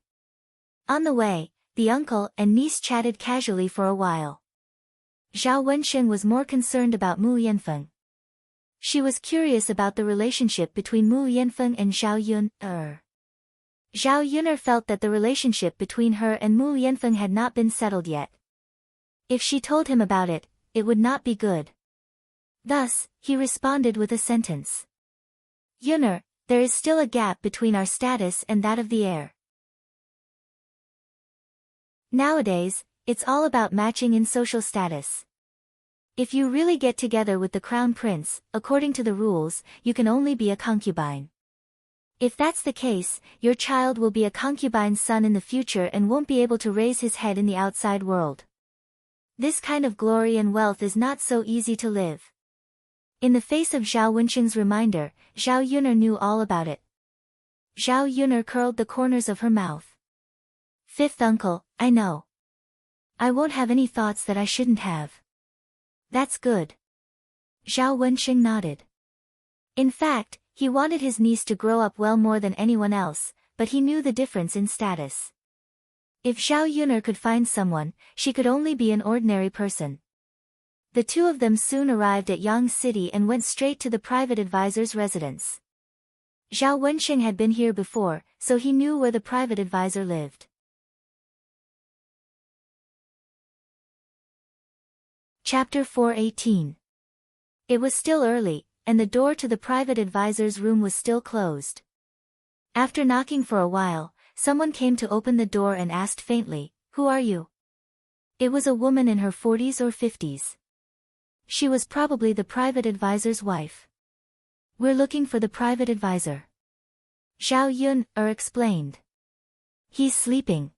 On the way, the uncle and niece chatted casually for a while. Zhao Wenqing was more concerned about Mu Yanfeng. She was curious about the relationship between Mu Yanfeng and Zhao Yun. Zhao Yun felt that the relationship between her and Mu Yanfeng had not been settled yet. If she told him about it, it would not be good. Thus, he responded with a sentence. Yun'er, there is still a gap between our status and that of the heir. Nowadays, it's all about matching in social status. If you really get together with the crown prince, according to the rules, you can only be a concubine. If that's the case, your child will be a concubine's son in the future and won't be able to raise his head in the outside world. This kind of glory and wealth is not so easy to live. In the face of Zhao Wenqing's reminder, Zhao Yun'er knew all about it. Zhao Yun'er curled the corners of her mouth. 5th uncle, I know. I won't have any thoughts that I shouldn't have. That's good. Zhao Wenqing nodded. In fact, he wanted his niece to grow up well more than anyone else, but he knew the difference in status. If Zhao Yun'er could find someone, she could only be an ordinary person. The two of them soon arrived at Yang City and went straight to the private advisor's residence. Zhao Wenqing had been here before, so he knew where the private advisor lived. Chapter 4:18. It was still early, and the door to the private advisor's room was still closed. After knocking for a while, someone came to open the door and asked faintly, "Who are you?" It was a woman in her 40s or 50s. She was probably the private advisor's wife. "We're looking for the private advisor." Zhao Yun explained. "He's sleeping.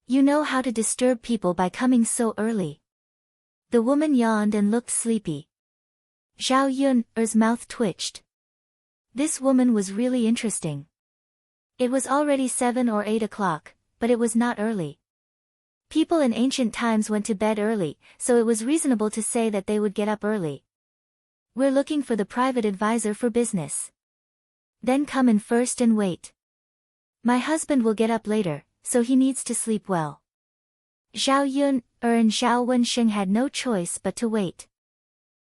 You know how to disturb people by coming so early." The woman yawned and looked sleepy. Zhao Yun's mouth twitched. This woman was really interesting. It was already 7 or 8 o'clock, but it was not early. People in ancient times went to bed early, so it was reasonable to say that they would get up early. "We're looking for the private advisor for business." "Then come in first and wait. My husband will get up later, so he needs to sleep well." Zhao Yun and Zhao Wenqing had no choice but to wait.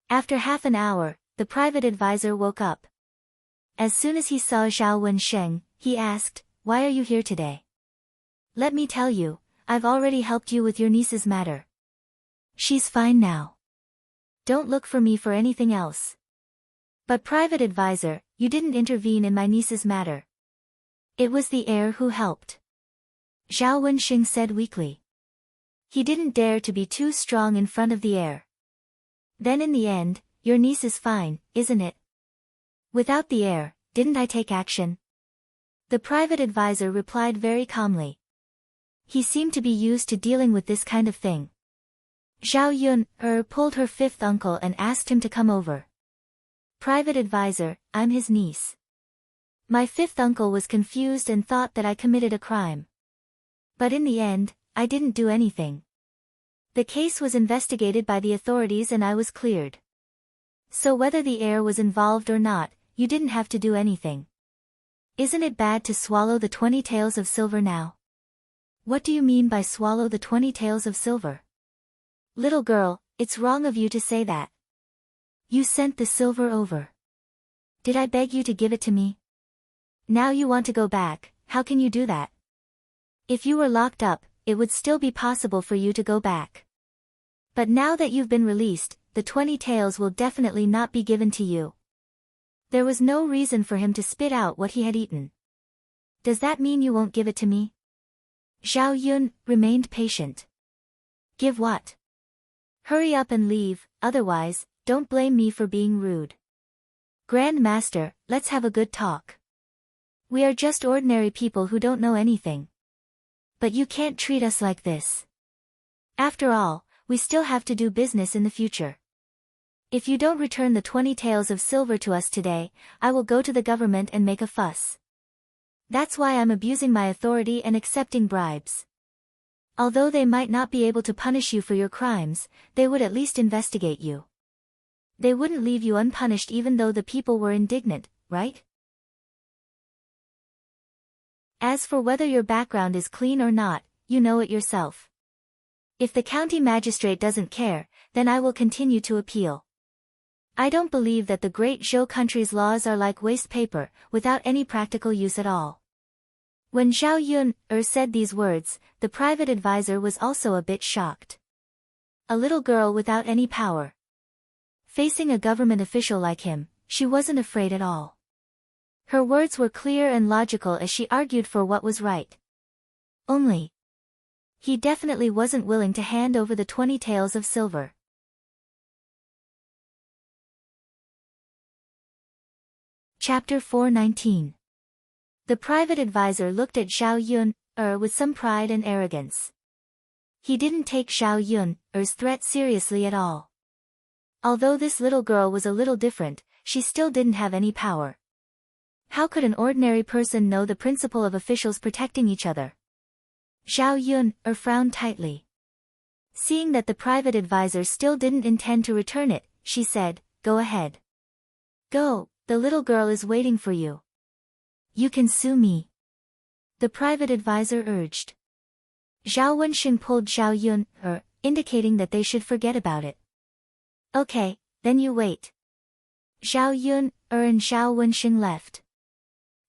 After half an hour, the private advisor woke up. As soon as he saw Zhao Wenqing, he asked, "Why are you here today?" "Let me tell you, I've already helped you with your niece's matter. She's fine now. Don't look for me for anything else." "But private advisor, you didn't intervene in my niece's matter." "It was the heir who helped," Zhao Wenqing said weakly. He didn't dare to be too strong in front of the heir. "Then in the end, your niece is fine, isn't it?" "Without the heir, didn't I take action?" The private advisor replied very calmly. He seemed to be used to dealing with this kind of thing. Zhao Yun pulled her 5th uncle and asked him to come over. "Private advisor, I'm his niece." My 5th uncle was confused and thought that I committed a crime. But in the end, I didn't do anything. The case was investigated by the authorities and I was cleared. So whether the heir was involved or not, you didn't have to do anything. Isn't it bad to swallow the 20 taels of silver now? What do you mean by swallow the 20 taels of silver? Little girl, it's wrong of you to say that. You sent the silver over. Did I beg you to give it to me? Now you want to go back, how can you do that? If you were locked up, it would still be possible for you to go back. But now that you've been released, the 20 taels will definitely not be given to you. There was no reason for him to spit out what he had eaten. Does that mean you won't give it to me? Zhao Yun remained patient. Give what? Hurry up and leave, otherwise, don't blame me for being rude. Grand Master, let's have a good talk. We are just ordinary people who don't know anything. But you can't treat us like this. After all, we still have to do business in the future. If you don't return the 20 taels of silver to us today, I will go to the government and make a fuss. That's why I'm abusing my authority and accepting bribes. Although they might not be able to punish you for your crimes, they would at least investigate you. They wouldn't leave you unpunished even though the people were indignant, right? As for whether your background is clean or not, you know it yourself. If the county magistrate doesn't care, then I will continue to appeal. I don't believe that the great Zhou country's laws are like waste paper, without any practical use at all. When Zhao Yun said these words, the private advisor was also a bit shocked. A little girl without any power. Facing a government official like him, she wasn't afraid at all. Her words were clear and logical as she argued for what was right. Only, he definitely wasn't willing to hand over the 20 taels of silver. Chapter 419. The private advisor looked at Zhao Yun with some pride and arrogance. He didn't take Zhao Yun's threat seriously at all. Although this little girl was a little different, she still didn't have any power. How could an ordinary person know the principle of officials protecting each other? Zhao Yun frowned tightly. Seeing that the private advisor still didn't intend to return it, she said, "Go ahead. Go, the little girl is waiting for you. You can sue me," the private advisor urged. Zhao Wenxing pulled Zhao Yun, indicating that they should forget about it. "Okay, then you wait." Zhao Yun and Zhao Wenxing left.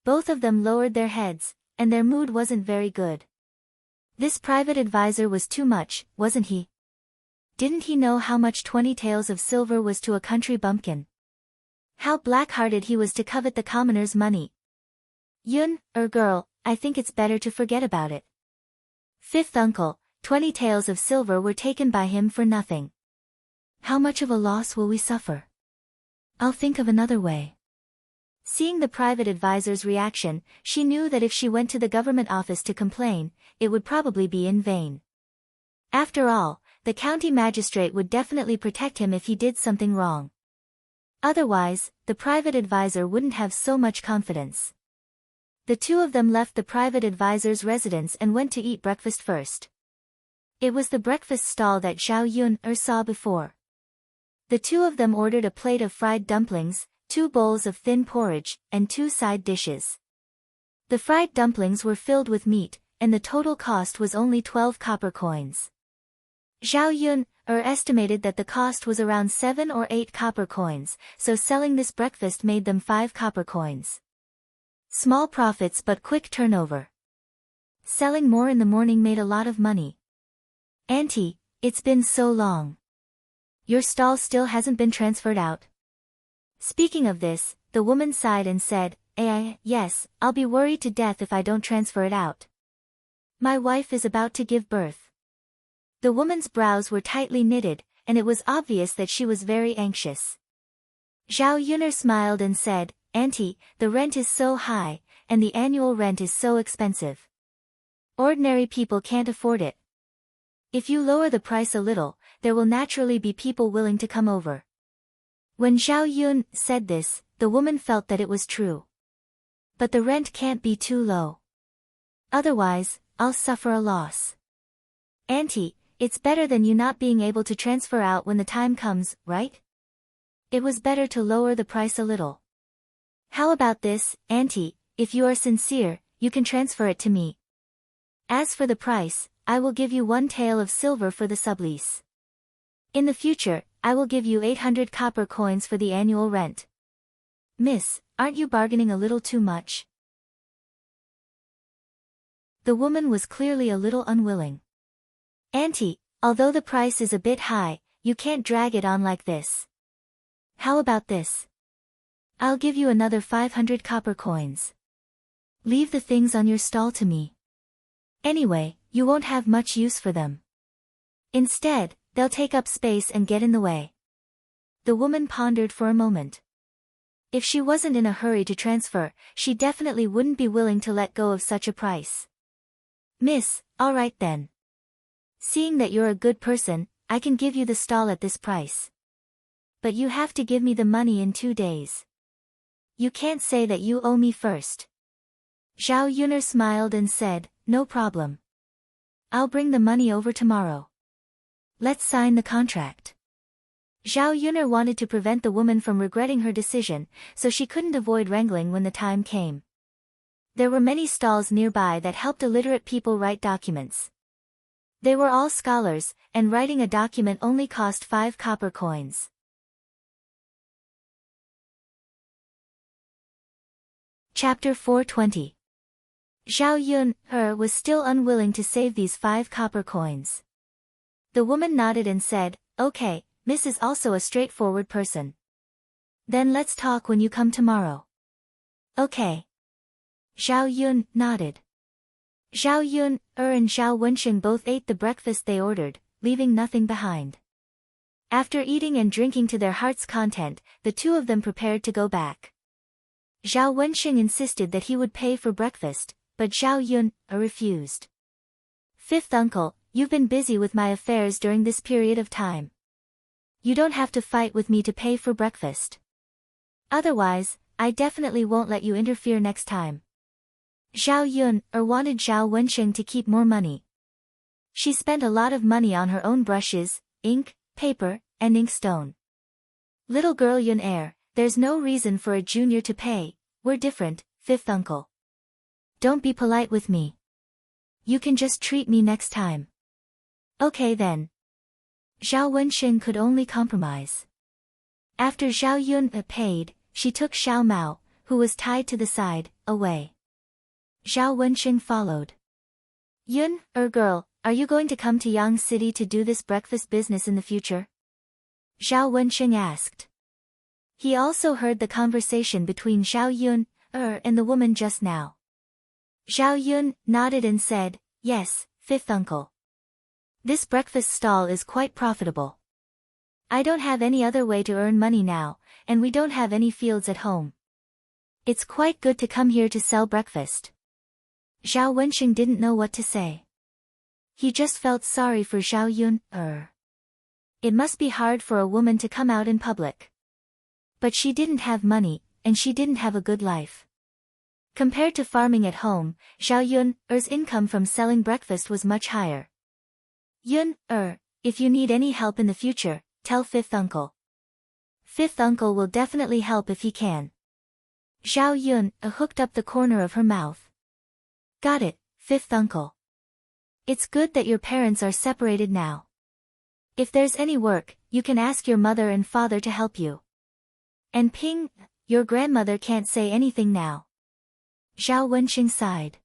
Both of them lowered their heads, and their mood wasn't very good. This private advisor was too much, wasn't he? Didn't he know how much 20 taels of silver was to a country bumpkin? How black-hearted he was to covet the commoner's money. Yun, girl, I think it's better to forget about it. Fifth uncle, 20 taels of silver were taken by him for nothing. How much of a loss will we suffer? I'll think of another way. Seeing the private advisor's reaction, she knew that if she went to the government office to complain, it would probably be in vain. After all, the county magistrate would definitely protect him if he did something wrong. Otherwise, the private advisor wouldn't have so much confidence. The two of them left the private advisor's residence and went to eat breakfast first. It was the breakfast stall that Zhao Yun saw before. The two of them ordered a plate of fried dumplings, 2 bowls of thin porridge, and 2 side dishes. The fried dumplings were filled with meat, and the total cost was only 12 copper coins. Zhao Yun estimated that the cost was around 7 or 8 copper coins, so selling this breakfast made them 5 copper coins. Small profits but quick turnover. Selling more in the morning made a lot of money. "Auntie, it's been so long. Your stall still hasn't been transferred out?" Speaking of this, the woman sighed and said, Yes, I'll be worried to death if I don't transfer it out. My wife is about to give birth." The woman's brows were tightly knitted, and it was obvious that she was very anxious. Zhao Yun'er smiled and said, "Auntie, the rent is so high, and the annual rent is so expensive. Ordinary people can't afford it. If you lower the price a little, there will naturally be people willing to come over." When Zhao Yun said this, the woman felt that it was true. "But the rent can't be too low. Otherwise, I'll suffer a loss. Auntie, it's better than you not being able to transfer out when the time comes, right? It was better to lower the price a little. How about this, Auntie, if you are sincere, you can transfer it to me. As for the price, I will give you 1 tael of silver for the sublease. In the future, I will give you 800 copper coins for the annual rent. Miss, aren't you bargaining a little too much?" The woman was clearly a little unwilling. "Auntie, although the price is a bit high, you can't drag it on like this. How about this? I'll give you another 500 copper coins. Leave the things on your stall to me. Anyway, you won't have much use for them. Instead, they'll take up space and get in the way." The woman pondered for a moment. If she wasn't in a hurry to transfer, she definitely wouldn't be willing to let go of such a price. "Miss, all right then. Seeing that you're a good person, I can give you the stall at this price. But you have to give me the money in 2 days. You can't say that you owe me first." Zhao Yuner smiled and said, "No problem. I'll bring the money over tomorrow. Let's sign the contract." Zhao Yuner wanted to prevent the woman from regretting her decision, so she couldn't avoid wrangling when the time came. There were many stalls nearby that helped illiterate people write documents. They were all scholars, and writing a document only cost 5 copper coins. Chapter 420. Zhao Yun was still unwilling to save these 5 copper coins. The woman nodded and said, "Okay, Miss is also a straightforward person. Then let's talk when you come tomorrow." "Okay." Zhao Yun nodded. Zhao Yun and Zhao Wensheng both ate the breakfast they ordered, leaving nothing behind. After eating and drinking to their heart's content, the two of them prepared to go back. Zhao Wensheng insisted that he would pay for breakfast, but Zhao Yun refused. "Fifth uncle, you've been busy with my affairs during this period of time. You don't have to fight with me to pay for breakfast. Otherwise, I definitely won't let you interfere next time." Zhao Yun wanted Zhao Wensheng to keep more money. She spent a lot of money on her own brushes, ink, paper, and inkstone. "Little girl Yun there's no reason for a junior to pay. We're different, fifth uncle. Don't be polite with me. You can just treat me next time." "Okay then." Zhao Wensheng could only compromise. After Zhao Yun paid, she took Xiao Mao, who was tied to the side, away. Zhao Wensheng followed. "Yun, girl, are you going to come to Yang City to do this breakfast business in the future?" Zhao Wensheng asked. He also heard the conversation between Zhao Yun and the woman just now. Zhao Yun nodded and said, "Yes, fifth uncle. This breakfast stall is quite profitable. I don't have any other way to earn money now, and we don't have any fields at home. It's quite good to come here to sell breakfast." Zhao Wensheng didn't know what to say. He just felt sorry for Zhao Yun. It must be hard for a woman to come out in public. But she didn't have money, and she didn't have a good life. Compared to farming at home, Zhao Yun's income from selling breakfast was much higher. "Yun, if you need any help in the future, tell fifth uncle. Fifth uncle will definitely help if he can." Zhao Yun hooked up the corner of her mouth. "Got it, fifth uncle. It's good that your parents are separated now. If there's any work, you can ask your mother and father to help you. And Ping, your grandmother can't say anything now." Zhao Wensheng sighed.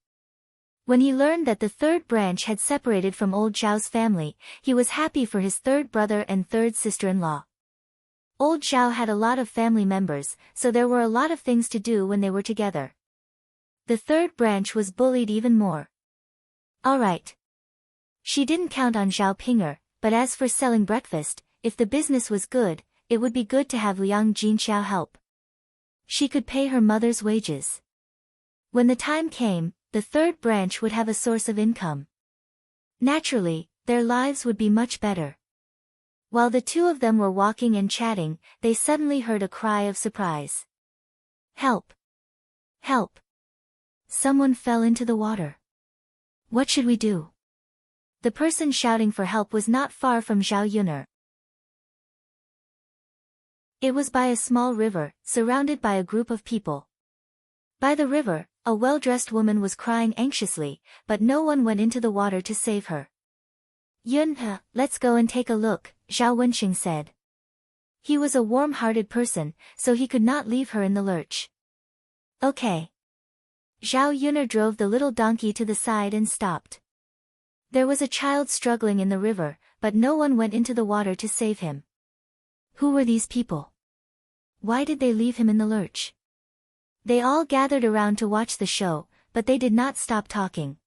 When he learned that the third branch had separated from old Zhao's family, he was happy for his third brother and third sister-in-law. Old Zhao had a lot of family members, so there were a lot of things to do when they were together. The third branch was bullied even more. All right. She didn't count on Zhao Pinger, but as for selling breakfast, if the business was good, it would be good to have Liang Jinxiao help. She could pay her mother's wages. When the time came, the third branch would have a source of income. Naturally, their lives would be much better. While the two of them were walking and chatting, they suddenly heard a cry of surprise. "Help! Help! Someone fell into the water. What should we do?" The person shouting for help was not far from Zhao Yun'er. It was by a small river, surrounded by a group of people. By the river, a well-dressed woman was crying anxiously, but no one went into the water to save her. "Yun, let's go and take a look," Zhao Wensheng said. He was a warm-hearted person, so he could not leave her in the lurch. "Okay." Zhao Yuner drove the little donkey to the side and stopped. There was a child struggling in the river, but no one went into the water to save him. Who were these people? Why did they leave him in the lurch? They all gathered around to watch the show, but they did not stop talking.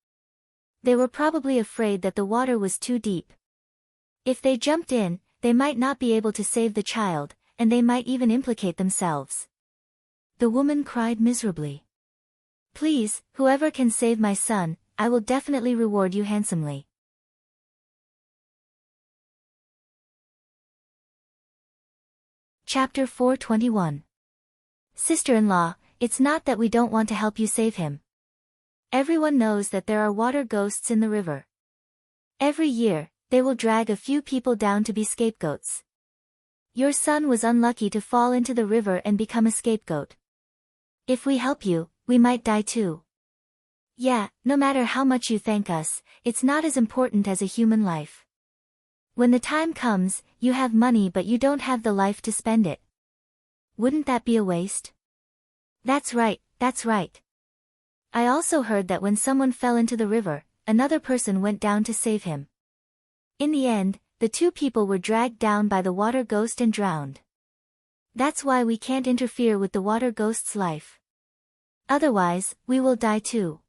They were probably afraid that the water was too deep. If they jumped in, they might not be able to save the child, and they might even implicate themselves. The woman cried miserably. Please, whoever can save my son, I will definitely reward you handsomely. Chapter 421. Sister-in-law, it's not that we don't want to help you save him. Everyone knows that there are water ghosts in the river. Every year, they will drag a few people down to be scapegoats. Your son was unlucky to fall into the river and become a scapegoat. If we help you, we might die too. Yeah, no matter how much you thank us, it's not as important as a human life. When the time comes, you have money but you don't have the life to spend it. Wouldn't that be a waste? That's right, that's right. I also heard that when someone fell into the river, another person went down to save him. In the end, the two people were dragged down by the water ghost and drowned. That's why we can't interfere with the water ghost's life. Otherwise, we will die too.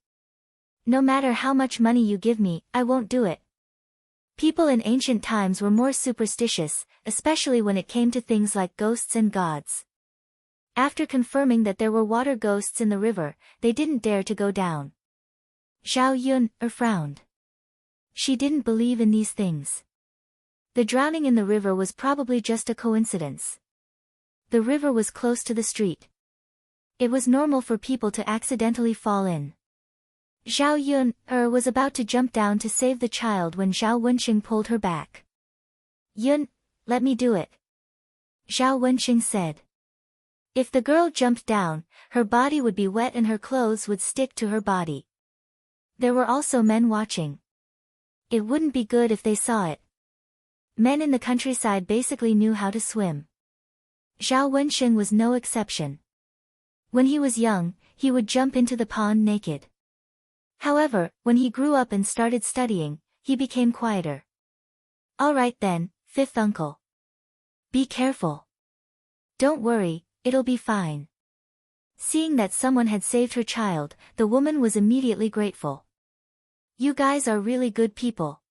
No matter how much money you give me, I won't do it. People in ancient times were more superstitious, especially when it came to things like ghosts and gods. After confirming that there were water ghosts in the river, they didn't dare to go down. Zhao Yuner frowned. She didn't believe in these things. The drowning in the river was probably just a coincidence. The river was close to the street. It was normal for people to accidentally fall in. Zhao Yuner was about to jump down to save the child when Zhao Wenxing pulled her back. Yun, let me do it. Zhao Wenxing said. If the girl jumped down, her body would be wet and her clothes would stick to her body. There were also men watching. It wouldn't be good if they saw it. Men in the countryside basically knew how to swim. Zhao Wenxing was no exception. When he was young, he would jump into the pond naked. However, when he grew up and started studying, he became quieter. All right then, fifth uncle. Be careful. Don't worry, it'll be fine. Seeing that someone had saved her child, the woman was immediately grateful. You guys are really good people.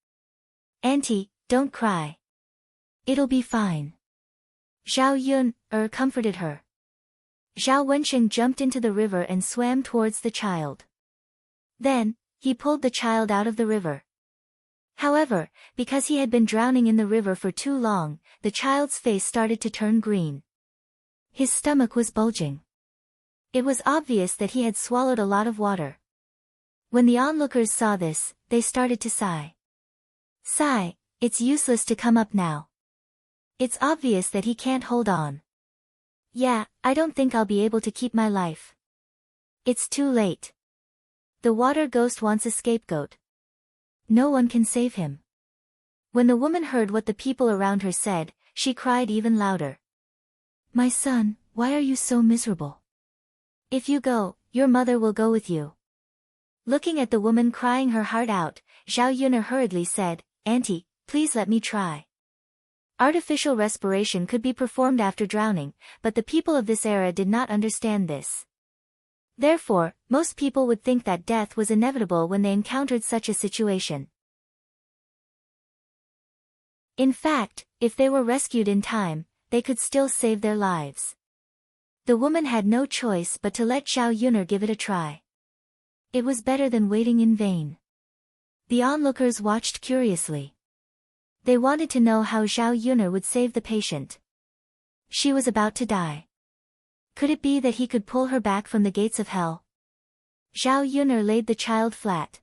Auntie, don't cry. It'll be fine. Zhao Yuner comforted her. Zhao Wenxing jumped into the river and swam towards the child. Then, he pulled the child out of the river. However, because he had been drowning in the river for too long, the child's face started to turn green. His stomach was bulging. It was obvious that he had swallowed a lot of water. When the onlookers saw this, they started to sigh. Sigh, it's useless to come up now. It's obvious that he can't hold on. Yeah, I don't think I'll be able to keep my life. It's too late. The water ghost wants a scapegoat. No one can save him. When the woman heard what the people around her said, she cried even louder. My son, why are you so miserable? If you go, your mother will go with you. Looking at the woman crying her heart out, Zhao Yuner hurriedly said, Auntie, please let me try. Artificial respiration could be performed after drowning, but the people of this era did not understand this. Therefore, most people would think that death was inevitable when they encountered such a situation. In fact, if they were rescued in time, they could still save their lives. The woman had no choice but to let Zhao Yuner give it a try. It was better than waiting in vain. The onlookers watched curiously. They wanted to know how Zhao Yuner would save the patient. She was about to die. Could it be that he could pull her back from the gates of hell? Zhao Yuner laid the child flat.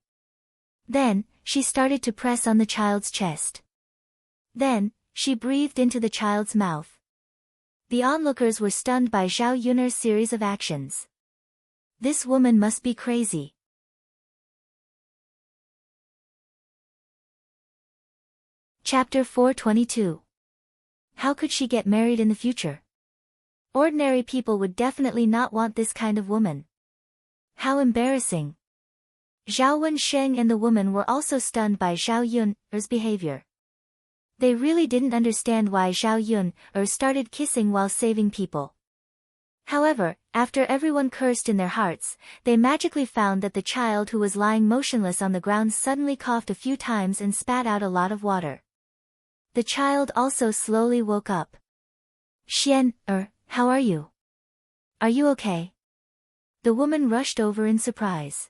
Then, she started to press on the child's chest. Then, she breathed into the child's mouth. The onlookers were stunned by Zhao Yuner's series of actions. This woman must be crazy. Chapter 422. How could she get married in the future? Ordinary people would definitely not want this kind of woman. How embarrassing. Zhao Wensheng and the woman were also stunned by Zhao Yun's behavior. They really didn't understand why Zhao Yun started kissing while saving people. However, after everyone cursed in their hearts, they magically found that the child who was lying motionless on the ground suddenly coughed a few times and spat out a lot of water. The child also slowly woke up. Xian, how are you? Are you okay? The woman rushed over in surprise.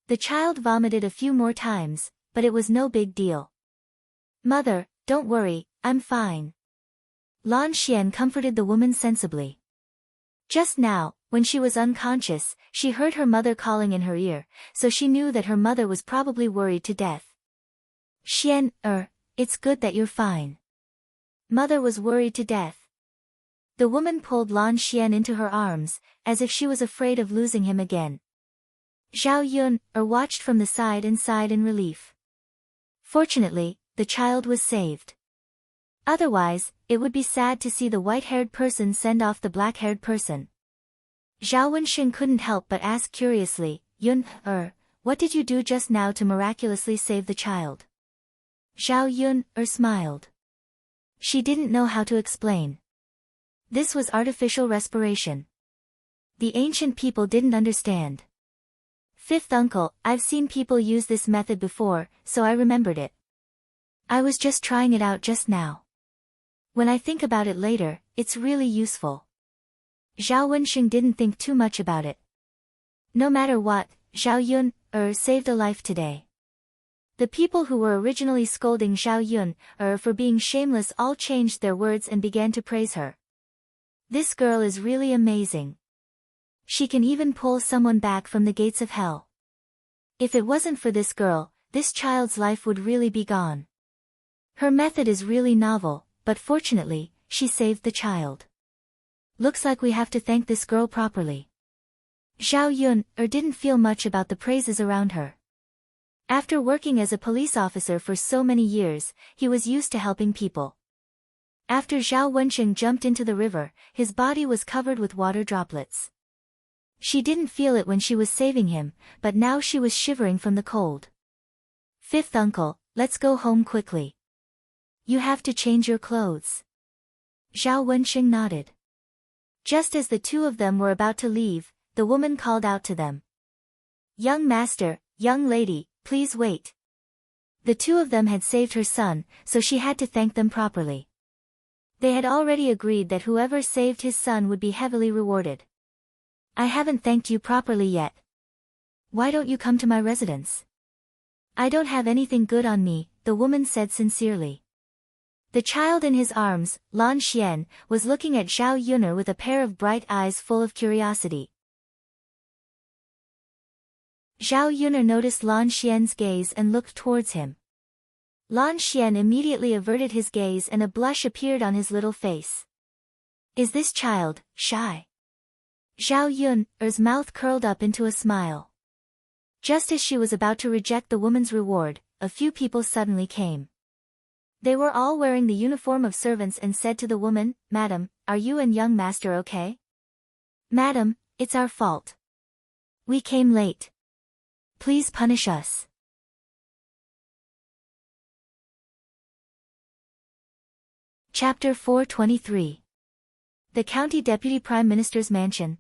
The child vomited a few more times, but it was no big deal. Mother, don't worry, I'm fine. Lan Xian comforted the woman sensibly. Just now, when she was unconscious, she heard her mother calling in her ear, so she knew that her mother was probably worried to death. Xian, it's good that you're fine. Mother was worried to death. The woman pulled Lan Xian into her arms, as if she was afraid of losing him again. Zhao Yun watched from the side and sighed in relief. Fortunately, the child was saved. Otherwise, it would be sad to see the white-haired person send off the black-haired person. Zhao Wensheng couldn't help but ask curiously, Yun, what did you do just now to miraculously save the child? Zhao Yun smiled. She didn't know how to explain. This was artificial respiration. The ancient people didn't understand. Fifth uncle, I've seen people use this method before, so I remembered it. I was just trying it out just now. When I think about it later, it's really useful. Zhao Wensheng didn't think too much about it. No matter what, Zhao Yun saved a life today. The people who were originally scolding Zhao Yun for being shameless all changed their words and began to praise her. This girl is really amazing. She can even pull someone back from the gates of hell. If it wasn't for this girl, this child's life would really be gone. Her method is really novel, but fortunately, she saved the child. Looks like we have to thank this girl properly. Zhao Yun didn't feel much about the praises around her. After working as a police officer for so many years, he was used to helping people. After Zhao Wensheng jumped into the river, his body was covered with water droplets. She didn't feel it when she was saving him, but now she was shivering from the cold. Fifth uncle, let's go home quickly. You have to change your clothes. Zhao Wensheng nodded. Just as the two of them were about to leave, the woman called out to them. Young master, young lady, please wait. The two of them had saved her son, so she had to thank them properly. They had already agreed that whoever saved his son would be heavily rewarded. I haven't thanked you properly yet. Why don't you come to my residence? I don't have anything good on me, the woman said sincerely. The child in his arms, Lan Xian, was looking at Zhao Yun'er with a pair of bright eyes full of curiosity. Zhao Yun'er noticed Lan Xian's gaze and looked towards him. Lan Xian immediately averted his gaze and a blush appeared on his little face. Is this child shy? Zhao Yun'er's mouth curled up into a smile. Just as she was about to reject the woman's reward, a few people suddenly came. They were all wearing the uniform of servants and said to the woman, Madam, are you and young master okay? Madam, it's our fault. We came late. Please punish us. Chapter 423. The County Deputy Prime Minister's Mansion.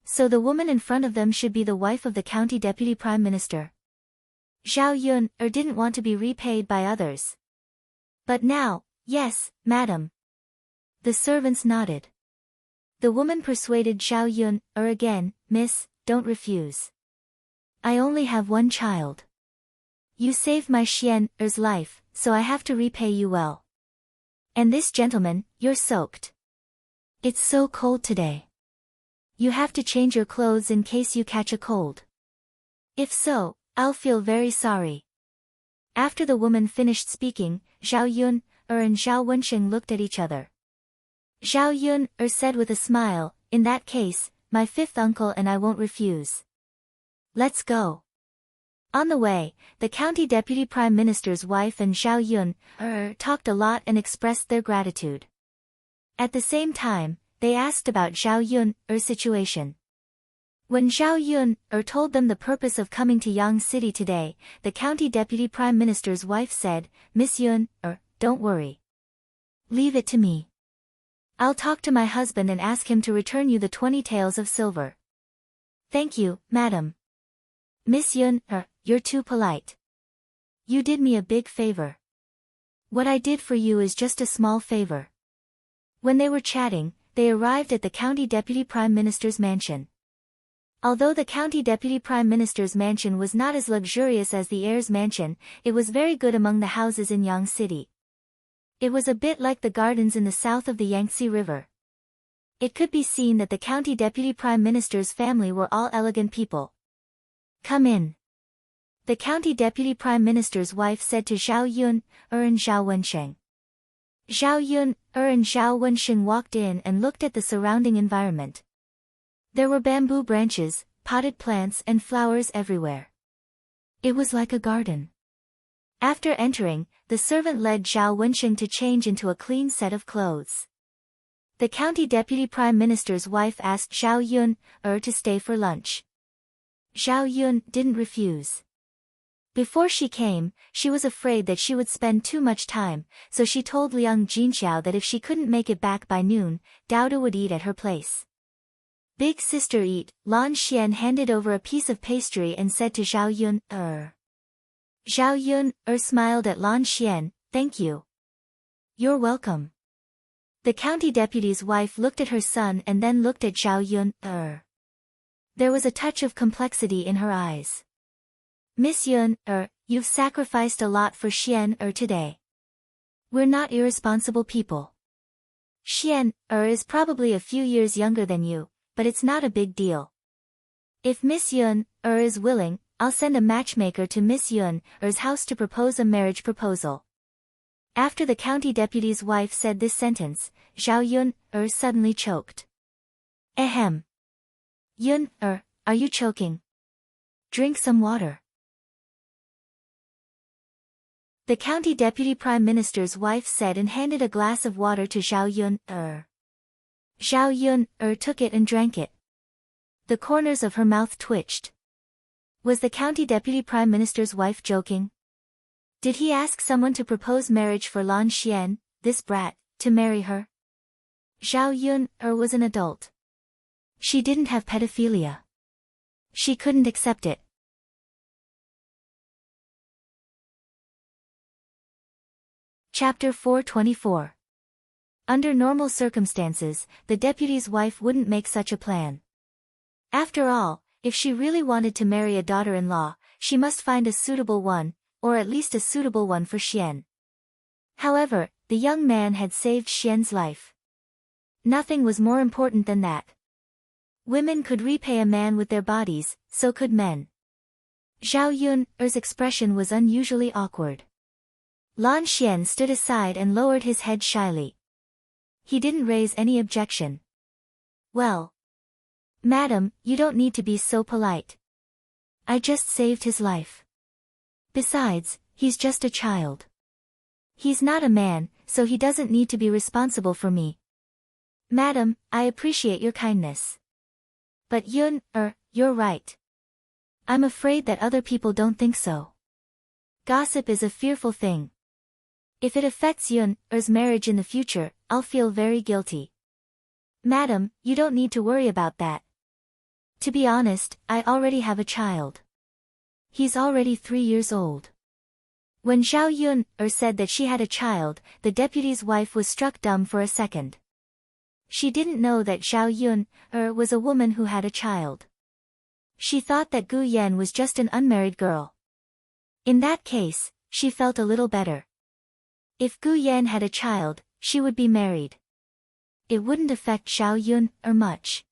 So the woman in front of them should be the wife of the County Deputy Prime Minister. Zhao Yun'er didn't want to be repaid by others. But now, yes, madam. The servants nodded. The woman persuaded Zhao Yun'er again, Miss, don't refuse. I only have one child. You saved my Xian'er's life, so I have to repay you well. And this gentleman, you're soaked. It's so cold today. You have to change your clothes in case you catch a cold. If so, I'll feel very sorry. After the woman finished speaking, Zhao Yun'er and Zhao Wensheng looked at each other. Zhao Yun'er said with a smile, in that case, my fifth uncle and I won't refuse. Let's go. On the way, the County Deputy Prime Minister's wife and Zhao Yun'er talked a lot and expressed their gratitude. At the same time, they asked about Zhao Yun'er's situation. When Zhao Yun told them the purpose of coming to Yang City today, the county deputy prime minister's wife said, Miss Yun, don't worry. Leave it to me. I'll talk to my husband and ask him to return you the 20 taels of silver. Thank you, madam. Miss Yun, you're too polite. You did me a big favor. What I did for you is just a small favor. When they were chatting, they arrived at the county deputy prime minister's mansion. Although the county deputy prime minister's mansion was not as luxurious as the heir's mansion, it was very good among the houses in Yang City. It was a bit like the gardens in the south of the Yangtze River. It could be seen that the county deputy prime minister's family were all elegant people. Come in. The county deputy prime minister's wife said to Zhao Yun, and Zhao Wensheng. Zhao Yun, and Zhao Wensheng walked in and looked at the surrounding environment. There were bamboo branches, potted plants and flowers everywhere. It was like a garden. After entering, the servant led Zhao Wensheng to change into a clean set of clothes. The county deputy prime minister's wife asked Zhao Yun, to stay for lunch. Zhao Yun didn't refuse. Before she came, she was afraid that she would spend too much time, so she told Liang Jinxiao that if she couldn't make it back by noon, Dao would eat at her place. Big sister eat, Lan Xian handed over a piece of pastry and said to Zhao Yun, Zhao Yun, smiled at Lan Xian, thank you. You're welcome. The county deputy's wife looked at her son and then looked at Zhao Yun, There was a touch of complexity in her eyes. Miss Yun, you've sacrificed a lot for Xian, today. We're not irresponsible people. Xian, is probably a few years younger than you, but it's not a big deal. If Miss Yun, is willing, I'll send a matchmaker to Miss Yun's house to propose a marriage proposal. After the county deputy's wife said this sentence, Zhao Yun, suddenly choked. Ahem. Yun, are you choking? Drink some water. The county deputy prime minister's wife said and handed a glass of water to Zhao Yun, Zhao Yun, took it and drank it. The corners of her mouth twitched. Was the county deputy prime minister's wife joking? Did he ask someone to propose marriage for Lan Xian, this brat, to marry her? Zhao Yun, was an adult. She didn't have pedophilia. She couldn't accept it. Chapter 424. Under normal circumstances, the deputy's wife wouldn't make such a plan. After all, if she really wanted to marry a daughter-in-law, she must find a suitable one, or at least a suitable one for Xian. However, the young man had saved Xian's life. Nothing was more important than that. Women could repay a man with their bodies, so could men. Zhao Yun's expression was unusually awkward. Lan Xian stood aside and lowered his head shyly. He didn't raise any objection. Well, madam, you don't need to be so polite. I just saved his life. Besides, he's just a child. He's not a man, so he doesn't need to be responsible for me. Madam, I appreciate your kindness. But Yun, you're right. I'm afraid that other people don't think so. Gossip is a fearful thing. If it affects Yun's marriage in the future, I'll feel very guilty. Madam, you don't need to worry about that. To be honest, I already have a child. He's already 3 years old. When Zhao Yun said that she had a child, the deputy's wife was struck dumb for a second. She didn't know that Zhao Yun was a woman who had a child. She thought that Gu Yan was just an unmarried girl. In that case, she felt a little better. If Gu Yan had a child, she would be married. It wouldn't affect Zhao Yun much.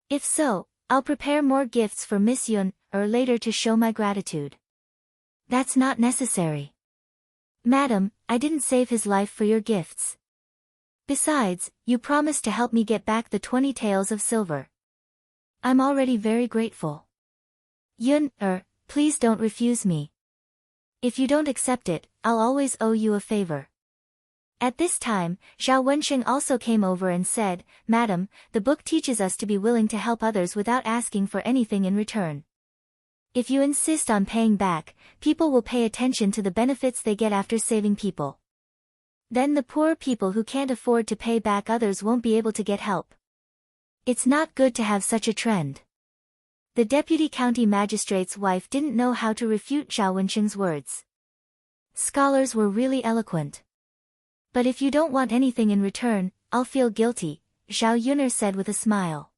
If so, I'll prepare more gifts for Miss Yun later to show my gratitude. That's not necessary. Madam, I didn't save his life for your gifts. Besides, you promised to help me get back the 20 taels of silver. I'm already very grateful. Yun, please don't refuse me. If you don't accept it, I'll always owe you a favor. At this time, Zhao Wensheng also came over and said, "Madam, the book teaches us to be willing to help others without asking for anything in return. If you insist on paying back, people will pay attention to the benefits they get after saving people. Then the poor people who can't afford to pay back others won't be able to get help. It's not good to have such a trend." The deputy county magistrate's wife didn't know how to refute Zhao Wensheng's words. Scholars were really eloquent. "But if you don't want anything in return, I'll feel guilty," Zhao Yuner said with a smile.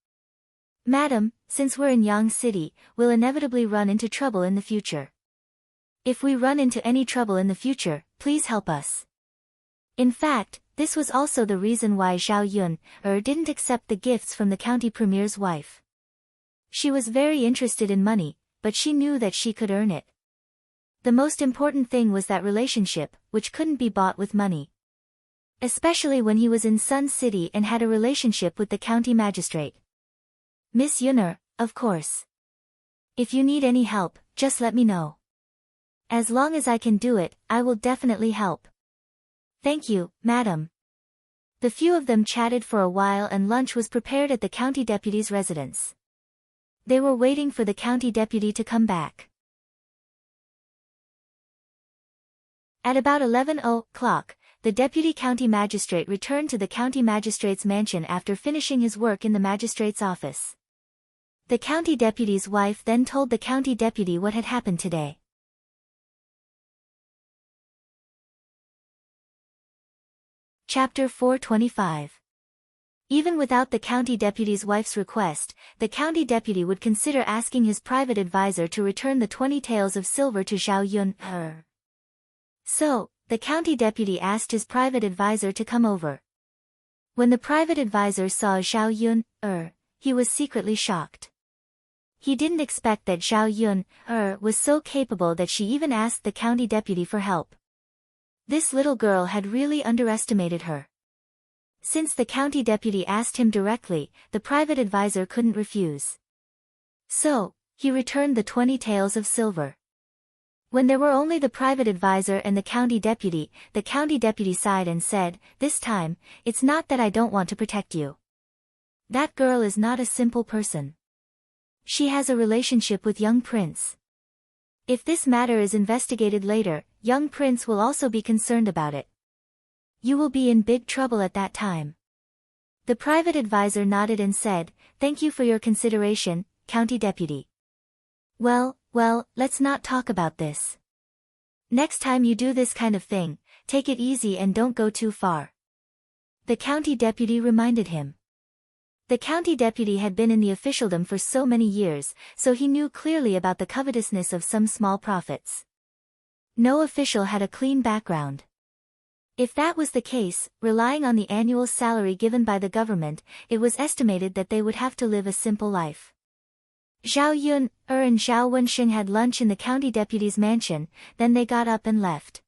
"Madam, since we're in Yang City, we'll inevitably run into trouble in the future. If we run into any trouble in the future, please help us." In fact, this was also the reason why Zhao Yuner didn't accept the gifts from the county premier's wife. She was very interested in money, but she knew that she could earn it. The most important thing was that relationship, which couldn't be bought with money. Especially when he was in Sun City and had a relationship with the county magistrate. "Miss Yuner, of course. If you need any help, just let me know. As long as I can do it, I will definitely help." "Thank you, madam." The few of them chatted for a while and lunch was prepared at the county deputy's residence. They were waiting for the county deputy to come back. At about 11 o'clock, the deputy county magistrate returned to the county magistrate's mansion after finishing his work in the magistrate's office. The county deputy's wife then told the county deputy what had happened today. Chapter 425. Even without the county deputy's wife's request, the county deputy would consider asking his private advisor to return the 20 taels of silver to Zhao Yuner. So, the county deputy asked his private advisor to come over. When the private advisor saw Zhao Yuner, he was secretly shocked. He didn't expect that Zhao Yuner was so capable that she even asked the county deputy for help. This little girl had really underestimated her. Since the county deputy asked him directly, the private advisor couldn't refuse. So, he returned the 20 taels of silver. When there were only the private advisor and the county deputy sighed and said, "This time, it's not that I don't want to protect you. That girl is not a simple person. She has a relationship with young prince. If this matter is investigated later, young prince will also be concerned about it. You will be in big trouble at that time." The private advisor nodded and said, "Thank you for your consideration, county deputy. Well, let's not talk about this. Next time you do this kind of thing, take it easy and don't go too far," the county deputy reminded him. The county deputy had been in the officialdom for so many years, so he knew clearly about the covetousness of some small profits. No official had a clean background. If that was the case, relying on the annual salary given by the government, it was estimated that they would have to live a simple life. Zhao Yuner and Zhao Wensheng had lunch in the county deputy's mansion, then they got up and left.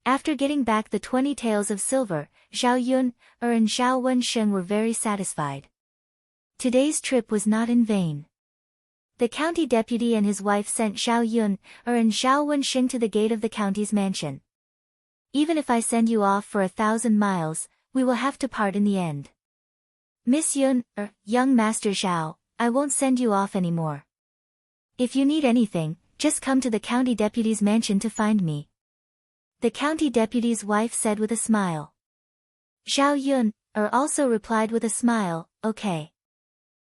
After getting back the 20 taels of silver, Zhao Yuner and Zhao Wensheng were very satisfied. Today's trip was not in vain. The county deputy and his wife sent Zhao Yuner and Zhao Wensheng to the gate of the county's mansion. "Even if I send you off for 1,000 miles, we will have to part in the end. Miss Yuner, young Master Zhao, I won't send you off anymore. If you need anything, just come to the county deputy's mansion to find me," the county deputy's wife said with a smile. Zhao Yuner also replied with a smile, "Okay."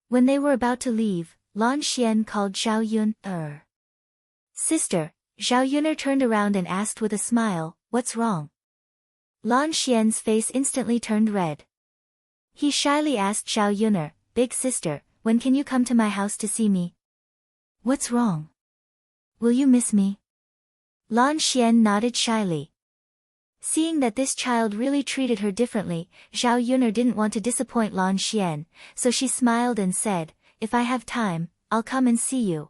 When they were about to leave, Lan Xian called Zhao Yuner. "Sister." Zhao Yuner turned around and asked with a smile, "What's wrong?" Lan Xian's face instantly turned red. He shyly asked Zhao Yuner, "Big sister, when can you come to my house to see me?" "What's wrong? Will you miss me?" Lan Xian nodded shyly. Seeing that this child really treated her differently, Zhao Yuner didn't want to disappoint Lan Xian, so she smiled and said, "If I have time, I'll come and see you."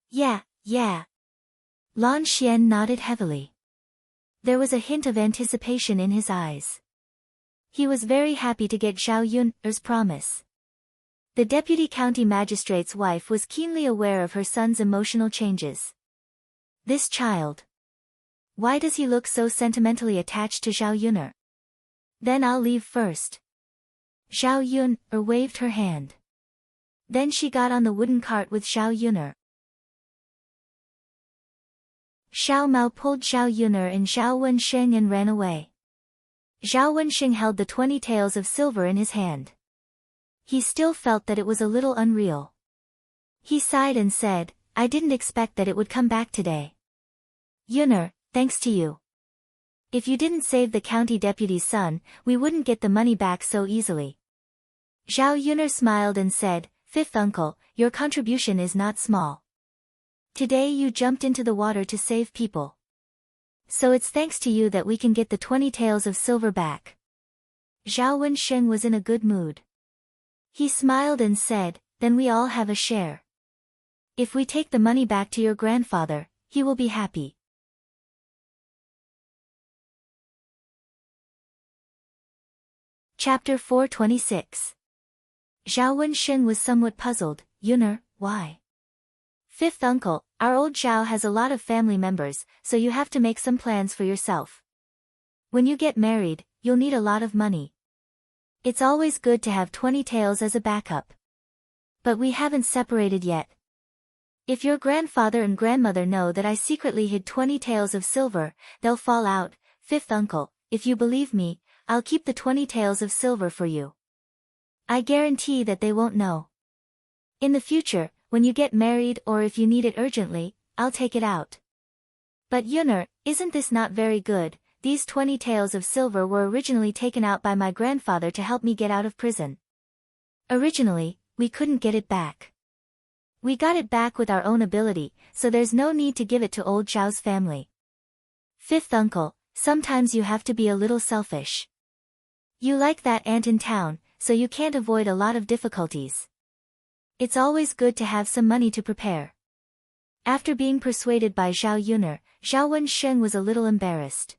Yeah. Lan Xian nodded heavily. There was a hint of anticipation in his eyes. He was very happy to get Zhao Yuner's promise. The deputy county magistrate's wife was keenly aware of her son's emotional changes. This child. Why does he look so sentimentally attached to Zhao Yuner? Then I'll leave first. Zhao Yuner waved her hand. Then she got on the wooden cart with Zhao Yuner. Xiao Mao pulled Zhao Yuner and Zhao Wensheng and ran away. Zhao Wensheng held the 20 taels of silver in his hand. He still felt that it was a little unreal. He sighed and said, I didn't expect that it would come back today. Yuner, thanks to you. If you didn't save the county deputy's son, we wouldn't get the money back so easily. Zhao Yuner smiled and said, Fifth uncle, your contribution is not small. Today you jumped into the water to save people. So it's thanks to you that we can get the 20 taels of silver back. Zhao Wensheng was in a good mood. He smiled and said, then we all have a share. If we take the money back to your grandfather, he will be happy. Chapter 426. Zhao Wensheng was somewhat puzzled. Yuner, why? Fifth uncle, our old Zhao has a lot of family members, so you have to make some plans for yourself. When you get married, you'll need a lot of money. It's always good to have 20 taels as a backup. But we haven't separated yet. If your grandfather and grandmother know that I secretly hid 20 taels of silver, they'll fall out. Fifth uncle, if you believe me, I'll keep the 20 taels of silver for you. I guarantee that they won't know. In the future, when you get married or if you need it urgently, I'll take it out. But Yuner, isn't this not very good? These 20 taels of silver were originally taken out by my grandfather to help me get out of prison. Originally, we couldn't get it back. We got it back with our own ability, so there's no need to give it to old Zhao's family. Fifth uncle, sometimes you have to be a little selfish. You like that aunt in town, so you can't avoid a lot of difficulties. It's always good to have some money to prepare. After being persuaded by Zhao Yuner, Zhao Wensheng was a little embarrassed.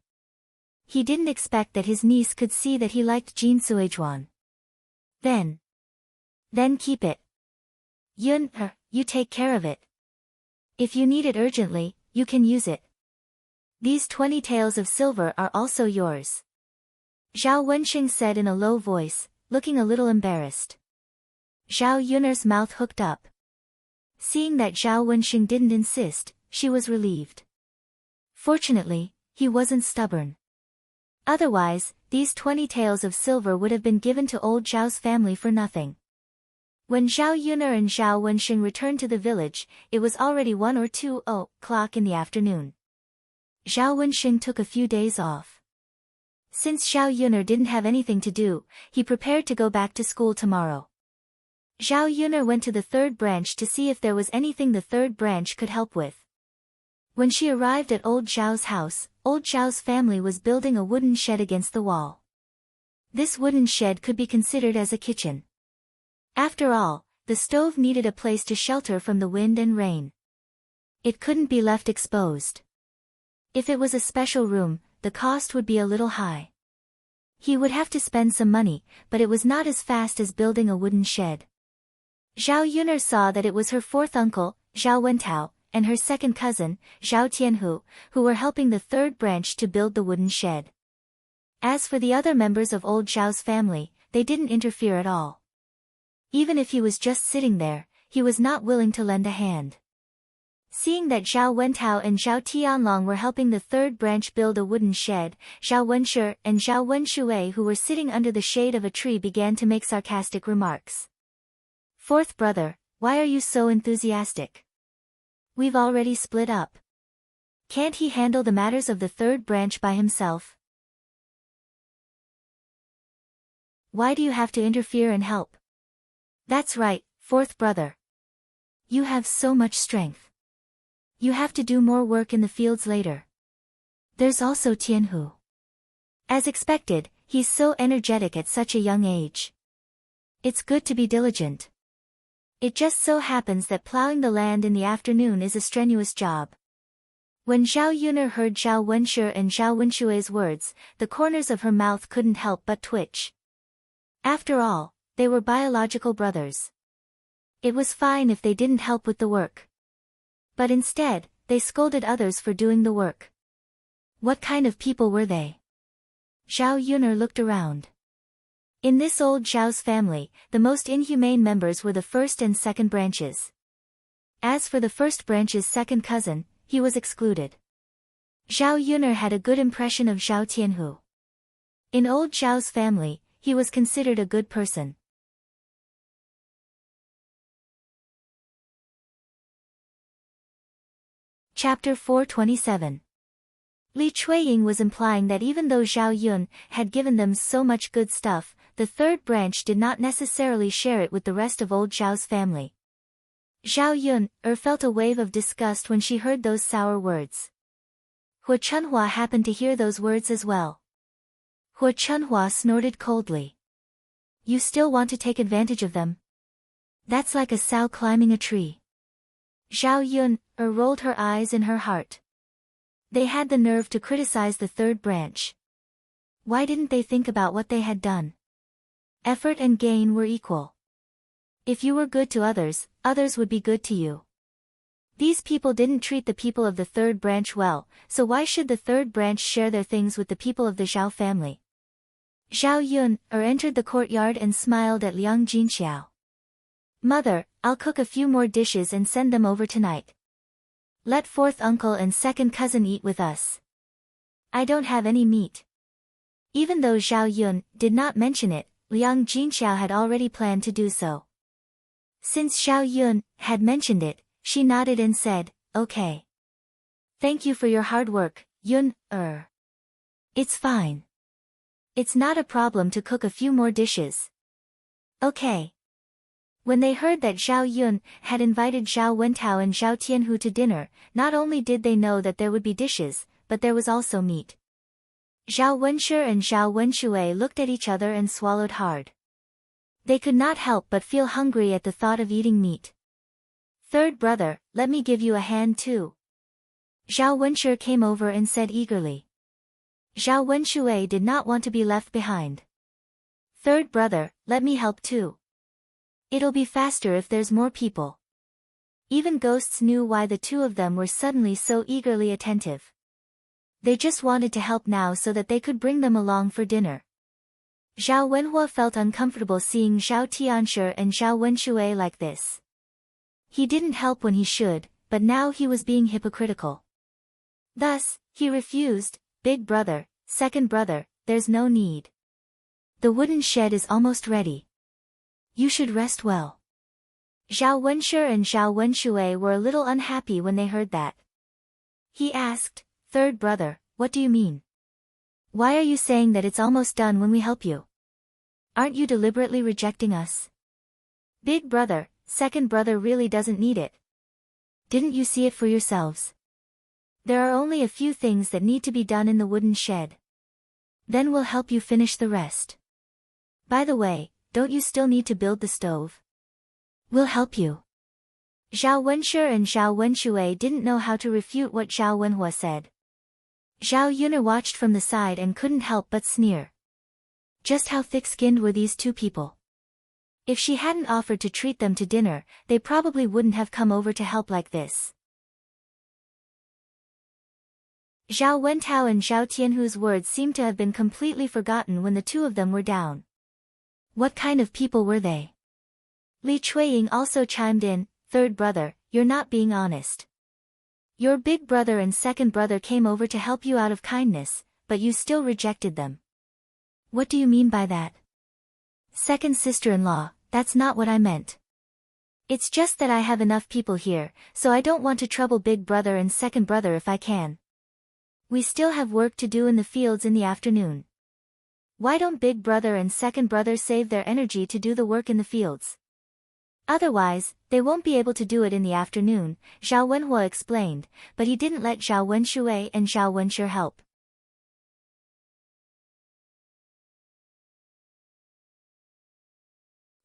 He didn't expect that his niece could see that he liked Jin Suizhuan. Then keep it. Yuner, you take care of it. If you need it urgently, you can use it. These 20 taels of silver are also yours. Zhao Wensheng said in a low voice, looking a little embarrassed. Zhao Yuner's mouth hooked up. Seeing that Zhao Wensheng didn't insist, she was relieved. Fortunately, he wasn't stubborn. Otherwise, these 20 taels of silver would have been given to old Zhao's family for nothing. When Zhao Yuner and Zhao Wensheng returned to the village, it was already 1 or 2 o'clock in the afternoon. Zhao Wensheng took a few days off. Since Zhao Yuner didn't have anything to do, he prepared to go back to school tomorrow. Zhao Yuner went to the third branch to see if there was anything the third branch could help with. When she arrived at old Zhao's house, old Zhao's family was building a wooden shed against the wall. This wooden shed could be considered as a kitchen. After all, the stove needed a place to shelter from the wind and rain. It couldn't be left exposed. If it was a special room, the cost would be a little high. He would have to spend some money, but it was not as fast as building a wooden shed. Zhao Yuner saw that it was her fourth uncle, Zhao Wentao, and her second cousin, Zhao Tianhu, who were helping the third branch to build the wooden shed. As for the other members of old Zhao's family, they didn't interfere at all. Even if he was just sitting there, he was not willing to lend a hand. Seeing that Zhao Wentao and Zhao Tianlong were helping the third branch build a wooden shed, Zhao Wenshi and Zhao Wenshue, who were sitting under the shade of a tree, began to make sarcastic remarks. Fourth brother, why are you so enthusiastic? We've already split up. Can't he handle the matters of the third branch by himself? Why do you have to interfere and help? That's right, fourth brother. You have so much strength. You have to do more work in the fields later. There's also Tianhu. As expected, he's so energetic at such a young age. It's good to be diligent. It just so happens that plowing the land in the afternoon is a strenuous job. When Zhao Yuner heard Zhao Wenshi and Zhao Wenshue's words, the corners of her mouth couldn't help but twitch. After all, they were biological brothers. It was fine if they didn't help with the work. But instead, they scolded others for doing the work. What kind of people were they? Zhao Yun'er looked around. In this old Zhao's family, the most inhumane members were the first and second branches. As for the first branch's second cousin, he was excluded. Zhao Yun'er had a good impression of Zhao Tianhu. In old Zhao's family, he was considered a good person. Chapter 427. Li Chuiying was implying that even though Zhao Yun had given them so much good stuff, the third branch did not necessarily share it with the rest of old Zhao's family. Zhao Yun felt a wave of disgust when she heard those sour words. Hua Chunhua happened to hear those words as well. Hua Chunhua snorted coldly. You still want to take advantage of them? That's like a sow climbing a tree. Zhao Yun rolled her eyes in her heart. They had the nerve to criticize the third branch. Why didn't they think about what they had done? Effort and gain were equal. If you were good to others, others would be good to you. These people didn't treat the people of the third branch well, so why should the third branch share their things with the people of the Zhao family? Zhao Yun entered the courtyard and smiled at Liang Jinxiao. Mother, I'll cook a few more dishes and send them over tonight. Let fourth uncle and second cousin eat with us. I don't have any meat. Even though Zhao Yun did not mention it, Liang Jinxiao had already planned to do so. Since Zhao Yun had mentioned it, she nodded and said, okay. Thank you for your hard work, Yun. It's fine. It's not a problem to cook a few more dishes. Okay. When they heard that Zhao Yun had invited Zhao Wentao and Zhao Tianhu to dinner, not only did they know that there would be dishes, but there was also meat. Zhao Wenshi and Zhao Wenshui looked at each other and swallowed hard. They could not help but feel hungry at the thought of eating meat. Third brother, let me give you a hand too. Zhao Wenshi came over and said eagerly. Zhao Wenshui did not want to be left behind. Third brother, let me help too. It'll be faster if there's more people. Even ghosts knew why the two of them were suddenly so eagerly attentive. They just wanted to help now so that they could bring them along for dinner. Zhao Wenhua felt uncomfortable seeing Zhao Tianshi and Zhao Wenshui like this. He didn't help when he should, but now he was being hypocritical. Thus, he refused, Big brother, second brother, there's no need. The wooden shed is almost ready. You should rest well. Zhao Wenshi and Zhao Wenshui were a little unhappy when they heard that. He asked, Third brother, what do you mean? Why are you saying that it's almost done when we help you? Aren't you deliberately rejecting us? Big brother, second brother really doesn't need it. Didn't you see it for yourselves? There are only a few things that need to be done in the wooden shed. Then we'll help you finish the rest. By the way, don't you still need to build the stove? We'll help you. Zhao Wenshi and Zhao Wenshui didn't know how to refute what Zhao Wenhua said. Zhao Yun'er watched from the side and couldn't help but sneer. Just how thick-skinned were these two people? If she hadn't offered to treat them to dinner, they probably wouldn't have come over to help like this. Zhao Wentao and Zhao Tianhu's words seemed to have been completely forgotten when the two of them were down. What kind of people were they? Li Chuiying also chimed in, Third brother, you're not being honest. Your big brother and second brother came over to help you out of kindness, but you still rejected them. What do you mean by that? Second sister-in-law, that's not what I meant. It's just that I have enough people here, so I don't want to trouble big brother and second brother if I can. We still have work to do in the fields in the afternoon. Why don't big brother and second brother save their energy to do the work in the fields? Otherwise, they won't be able to do it in the afternoon, Zhao Wenhua explained, but he didn't let Zhao Wenshui and Zhao Wenshi help.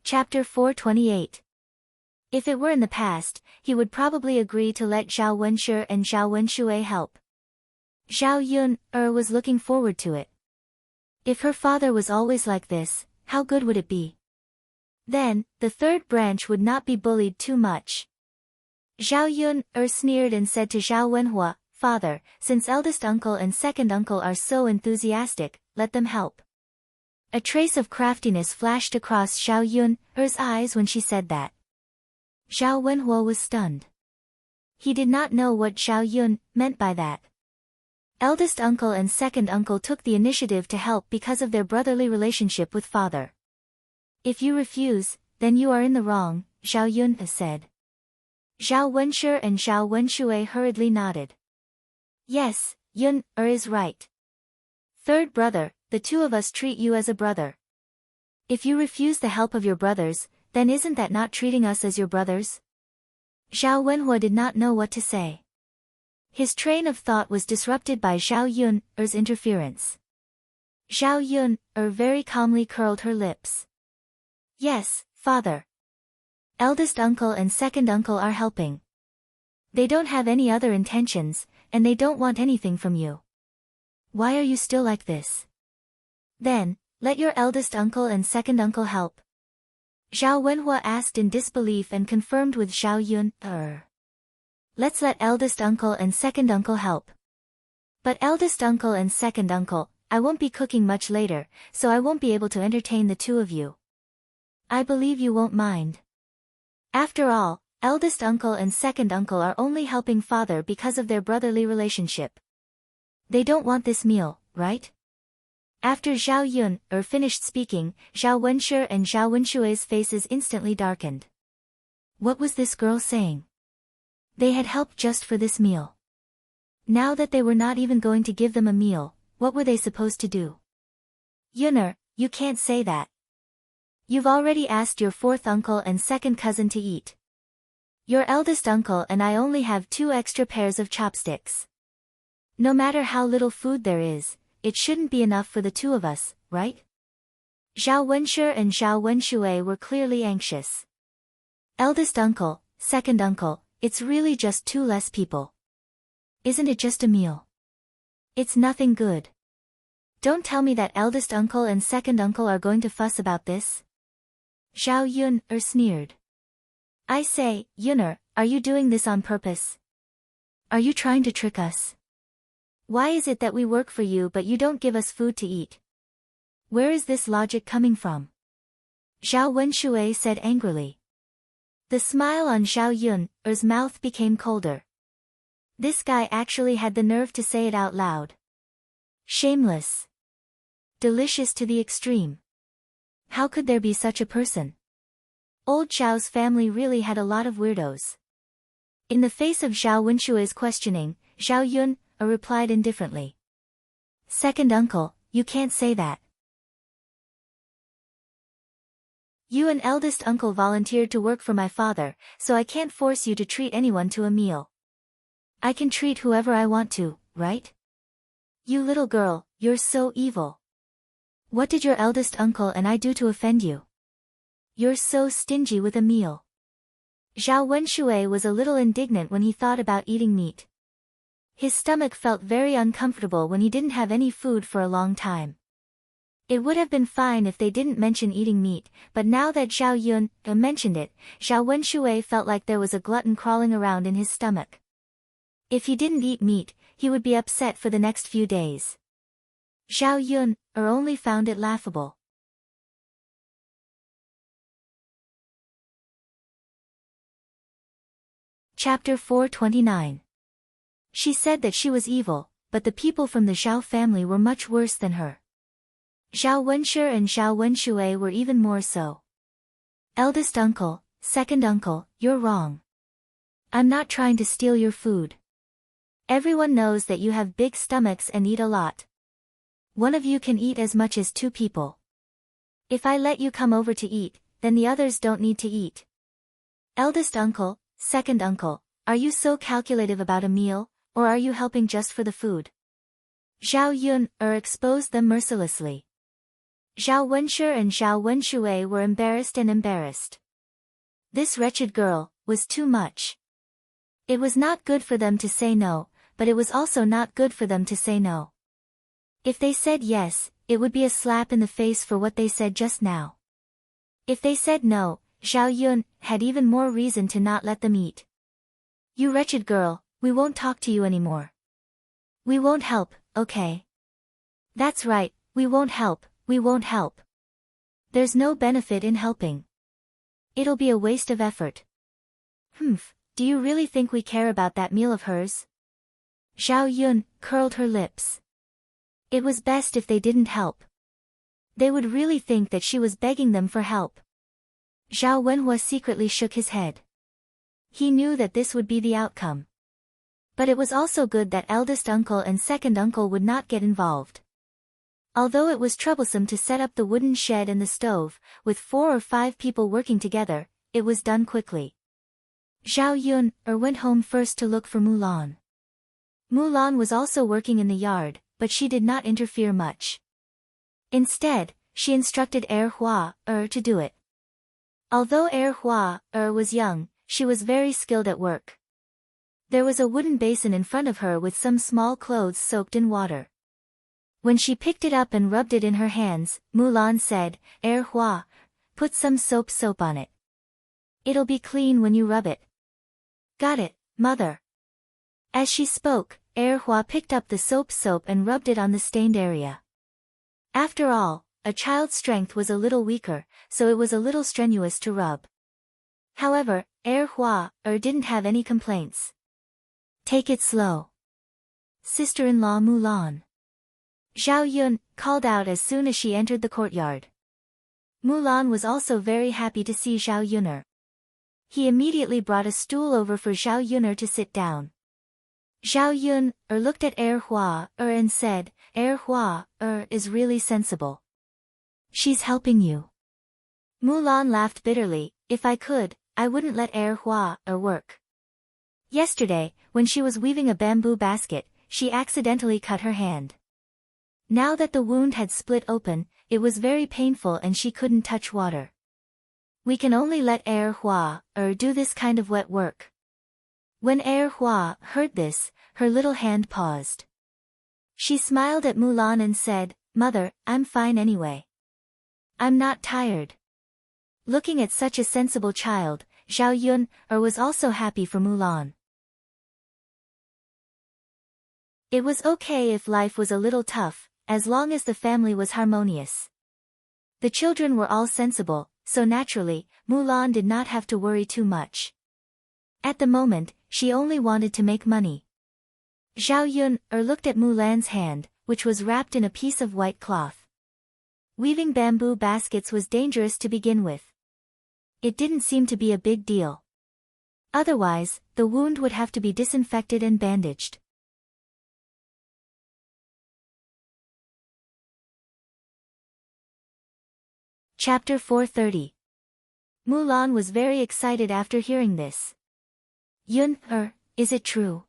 Chapter 428. If it were in the past, he would probably agree to let Zhao Wenshi and Zhao Wenshui help. Zhao Yun was looking forward to it. If her father was always like this, how good would it be? Then, the third branch would not be bullied too much. Zhao Yun sneered and said to Zhao Wenhua, father, since eldest uncle and second uncle are so enthusiastic, let them help. A trace of craftiness flashed across Zhao Yun's eyes when she said that. Zhao Wenhuo was stunned. He did not know what Zhao Yun meant by that. Eldest uncle and second uncle took the initiative to help because of their brotherly relationship with father. If you refuse, then you are in the wrong, Zhao Yun said. Zhao Wenshi and Zhao Wenshui hurriedly nodded. Yes, Yun is right. Third brother, the two of us treat you as a brother. If you refuse the help of your brothers, then isn't that not treating us as your brothers? Zhao Wenhuo did not know what to say. His train of thought was disrupted by Zhao Yun's interference. Zhao Yun very calmly curled her lips. Yes, father. Eldest uncle and second uncle are helping. They don't have any other intentions, and they don't want anything from you. Why are you still like this? Then, let your eldest uncle and second uncle help. Zhao Wenhuo asked in disbelief and confirmed with Zhao Yun. Let's let eldest uncle and second uncle help. But eldest uncle and second uncle, I won't be cooking much later, so I won't be able to entertain the two of you. I believe you won't mind. After all, eldest uncle and second uncle are only helping father because of their brotherly relationship. They don't want this meal, right? After Zhao Yun finished speaking, Zhao Wenshi and Zhao Wenshui's faces instantly darkened. What was this girl saying? They had helped just for this meal. Now that they were not even going to give them a meal, what were they supposed to do? Yun'er, you can't say that. You've already asked your fourth uncle and second cousin to eat. Your eldest uncle and I only have 2 extra pairs of chopsticks. No matter how little food there is, it shouldn't be enough for the two of us, right? Zhao Wenshi and Zhao Wenshui were clearly anxious. Eldest uncle, second uncle, it's really just 2 less people. Isn't it just a meal? It's nothing good. Don't tell me that eldest uncle and second uncle are going to fuss about this. Zhao Yun sneered. I say, Yun'er, are you doing this on purpose? Are you trying to trick us? Why is it that we work for you but you don't give us food to eat? Where is this logic coming from? Zhao Wenshui said angrily. The smile on Zhao Yun's mouth became colder. This guy actually had the nerve to say it out loud. Shameless. Delicious to the extreme. How could there be such a person? Old Zhao's family really had a lot of weirdos. In the face of Zhao Wenshui's questioning, Zhao Yun replied indifferently. Second uncle, you can't say that. You and eldest uncle volunteered to work for my father, so I can't force you to treat anyone to a meal. I can treat whoever I want to, right? You little girl, you're so evil. What did your eldest uncle and I do to offend you? You're so stingy with a meal. Zhao Wenshui was a little indignant when he thought about eating meat. His stomach felt very uncomfortable when he didn't have any food for a long time. It would have been fine if they didn't mention eating meat, but now that Zhao Yun mentioned it, Zhao Wenshui felt like there was a glutton crawling around in his stomach. If he didn't eat meat, he would be upset for the next few days. Zhao Yun only found it laughable. Chapter 429. She said that she was evil, but the people from the Zhao family were much worse than her. Zhao Wenshi and Zhao Wenshui were even more so. Eldest uncle, second uncle, you're wrong. I'm not trying to steal your food. Everyone knows that you have big stomachs and eat a lot. One of you can eat as much as 2 people. If I let you come over to eat, then the others don't need to eat. Eldest uncle, second uncle, are you so calculative about a meal, or are you helping just for the food? Zhao Yun exposed them mercilessly. Zhao Wenshi and Zhao Wenshui were embarrassed and embarrassed. This wretched girl was too much. It was not good for them to say no, but it was also not good for them to say no. If they said yes, it would be a slap in the face for what they said just now. If they said no, Zhao Yun had even more reason to not let them eat. You wretched girl, we won't talk to you anymore. We won't help, okay? That's right, we won't help, we won't help. There's no benefit in helping. It'll be a waste of effort. Do you really think we care about that meal of hers? Zhao Yun curled her lips. It was best if they didn't help. They would really think that she was begging them for help. Zhao Wenhua secretly shook his head. He knew that this would be the outcome. But it was also good that eldest uncle and second uncle would not get involved. Although it was troublesome to set up the wooden shed and the stove, with 4 or 5 people working together, it was done quickly. Zhao Yun went home first to look for Mulan. Mulan was also working in the yard, but she did not interfere much. Instead, she instructed Hua to do it. Although Hua was young, she was very skilled at work. There was a wooden basin in front of her with some small clothes soaked in water. When she picked it up and rubbed it in her hands, Mulan said, Hua, put some soap on it. It'll be clean when you rub it. Got it, mother. As she spoke, Hua picked up the soap and rubbed it on the stained area. After all, a child's strength was a little weaker, so it was a little strenuous to rub. However, Hua didn't have any complaints. Take it slow. Sister-in-law Mulan. Zhao Yun called out as soon as she entered the courtyard. Mulan was also very happy to see Zhao Yun'er. He immediately brought a stool over for Zhao Yun'er to sit down. Zhao Yun looked at Hua and said, Hua is really sensible. She's helping you. Mulan laughed bitterly. If I could, I wouldn't let Hua work. Yesterday, when she was weaving a bamboo basket, she accidentally cut her hand. Now that the wound had split open, it was very painful and she couldn't touch water. We can only let Hua do this kind of wet work. When Hua heard this, her little hand paused. She smiled at Mulan and said, Mother, I'm fine anyway. I'm not tired. Looking at such a sensible child, Zhao Yun was also happy for Mulan. It was okay if life was a little tough, as long as the family was harmonious. The children were all sensible, so naturally, Mulan did not have to worry too much. At the moment, she only wanted to make money. Zhao Yun looked at Mulan's hand, which was wrapped in a piece of white cloth. Weaving bamboo baskets was dangerous to begin with. It didn't seem to be a big deal. Otherwise, the wound would have to be disinfected and bandaged. Chapter 430. Mulan was very excited after hearing this. Yun, is it true?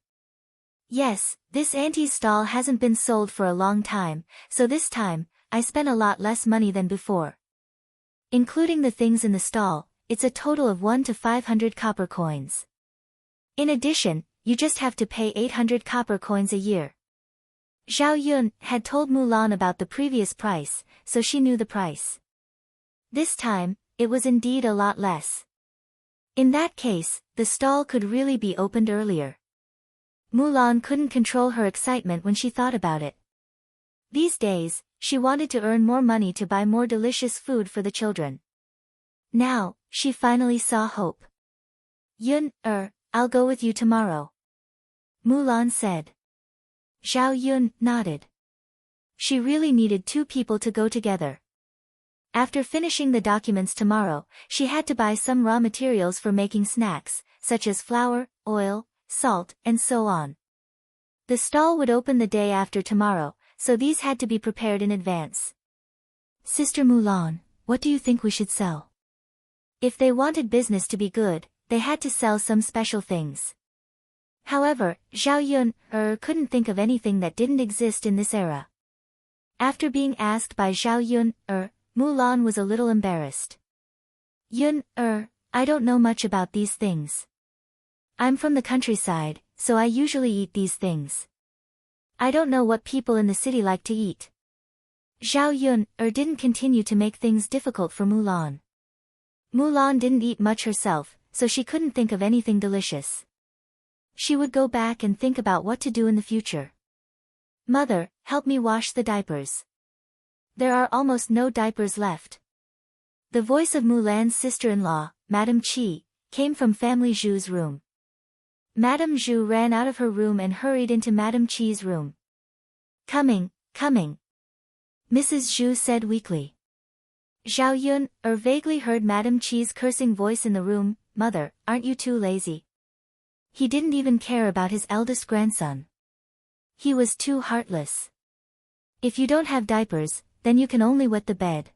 Yes, this auntie's stall hasn't been sold for a long time, so this time, I spent a lot less money than before. Including the things in the stall, it's a total of 1 to 500 copper coins. In addition, you just have to pay 800 copper coins a year. Zhao Yun had told Mulan about the previous price, so she knew the price. This time, it was indeed a lot less. In that case, the stall could really be opened earlier. Mulan couldn't control her excitement when she thought about it. These days, she wanted to earn more money to buy more delicious food for the children. Now, she finally saw hope. Yun, I'll go with you tomorrow. Mulan said. Zhao Yun nodded. She really needed 2 people to go together. After finishing the documents tomorrow, she had to buy some raw materials for making snacks, such as flour, oil, salt, and so on. The stall would open the day after tomorrow, so these had to be prepared in advance. Sister Mulan, what do you think we should sell? If they wanted business to be good, they had to sell some special things. However, Zhao Yun couldn't think of anything that didn't exist in this era. After being asked by Zhao Yun, Mulan was a little embarrassed. Yun, I don't know much about these things. I'm from the countryside, so I usually eat these things. I don't know what people in the city like to eat. Zhao Yun didn't continue to make things difficult for Mulan. Mulan didn't eat much herself, so she couldn't think of anything delicious. She would go back and think about what to do in the future. Mother, help me wash the diapers. There are almost no diapers left. The voice of Mulan's sister-in-law, Madame Chi, came from Family Zhu's room. Madame Zhu ran out of her room and hurried into Madame Chi's room. Coming, coming. Mrs. Zhu said weakly. Zhao Yun vaguely heard Madame Chi's cursing voice in the room. Mother, aren't you too lazy? He didn't even care about his eldest grandson. He was too heartless. If you don't have diapers, then you can only wet the bed.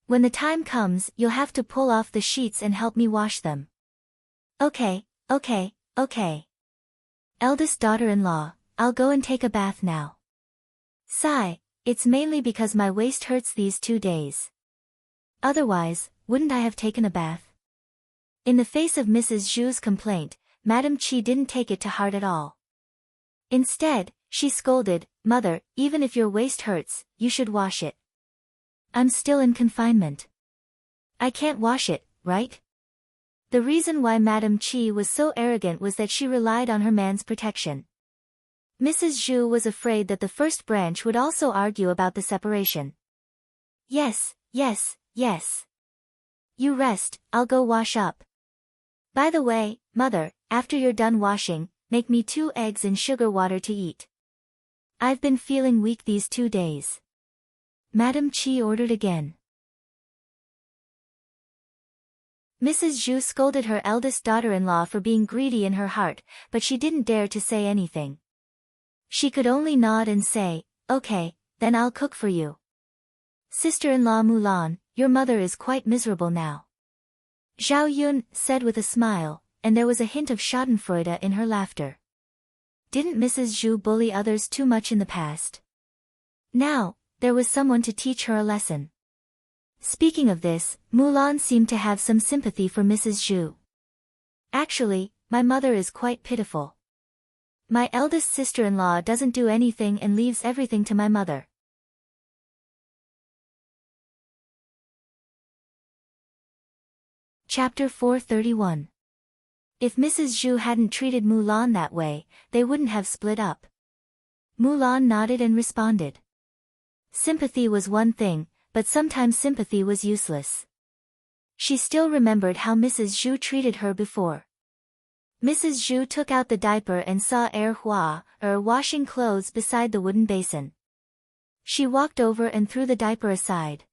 When the time comes, you'll have to pull off the sheets and help me wash them. Okay, okay, okay. Eldest daughter-in-law, I'll go and take a bath now. Sigh, it's mainly because my waist hurts these 2 days. Otherwise, wouldn't I have taken a bath? In the face of Mrs. Zhu's complaint, Madame Chi didn't take it to heart at all. Instead, she scolded, Mother, even if your waist hurts, you should wash it. I'm still in confinement. I can't wash it, right? The reason why Madame Chi was so arrogant was that she relied on her man's protection. Mrs. Zhu was afraid that the first branch would also argue about the separation. Yes, yes, yes. You rest, I'll go wash up. By the way, Mother, after you're done washing, make me 2 eggs in sugar water to eat. I've been feeling weak these 2 days. Madame Chi ordered again. Mrs. Zhu scolded her eldest daughter-in-law for being greedy in her heart, but she didn't dare to say anything. She could only nod and say, Okay, then I'll cook for you. Sister-in-law Mulan, your mother is quite miserable now. Zhao Yun said with a smile, and there was a hint of schadenfreude in her laughter. Didn't Mrs. Zhu bully others too much in the past? Now, there was someone to teach her a lesson. Speaking of this, Mulan seemed to have some sympathy for Mrs. Zhu. Actually, my mother is quite pitiful. My eldest sister-in-law doesn't do anything and leaves everything to my mother. Chapter 431. If Mrs. Zhu hadn't treated Mulan that way, they wouldn't have split up. Mulan nodded and responded. Sympathy was one thing, but sometimes sympathy was useless. She still remembered how Mrs. Zhu treated her before. Mrs. Zhu took out the diaper and saw Hua washing clothes beside the wooden basin. She walked over and threw the diaper aside.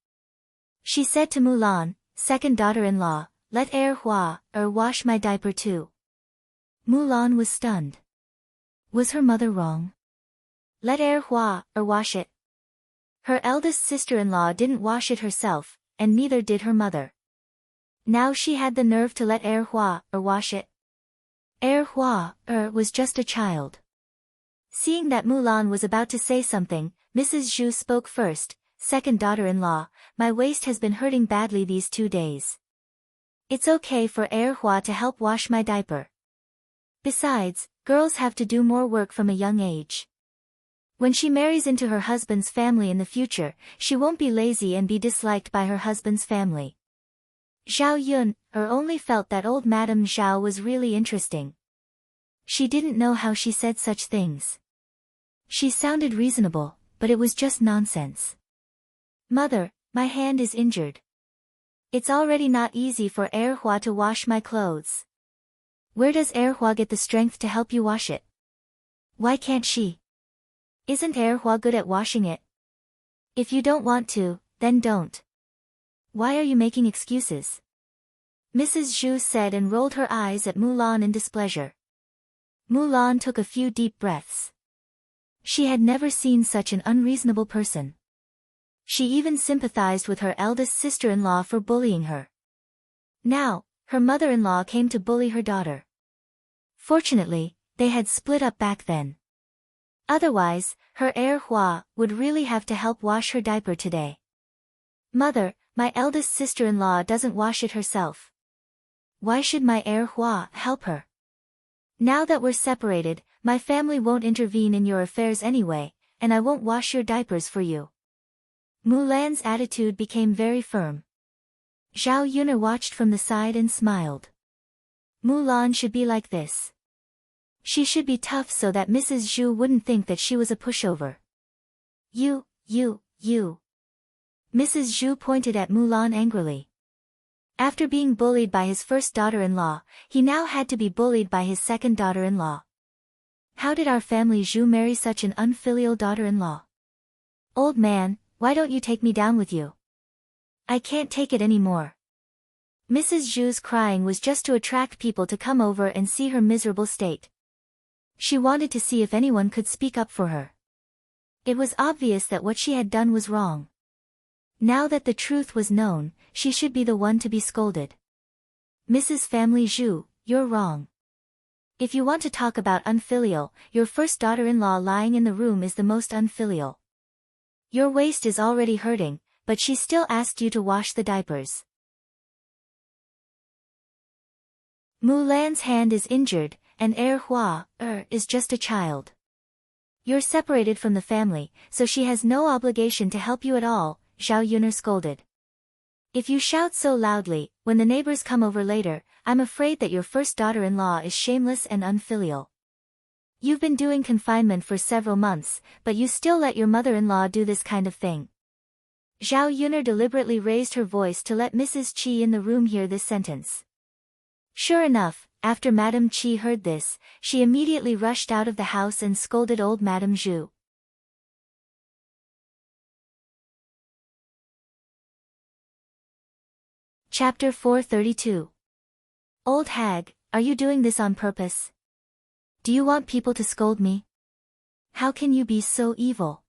She said to Mulan, second daughter-in-law, let Hua wash my diaper too. Mulan was stunned. Was her mother wrong? Let Hua wash it. Her eldest sister-in-law didn't wash it herself, and neither did her mother. Now she had the nerve to let Hua wash it. Hua was just a child. Seeing that Mulan was about to say something, Mrs. Zhu spoke first, second daughter-in-law, my waist has been hurting badly these 2 days. It's okay for Hua to help wash my diaper. Besides, girls have to do more work from a young age. When she marries into her husband's family in the future, she won't be lazy and be disliked by her husband's family. Zhao Yun only felt that old Madame Zhao was really interesting. She didn't know how she said such things. She sounded reasonable, but it was just nonsense. Mother, my hand is injured. It's already not easy for Hua to wash my clothes. Where does Hua get the strength to help you wash it? Why can't she? Isn't Hua good at washing it? If you don't want to, then don't. Why are you making excuses? Mrs. Zhu said and rolled her eyes at Mulan in displeasure. Mulan took a few deep breaths. She had never seen such an unreasonable person. She even sympathized with her eldest sister-in-law for bullying her. Now, her mother-in-law came to bully her daughter. Fortunately, they had split up back then. Otherwise, her Hua would really have to help wash her diaper today. Mother, my eldest sister-in-law doesn't wash it herself. Why should my Hua help her? Now that we're separated, my family won't intervene in your affairs anyway, and I won't wash your diapers for you. Mulan's attitude became very firm. Zhao Yun watched from the side and smiled. Mulan should be like this. She should be tough so that Mrs. Zhu wouldn't think that she was a pushover. You. Mrs. Zhu pointed at Mulan angrily. After being bullied by his first daughter-in-law, he now had to be bullied by his second daughter-in-law. How did our family Zhu marry such an unfilial daughter-in-law? Old man, why don't you take me down with you? I can't take it anymore. Mrs. Zhu's crying was just to attract people to come over and see her miserable state. She wanted to see if anyone could speak up for her. It was obvious that what she had done was wrong. Now that the truth was known, she should be the one to be scolded. Mrs. Family Zhu, you're wrong. If you want to talk about unfilial, your first daughter-in-law lying in the room is the most unfilial. Your waist is already hurting, but she still asked you to wash the diapers. Mulan's hand is injured, and Hua is just a child. You're separated from the family, so she has no obligation to help you at all, Zhao Yuner scolded. If you shout so loudly, when the neighbors come over later, I'm afraid that your first daughter-in-law is shameless and unfilial. You've been doing confinement for several months, but you still let your mother-in-law do this kind of thing. Zhao Yuner deliberately raised her voice to let Mrs. Qi in the room hear this sentence. Sure enough, after Madame Qi heard this, she immediately rushed out of the house and scolded old Madame Zhu. Chapter 432. Old hag, are you doing this on purpose? Do you want people to scold me? How can you be so evil?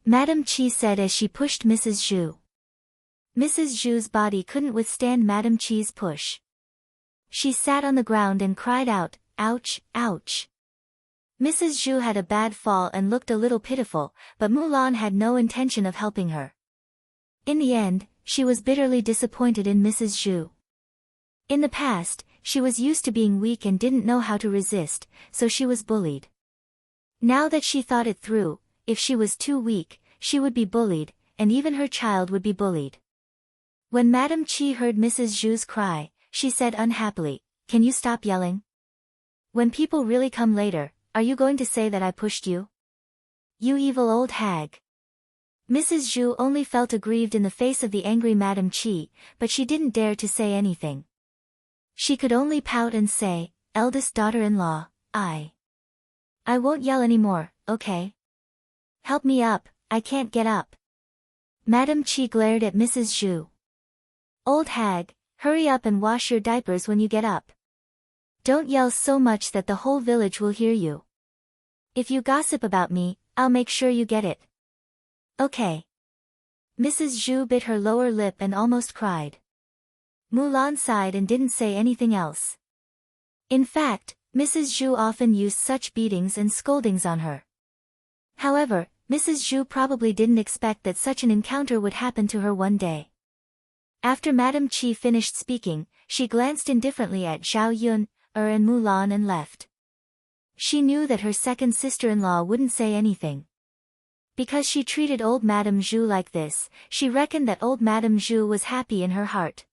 Madame Qi said as she pushed Mrs. Zhu. Mrs. Zhu's body couldn't withstand Madame Qi's push. She sat on the ground and cried out, ouch, ouch. Mrs. Zhu had a bad fall and looked a little pitiful, but Mulan had no intention of helping her. In the end, she was bitterly disappointed in Mrs. Zhu. In the past, she was used to being weak and didn't know how to resist, so she was bullied. Now that she thought it through, if she was too weak, she would be bullied, and even her child would be bullied. When Madame Qi heard Mrs. Zhu's cry, she said unhappily, "Can you stop yelling? When people really come later, are you going to say that I pushed you? You evil old hag." Mrs. Zhu only felt aggrieved in the face of the angry Madame Qi, but she didn't dare to say anything. She could only pout and say, "Eldest daughter-in-law, I won't yell anymore, okay? Help me up, I can't get up." Madame Qi glared at Mrs. Zhu. "Old hag, hurry up and wash your diapers when you get up. Don't yell so much that the whole village will hear you. If you gossip about me, I'll make sure you get it." "Okay." Mrs. Zhu bit her lower lip and almost cried. Mulan sighed and didn't say anything else. In fact, Mrs. Zhu often used such beatings and scoldings on her. However, Mrs. Zhu probably didn't expect that such an encounter would happen to her one day. After Madame Qi finished speaking, she glanced indifferently at Zhao Yun, and Mulan and left. She knew that her second sister-in-law wouldn't say anything. Because she treated old Madame Zhu like this, she reckoned that old Madame Zhu was happy in her heart.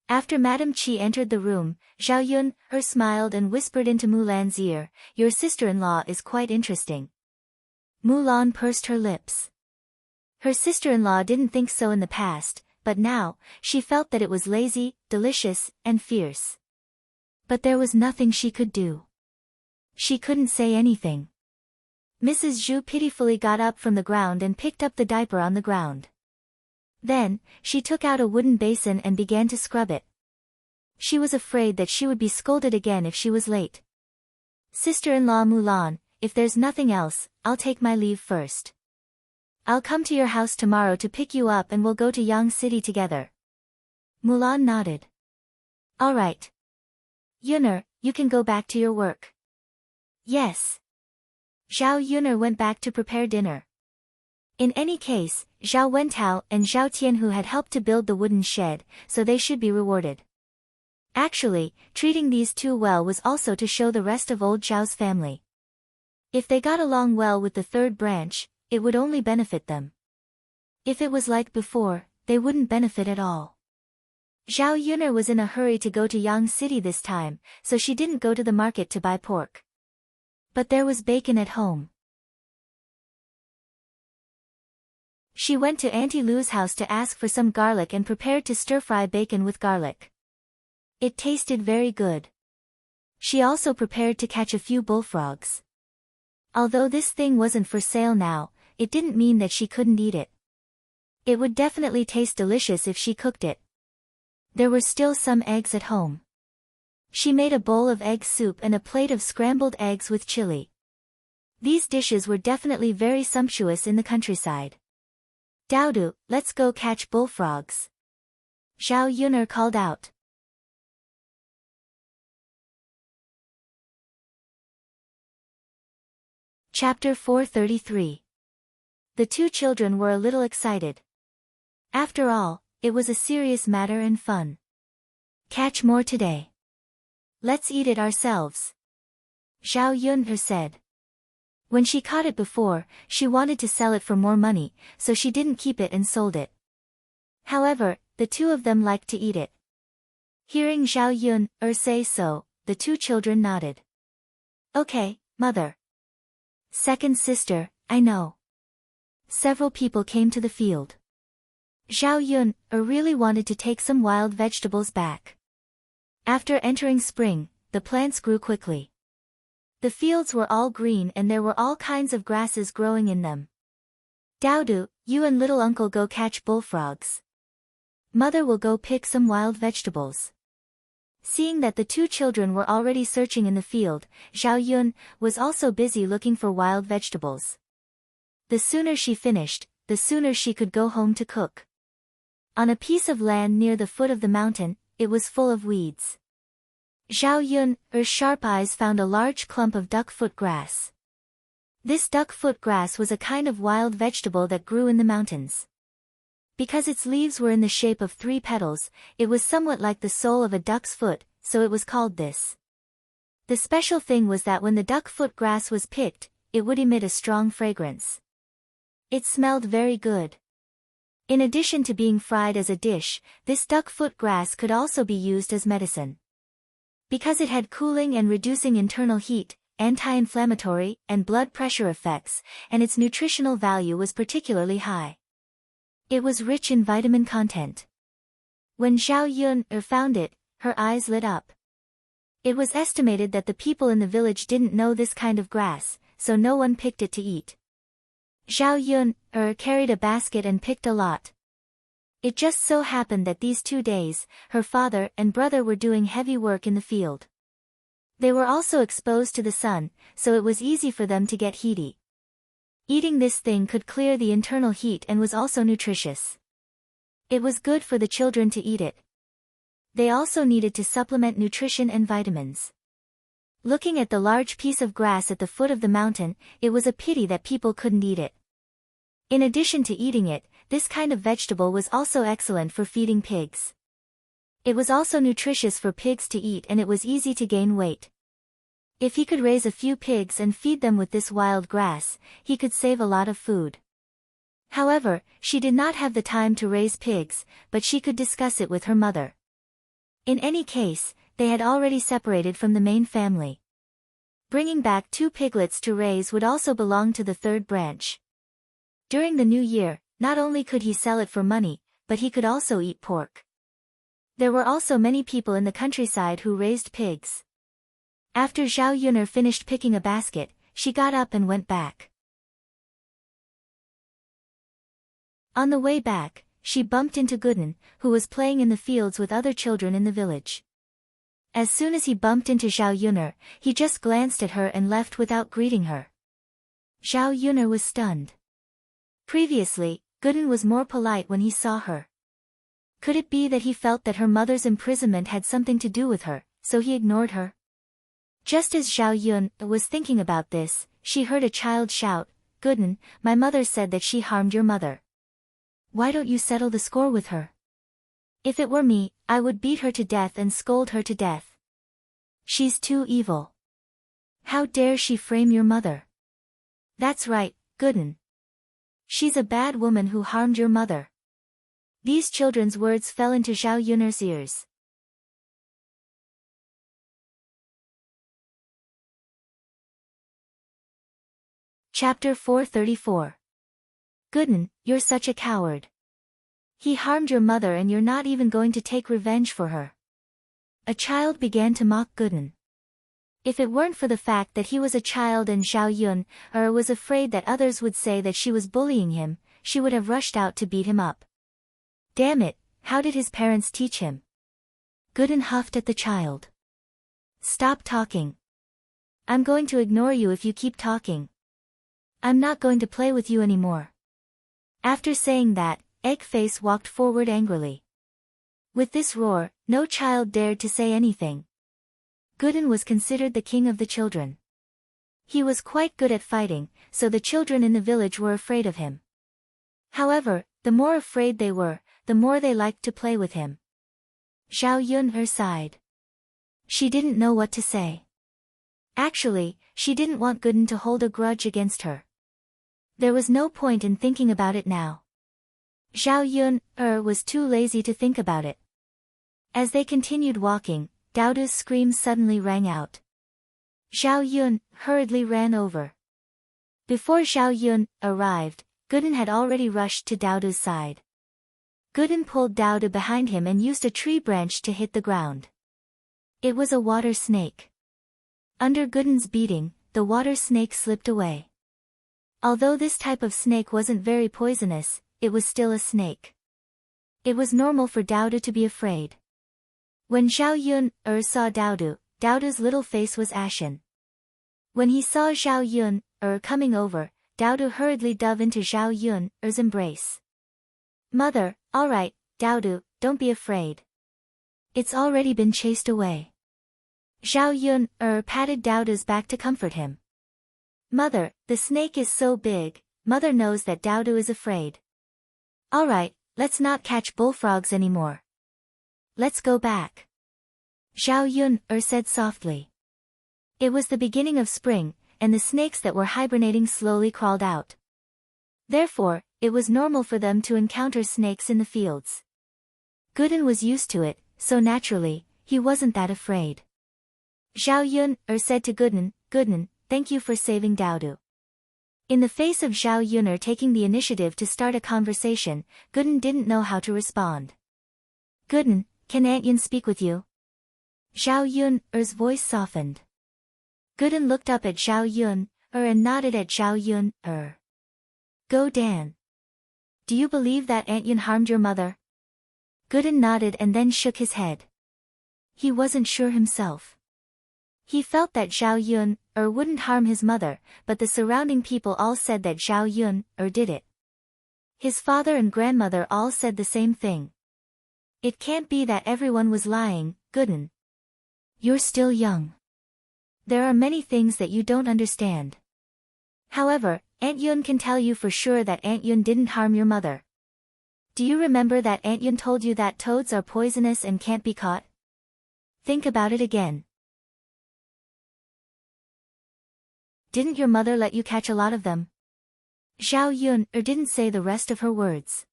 After Madame Qi entered the room, Zhao Yun smiled and whispered into Mulan's ear, "Your sister-in-law is quite interesting." Mulan pursed her lips. Her sister-in-law didn't think so in the past, but now, she felt that it was lazy, delicious, and fierce. But there was nothing she could do. She couldn't say anything. Mrs. Zhu pitifully got up from the ground and picked up the diaper on the ground. Then, she took out a wooden basin and began to scrub it. She was afraid that she would be scolded again if she was late. "Sister-in-law Mulan, if there's nothing else, I'll take my leave first. I'll come to your house tomorrow to pick you up and we'll go to Yang City together." Mulan nodded. "All right. Yuner, you can go back to your work." "Yes." Zhao Yuner went back to prepare dinner. In any case, Zhao Wentao and Zhao Tianhu had helped to build the wooden shed, so they should be rewarded. Actually, treating these two well was also to show the rest of old Zhao's family. If they got along well with the third branch, it would only benefit them. If it was like before, they wouldn't benefit at all. Zhao Yuner was in a hurry to go to Yang City this time, so she didn't go to the market to buy pork. But there was bacon at home. She went to Auntie Lou's house to ask for some garlic and prepared to stir-fry bacon with garlic. It tasted very good. She also prepared to catch a few bullfrogs. Although this thing wasn't for sale now, it didn't mean that she couldn't eat it. It would definitely taste delicious if she cooked it. There were still some eggs at home. She made a bowl of egg soup and a plate of scrambled eggs with chili. These dishes were definitely very sumptuous in the countryside. "Dowdu, let's go catch bullfrogs," Zhao Yun'er called out. Chapter 433. The two children were a little excited. After all, it was a serious matter and fun. "Catch more today. Let's eat it ourselves," Zhao Yun'er said. When she caught it before, she wanted to sell it for more money, so she didn't keep it and sold it. However, the two of them liked to eat it. Hearing Zhao Yun'er say so, the two children nodded. "Okay, mother." "Second sister, I know." Several people came to the field. Zhao Yun'er really wanted to take some wild vegetables back. After entering spring, the plants grew quickly. The fields were all green and there were all kinds of grasses growing in them. "Dowdu, you and little uncle go catch bullfrogs. Mother will go pick some wild vegetables." Seeing that the two children were already searching in the field, Zhao Yun was also busy looking for wild vegetables. The sooner she finished, the sooner she could go home to cook. On a piece of land near the foot of the mountain, it was full of weeds. Zhao Yun'er's sharp eyes found a large clump of duckfoot grass. This duckfoot grass was a kind of wild vegetable that grew in the mountains. Because its leaves were in the shape of 3 petals, it was somewhat like the sole of a duck's foot, so it was called this. The special thing was that when the duckfoot grass was picked, it would emit a strong fragrance. It smelled very good. In addition to being fried as a dish, this duckfoot grass could also be used as medicine. Because it had cooling and reducing internal heat, anti-inflammatory, and blood pressure effects, and its nutritional value was particularly high. It was rich in vitamin content. When Zhao Yun'er found it, her eyes lit up. It was estimated that the people in the village didn't know this kind of grass, so no one picked it to eat. Zhao Yun'er carried a basket and picked a lot. It just so happened that these 2 days, her father and brother were doing heavy work in the field. They were also exposed to the sun, so it was easy for them to get heaty. Eating this thing could clear the internal heat and was also nutritious. It was good for the children to eat it. They also needed to supplement nutrition and vitamins. Looking at the large piece of grass at the foot of the mountain, it was a pity that people couldn't eat it. In addition to eating it, this kind of vegetable was also excellent for feeding pigs. It was also nutritious for pigs to eat and it was easy to gain weight. If he could raise a few pigs and feed them with this wild grass, he could save a lot of food. However, she did not have the time to raise pigs, but she could discuss it with her mother. In any case, they had already separated from the main family. Bringing back 2 piglets to raise would also belong to the 3rd branch. During the new year, not only could he sell it for money, but he could also eat pork. There were also many people in the countryside who raised pigs. After Zhao Yun'er finished picking a basket, she got up and went back. On the way back, she bumped into Gooden, who was playing in the fields with other children in the village. As soon as he bumped into Zhao Yun'er, he just glanced at her and left without greeting her. Zhao Yun'er was stunned. Previously, Gooden was more polite when he saw her. Could it be that he felt that her mother's imprisonment had something to do with her, so he ignored her? Just as Zhao Yun'er was thinking about this, she heard a child shout, "Gooden, my mother said that she harmed your mother. Why don't you settle the score with her? If it were me, I would beat her to death and scold her to death. She's too evil. How dare she frame your mother? That's right, Gooden. She's a bad woman who harmed your mother." These children's words fell into Zhao Yun'er's ears. Chapter 434. Gooden, you're such a coward. He harmed your mother and you're not even going to take revenge for her. A child began to mock Gooden. If it weren't for the fact that he was a child and Zhao Yun was afraid that others would say that she was bullying him, she would have rushed out to beat him up. Damn it, how did his parents teach him? Gooden huffed at the child. Stop talking. I'm going to ignore you if you keep talking. I'm not going to play with you anymore. After saying that, Eggface walked forward angrily. With this roar, no child dared to say anything. Gooden was considered the king of the children. He was quite good at fighting, so the children in the village were afraid of him. However, the more afraid they were, the more they liked to play with him. Zhao Yun sighed. She didn't know what to say. Actually, she didn't want Gooden to hold a grudge against her. There was no point in thinking about it now. Zhao Yun was too lazy to think about it. As they continued walking, Daodu's scream suddenly rang out. Zhao Yun hurriedly ran over. Before Zhao Yun arrived, Gooden had already rushed to Daodu's side. Gooden pulled Daodu behind him and used a tree branch to hit the ground. It was a water snake. Under Gooden's beating, the water snake slipped away. Although this type of snake wasn't very poisonous, it was still a snake. It was normal for Daodu to be afraid. When Zhao Yun saw Daodu, Daodu's little face was ashen. When he saw Zhao Yun coming over, Daodu hurriedly dove into Zhao Yun's embrace. Mother, alright, Daodu, don't be afraid. It's already been chased away. Zhao Yun patted Daodu's back to comfort him. Mother, the snake is so big, Mother knows that Daodu is afraid. Alright, let's not catch bullfrogs anymore. Let's go back. Zhao Yun said softly. It was the beginning of spring, and the snakes that were hibernating slowly crawled out. Therefore, it was normal for them to encounter snakes in the fields. Gooden was used to it, so naturally, he wasn't that afraid. Zhao Yun said to Gooden, Gooden, thank you for saving Daodu. In the face of Zhao Yun taking the initiative to start a conversation, Gooden didn't know how to respond. Gooden, can Aunt Yun speak with you? Zhao Yun's voice softened. Gooden looked up at Zhao Yun and nodded at Zhao Yun. Go Dan. Do you believe that Aunt Yun harmed your mother? Gooden nodded and then shook his head. He wasn't sure himself. He felt that Zhao Yun wouldn't harm his mother, but the surrounding people all said that Zhao Yun did it. His father and grandmother all said the same thing. It can't be that everyone was lying, Gooden. You're still young. There are many things that you don't understand. However, Aunt Yun can tell you for sure that Aunt Yun didn't harm your mother. Do you remember that Aunt Yun told you that toads are poisonous and can't be caught? Think about it again. Didn't your mother let you catch a lot of them? Zhao Yun didn't say the rest of her words.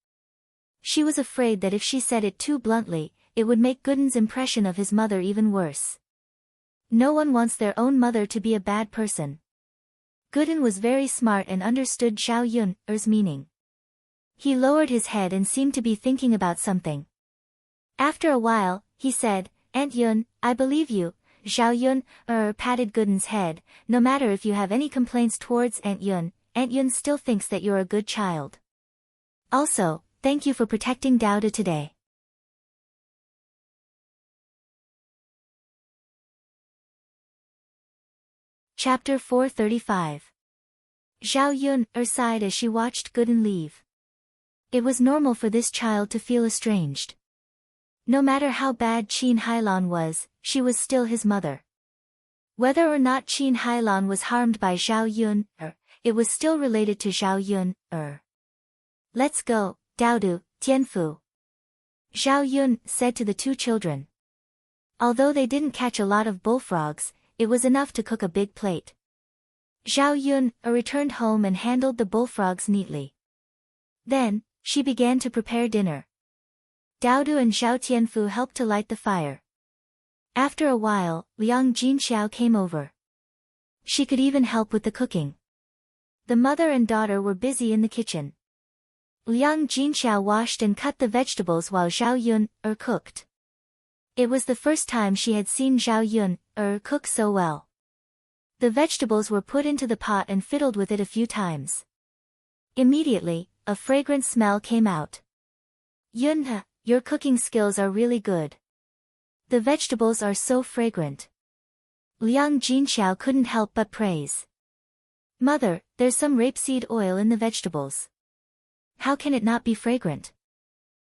She was afraid that if she said it too bluntly, it would make Gooden's impression of his mother even worse. No one wants their own mother to be a bad person. Gooden was very smart and understood Zhao Yun's meaning. He lowered his head and seemed to be thinking about something. After a while, he said, Aunt Yun, I believe you. Zhao Yun patted Gooden's head. No matter if you have any complaints towards Aunt Yun still thinks that you're a good child. Also, thank you for protecting Daodu today. Chapter 435. Zhao Yun sighed as she watched Gooden leave. It was normal for this child to feel estranged. No matter how bad Qin Hailan was, she was still his mother. Whether or not Qin Hailan was harmed by Zhao Yun, it was still related to Zhao Yun. Let's go, Daodu, Tianfu. Zhao Yun said to the two children. Although they didn't catch a lot of bullfrogs, it was enough to cook a big plate. Zhao Yun returned home and handled the bullfrogs neatly. Then, she began to prepare dinner. Daodu and Zhao Tianfu helped to light the fire. After a while, Liang Jinxiao came over. She could even help with the cooking. The mother and daughter were busy in the kitchen. Liang Jinxiao washed and cut the vegetables while Zhao Yun cooked. It was the first time she had seen Zhao Yun cook so well. The vegetables were put into the pot and fiddled with it a few times. Immediately, a fragrant smell came out. Yun, your cooking skills are really good. The vegetables are so fragrant. Liang Jinxiao couldn't help but praise. Mother, there's some rapeseed oil in the vegetables. How can it not be fragrant?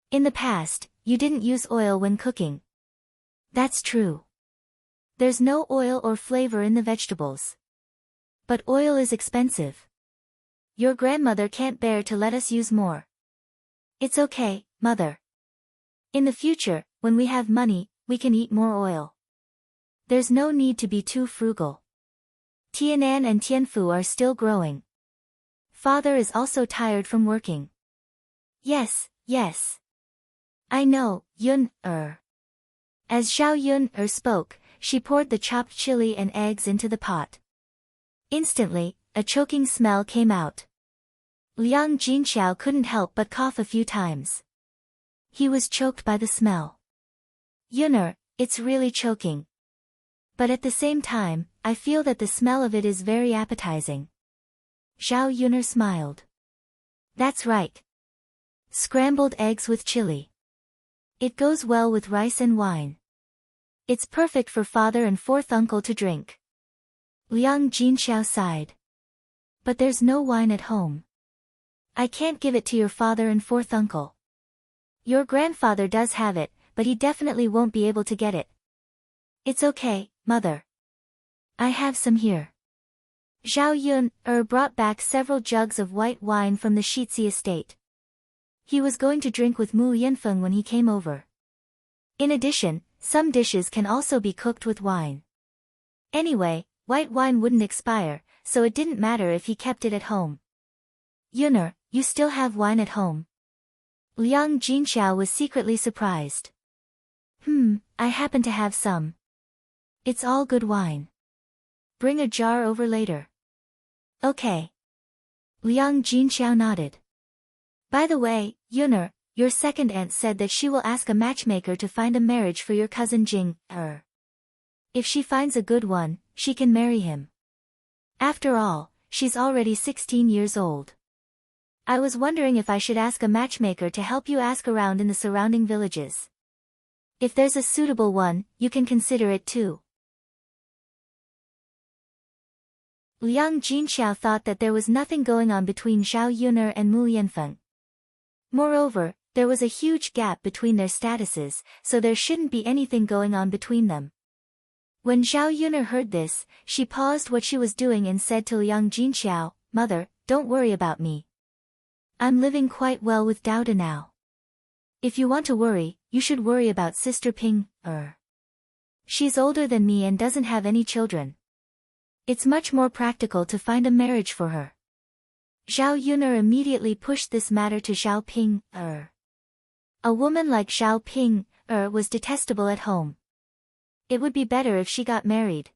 In the past, you didn't use oil when cooking. That's true. There's no oil or flavor in the vegetables. But oil is expensive. Your grandmother can't bear to let us use more. It's okay, Mother. In the future, when we have money, we can eat more oil. There's no need to be too frugal. Tianan and Tianfu are still growing. Father is also tired from working. Yes, yes. I know, Yun. As Zhao Yun spoke, she poured the chopped chili and eggs into the pot. Instantly, a choking smell came out. Liang Jinxiao couldn't help but cough a few times. He was choked by the smell. Yun'er, it's really choking. But at the same time, I feel that the smell of it is very appetizing. Zhao Yun'er smiled. That's right. Scrambled eggs with chili. It goes well with rice and wine. It's perfect for father and fourth uncle to drink. Liang Jinxiao sighed. But there's no wine at home. I can't give it to your father and fourth uncle. Your grandfather does have it, but he definitely won't be able to get it. It's okay, Mother. I have some here. Zhao Yun brought back several jugs of white wine from the Shitzi estate. He was going to drink with Mu Yanfeng when he came over. In addition, some dishes can also be cooked with wine. Anyway, white wine wouldn't expire, so it didn't matter if he kept it at home. Yun'er, you still have wine at home? Liang Jinxiao was secretly surprised. I happen to have some. It's all good wine. Bring a jar over later. Okay. Liang Jinxiao nodded. By the way, Yun'er, your second aunt said that she will ask a matchmaker to find a marriage for your cousin Jing. If she finds a good one, she can marry him. After all, she's already 16 years old. I was wondering if I should ask a matchmaker to help you ask around in the surrounding villages. If there's a suitable one, you can consider it too. Liang Jinxiao thought that there was nothing going on between Zhao Yun'er and Mu Yanfeng. Moreover, there was a huge gap between their statuses, so there shouldn't be anything going on between them. When Zhao Yun'er heard this, she paused what she was doing and said to Liang Jinxiao, Mother, don't worry about me. I'm living quite well with Dauda now. If you want to worry, you should worry about Sister Ping. She's older than me and doesn't have any children. It's much more practical to find a marriage for her. Zhao Yun'er immediately pushed this matter to Zhao Ping. A woman like Zhao Ping was detestable at home. It would be better if she got married.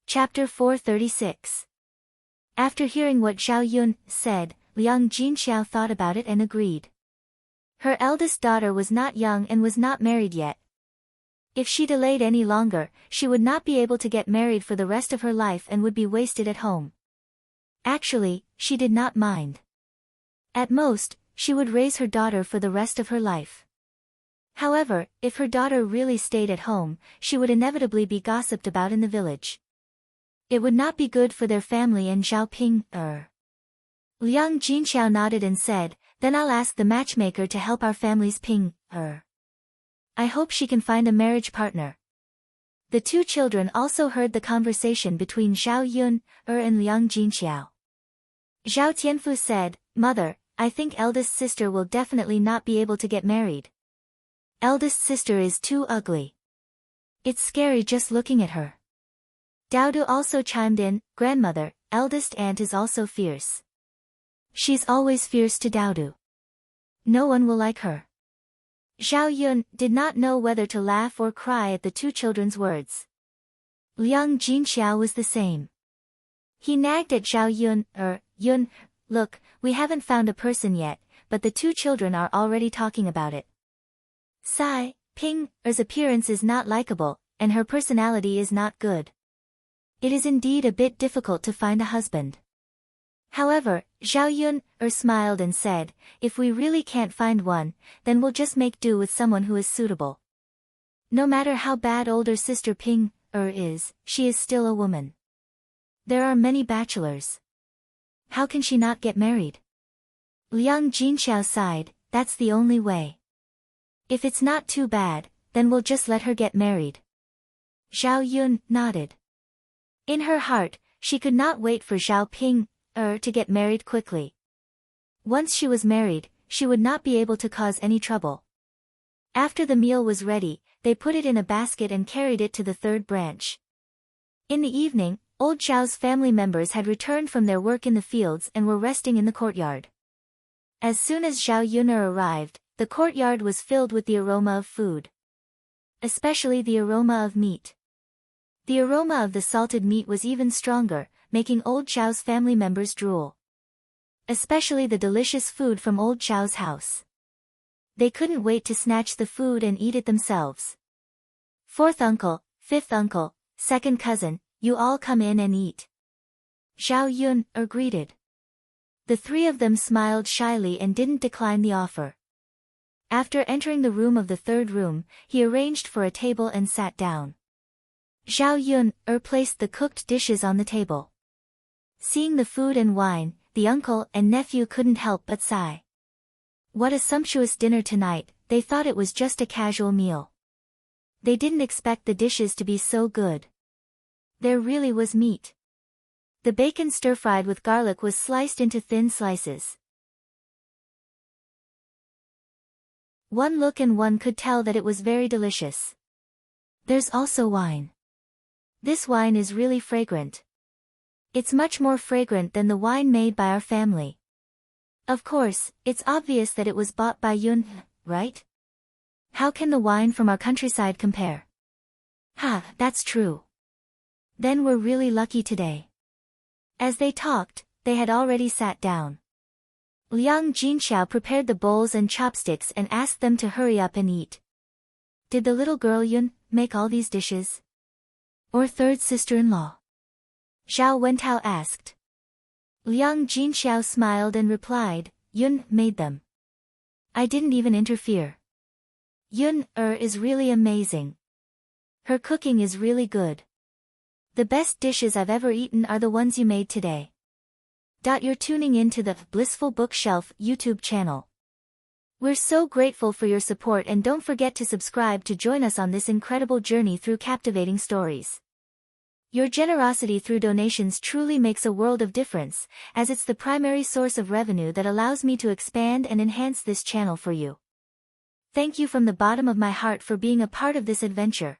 Chapter 436. After hearing what Zhao Yun said, Liang Jinxiao thought about it and agreed. Her eldest daughter was not young and was not married yet. If she delayed any longer, she would not be able to get married for the rest of her life and would be wasted at home. Actually, she did not mind. At most, she would raise her daughter for the rest of her life. However, if her daughter really stayed at home, she would inevitably be gossiped about in the village. It would not be good for their family and Zhao Ping. Liang Jinxiao nodded and said, then I'll ask the matchmaker to help our families Ping. I hope she can find a marriage partner. The two children also heard the conversation between Zhao Yun and Liang Jinxiao. Zhao Tianfu said, Mother, I think eldest sister will definitely not be able to get married. Eldest sister is too ugly. It's scary just looking at her. Daudu also chimed in, Grandmother, eldest aunt is also fierce. She's always fierce to Daudu. No one will like her. Zhao Yun did not know whether to laugh or cry at the two children's words. Liang Jinxiao was the same. He nagged at Zhao Yun, Yun, look, we haven't found a person yet, but the two children are already talking about it. Sai Ping's appearance is not likable, and her personality is not good. It is indeed a bit difficult to find a husband. However, Zhao Yun smiled and said, if we really can't find one, then we'll just make do with someone who is suitable. No matter how bad older sister Ping is, she is still a woman. There are many bachelors. How can she not get married? Liang Jinxiao sighed, that's the only way. If it's not too bad, then we'll just let her get married. Zhao Yun nodded. In her heart, she could not wait for Zhao Ping to get married quickly. Once she was married, she would not be able to cause any trouble. After the meal was ready, they put it in a basket and carried it to the third branch. In the evening, old Zhao's family members had returned from their work in the fields and were resting in the courtyard. As soon as Zhao Yun arrived, the courtyard was filled with the aroma of food. Especially the aroma of meat. The aroma of the salted meat was even stronger, making old Zhao's family members drool. Especially the delicious food from old Zhao's house. They couldn't wait to snatch the food and eat it themselves. Fourth uncle, fifth uncle, second cousin, you all come in and eat. Zhao Yun greeted. The three of them smiled shyly and didn't decline the offer. After entering the room of the third room, he arranged for a table and sat down. Zhao Yun placed the cooked dishes on the table. Seeing the food and wine, the uncle and nephew couldn't help but sigh. What a sumptuous dinner tonight, they thought it was just a casual meal. They didn't expect the dishes to be so good. There really was meat. The bacon stir-fried with garlic was sliced into thin slices. One look and one could tell that it was very delicious. There's also wine. This wine is really fragrant. It's much more fragrant than the wine made by our family. Of course, it's obvious that it was bought by Yun, right? How can the wine from our countryside compare? That's true. Then we're really lucky today. As they talked, they had already sat down. Liang Jinxiao prepared the bowls and chopsticks and asked them to hurry up and eat. Did the little girl Yun make all these dishes? Or third sister-in-law? Zhao Wentao asked. Liang Jinxiao smiled and replied, Yun made them. I didn't even interfere. Yun is really amazing. Her cooking is really good. The best dishes I've ever eaten are the ones you made today. You're tuning in to the Blissful Bookshelf YouTube channel. We're so grateful for your support, and don't forget to subscribe to join us on this incredible journey through captivating stories. Your generosity through donations truly makes a world of difference, as it's the primary source of revenue that allows me to expand and enhance this channel for you. Thank you from the bottom of my heart for being a part of this adventure.